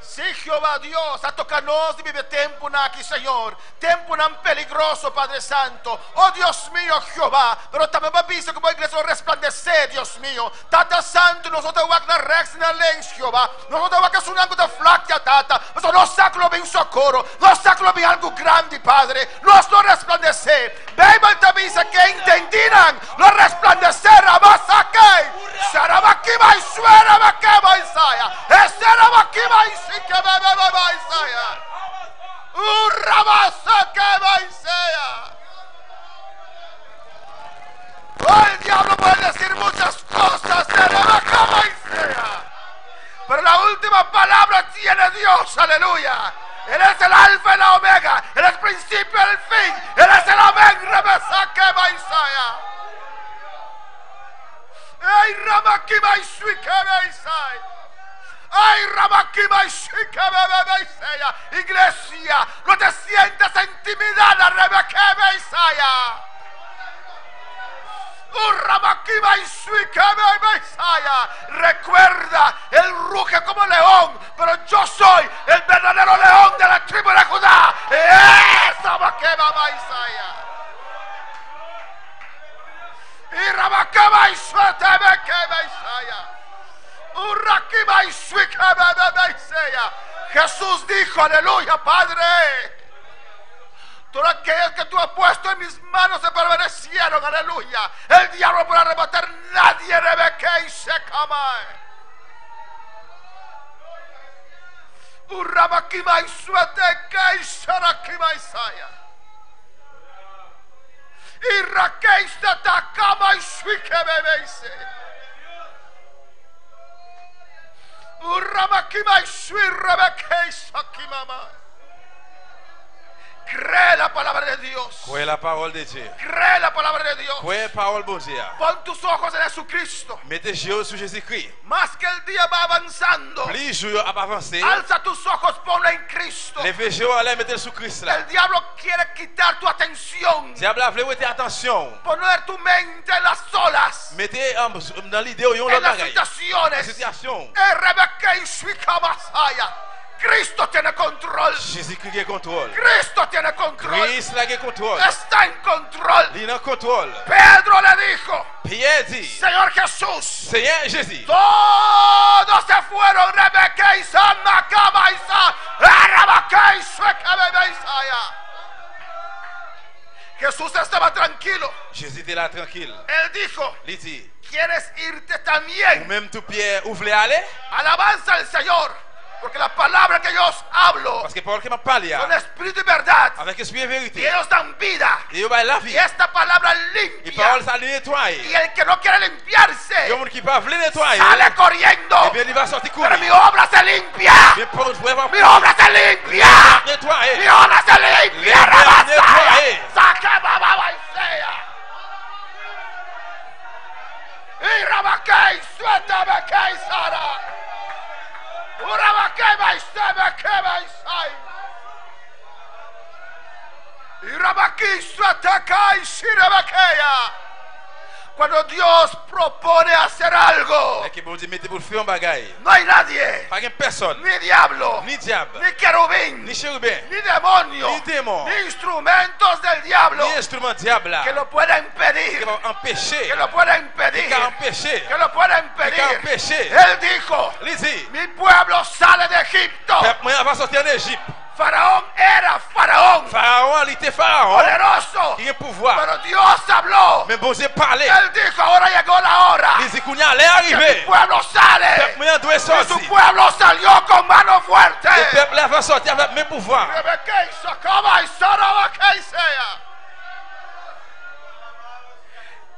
Sí, Jehová Dios, a tocarnos y vive tiempo aquí, Señor. Tiempo peligroso, Padre Santo. Oh Dios mío, Jehová. Pero también va visto como iglesia resplandecer, Dios mío. Tata Santo, nosotros vamos a rex na lens, Jehová. Nosotros vamos a hacer algo de flacta, Tata. Pero nos saclo bien socorro. Nos saclo bien algo grande, Padre. Nos lo resplandecer. Beba también que entendirán. Lo resplandecer a más aquí. Sarabakima y suera bakema Isaya. Sarabakima y que bebe Isaya. Urrabasa que Isaya. Oh, el diablo puede decir muchas cosas. Sarabakima Isaya. Pero la última palabra tiene Dios. Aleluya. Él es el alfa y la omega. Él es el principio y el fin. Él es el amén. Rebesa que Isaya. Ay, Ramakima y Suikebe Isaya. Ay, Ramakima y Suikebe Isaya. Iglesia, no te sientas intimidada, Rebekebe Isaya. Ramakima y Suikebe Isaya. Recuerda, él ruge como león, pero yo soy el verdadero león de la tribu de Judá. Esa Makeba Isaya. Y Ramakeba y Suetebekebe Isaya. Urakima y Suikebe Isaya. Jesús dijo, aleluya, Padre. Todos aquellos que tú has puesto en mis manos se permanecieron, aleluya. El diablo no puede arrebatar nadie, Rebeque y Sekamae. Uramakima y Sueteke y Sarakima Isaya. Y Rakeista Takama y Suikebebeise. Uramakima y Suirebekeisa Kimama. Cree la palabra de Dios. Croyez la parole de Dieu. Cree la palabra de Dios. Croyez la parole de Dieu. Pon tus ojos en Jesucristo. Mettez les yeux sur Jésus-Christ. Más que el día va avanzando. Plus les jours avancent. Alza tus ojos, ponlo en Cristo. Levez les yeux, allez mettre sur Christ là. El diablo quiere quitar tu atención. Diable a voulu mettez attention. Poner tu mente en las olas. Mettez dans l'idée où En las la situaciones. situation. Rebecca y Suikamasaya. Cristo tiene control. Jésus-Christ qui contrôle. Cristo tiene control. Christ là qui contrôle. Está en control. Il est en contrôle. Pedro le dijo. Pierre dit. Señor Jesús. Seigneur Jésus. Todos se fueron. Rebecca y Sanakama y Rebecca y Suikabebe Isaya. Jesús estaba tranquilo. Jésus était là tranquille. Él dijo. Il dit. ¿Quieres irte también? Ou même tout Pierre, vous voulez aller? Alabanza al Señor. Porque la palabra que yo os hablo Parce que parole qui m'a parlé son espíritu y verdad. avec esprit et Y vérité. ellos dan vida. Et va la vie. Y esta palabra Et limpia. parole ça nettoie. Y el que no quiere limpiarse Il y a un qui pas voulu nettoyer. sale corriendo. Eh bien il va sortir Pero courir. mi obra se limpia. Mais pour Mi obra se limpia. nettoyer. Mi obra se limpia. Les Rabasaya. nettoyer. Saca bababa y sea. Y rabakei sueta bekei sara. Urabakei baisebe kebe isai. Y rabaki sueta kai shirebekeya. Cuando Dios propone hacer algo, Et que bon Dieu mettez pour le faire un bagaille. no hay nadie, Pas une personne. ni diablo, Ni diable. ni querubín, Ni chérubin. ni demonio, Ni démon. ni instrumentos del diablo Ni instrument diable là. que lo pueda Qui impedir, va empêcher. que lo pueda Qui impedir, va empêcher. que lo pueda Qui va impedir. empêcher. Él dijo, Il dit. mi pueblo sale de Egipto. Peuple moi va sortir en Égypte. Faraón era faraón, Pharaon, il était pharaon. poderoso, Il a pouvoir. pero Dios habló. Mais bon Dieu parlait. Él dijo, ahora llegó la hora Il dit qu'on y allait que mi arriver. pueblo sale. Peuple moi doit Y su sortir. pueblo salió con mano fuerte. Le peuple là va sortir avec mes pouvoirs. Rebekei sakaba y sarabakei sea.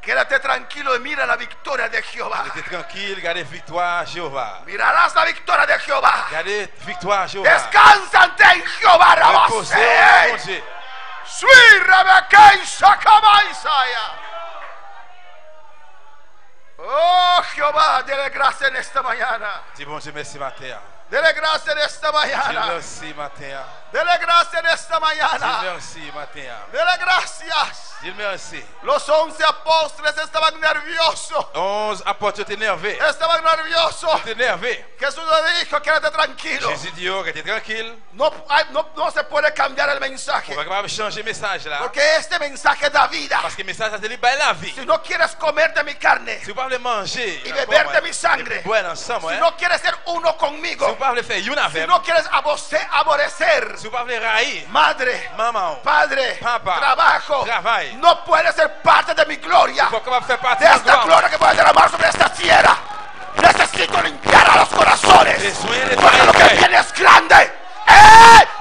Quédate tranquilo y mira la victoria de Jehová. Restez tranquille, gardez victoire Jéhovah. Mirarás la victoria de Jehová. Gardez victoire Jéhovah. Descansante en Jehová, Reposez au Rabasei. mon Dieu. Sui Rebekei sakaba Isaya. Oh Jehová, dele gracias en esta mañana. Dis bon Dieu merci matin. Dele gracias en esta Dis mañana. merci matin. Dele gracias en esta Dis mañana. merci matin. Dele gracias. Dis merci. Los 11 apóstoles estaban nerviosos. 11 apôtres étaient énervés. Estaban nerviosos. Étaient énervés. Jesús le dijo, quédate tranquilo. Jésus dit, oh, restez tranquille. No se puede cambiar el mensaje. On va capable changer le message là. Porque este mensaje da vida. Parce que le message ça te libère la vie. Si no quieres comer de mi carne Si vous pouvez manger y beber de mi sangre, boire ensemble, si no quieres ser uno si conmigo, vous pouvez faire une si avec, no quieres aborrecer si vous pouvez railler, madre, maman, padre, Papa, trabajo, travail, no puedes ser parte de mi gloria, vous pouvez faire partie de de esta la gloire. gloria que puede derramar sobre esta tierra. Necesito limpiar a los corazones, Besoin de porque lo que nettoyer. viene es grande.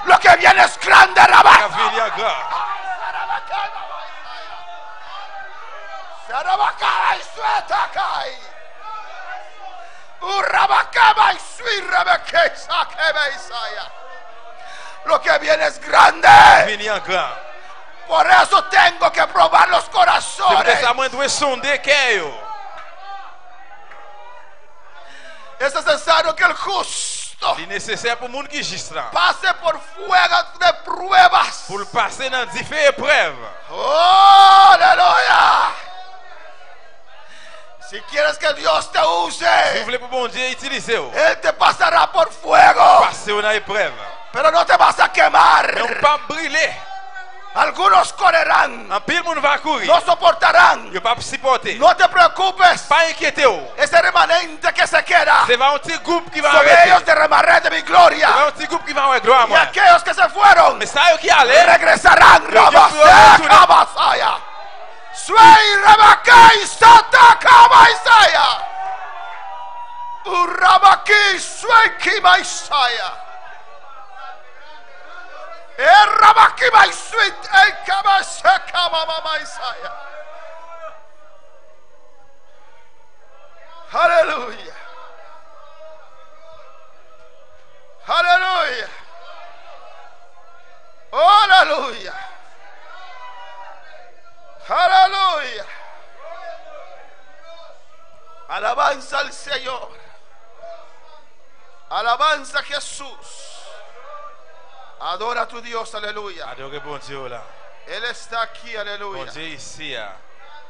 Lo que viene es grande, La Rabá. vie est grande. Sarabakaba y suetakai. Urabakaba y suirabeke sakebe Isaya. Lo que viene es grande. Venez en grand. Por eso tengo que probar los C'est pour corazones. ça que je dois sonder cœur. Es necesario que el justo Il est nécessaire pour le monde qui est juste là. pase por fuego de pruebas. Pour le passer dans différentes épreuves. Oh, aleluya. Si quieres que Dios te Si vous use, voulez pour bon Dieu utiliser, Él te pasará por fuego, passez dans l'épreuve. pero no te vas a quemar. Non pas brûler. Algunos correrán, En pile, monde va courir. no soportarán. Il va pas supporter. No te preocupes. Pas inquiétez-vous. Ese remanente que se queda, C'est un petit groupe qui va sobre arrêter. ellos derramaré de mi C'est gloria. un petit groupe qui va avoir gloire à Y moi. aquellos que se fueron Mais ça, qui allait, regresarán. Yo Rabaseka Basaya. Suei Rabakai Satakaba Isaya. Urabaki Suei Kima Isaya. Aleluya. Aleluya. Aleluya. Aleluya. Alabanza al Señor. Alabanza a Jesús. Adora a tu Dios, aleluya. Adore bon Dieu là. Él está aquí, Bon aleluya. Dieu ici.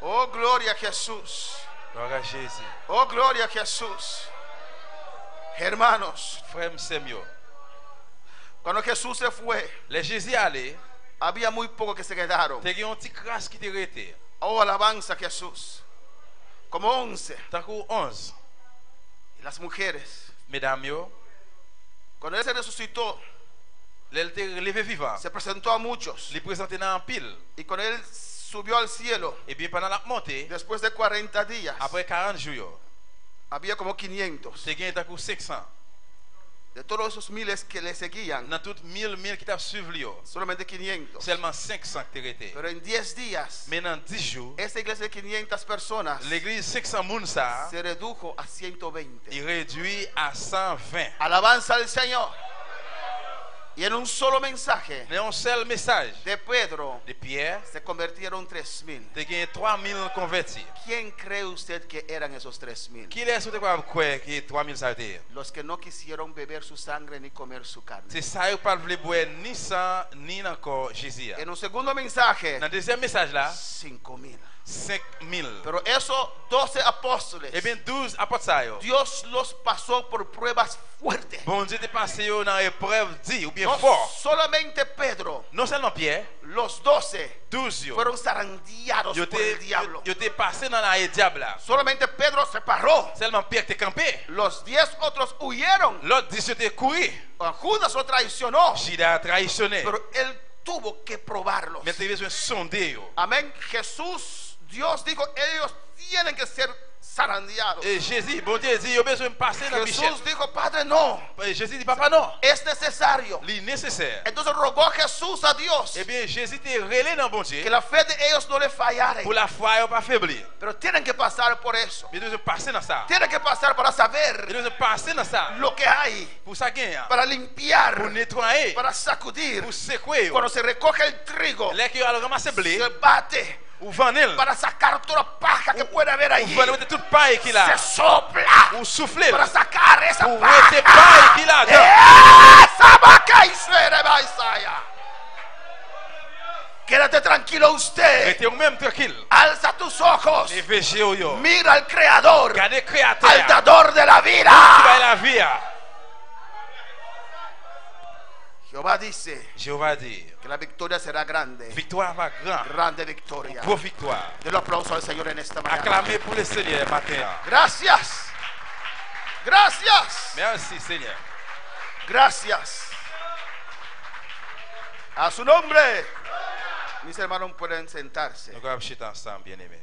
Oh, gloria a Jesús. Gloire à Jésus. Oh, gloria a Jesús. Hermanos, Frère Semio. cuando Jesús se fue, Les Jésus allé, había muy pocos que se quedaron. te gen un petit crasse qui te rete. Oh, alabanza a Jesús. Como 11. Tant que 11. Y las mujeres, Mesdames yo, cuando él se resucitó, l'elle te levé vivant. se presentó a muchos. Li présenté dans un pile. Y cuando él subió al cielo, Et bien pendant la montée, después de 40 días, après 40 jours, había como 500. te gen tant que 500. De todos esos miles que le seguían, Dans toutes 1000 qui t'a suivi yo, solamente 500. seulement 500 qui te rete. Pero en 10 días, Mais dans 10 jours, esa iglesia de 500 personas l'église 500 moun ça, se redujo a 120. il réduit à 120. Alabanza al Señor. Y en un solo mensaje Mais un seul message de Pedro de Pierre, se convirtieron 3000. te gen 3000 convertis. ¿Quién cree usted que eran esos 3000? Qui est-ce que tu croire que 3000 ça été? Los que no quisieron beber su sangre ni comer su carne. C'est ça yo pas voulu boire ni sang ni encore Jésus. En un segundo mensaje, Dans le deuxième message là, 5000. 5000. Pero esos 12 apóstoles, Eh bien 12 apôtres ça yo. Dios los pasó por pruebas fuertes. Bon Dieu te passé yo dans épreuve dit ou bien No fort. solamente Pedro, Non seulement Pierre, los 12 12 yo. fueron zarandeados Yo por el te diablo. yo te passé dans la diable là. Solamente Pedro se paró. Seulement Pierre te campé. Los 10 otros huyeron. L'autre 10 yo te couru. Judas lo traicionó. Judas a traitionné. Pero él tuvo que probarlos. Mais tu besoin sonder yo. Amén. Jesús, Dios dijo, ellos tienen que ser zarandeados. Et Jésus, bon Dieu dit yo besoin passer dans Michel. Jesús dijo, Padre, no. Et Jésus dit papa non. Es necesario. Li nécessaire. Entonces rogó Jesús a Dios Eh bien Jésus te relé dans bon Dieu. que la fe de ellos no le fallara. Pour la foi yo pas faiblir. Pero tienen que pasar por eso. Mais nous passer dans ça. Tienen que pasar para saber Nous passer dans ça. lo que hay. Pour ça gagner. Para limpiar. Pour nettoyer. Para sacudir. Pour secouer. Cuando se recoge el trigo, Là que yo ramasser blé. se bate. Ou vanille. Para sacar toda paja que puede haber Ou allí. vanille toute paille qu'il a. Se sopla. Ou souffler. Para sacar esa Ou paja. rete paille qu'il a. Esa vaca y suere, Baisaya. Quédate tranquilo usted. Rete ou même tranquille. Alza tus ojos. Et veche yo. Mira al Creador. Regardez créateur. Al dador de la Qui vida. va la vie. Jehová dice Jéhovah dit. que la victoria será grande. Victoire va grand. Grande victoria. Gros victoire. Del aplauso al Señor en esta mañana. Acclamez pour le Seigneur matin. Gracias. Gracias. Merci Seigneur. Gracias. A su nombre. Mis hermanos pueden sentarse. Nous allons chanter ensemble, bien-aimés.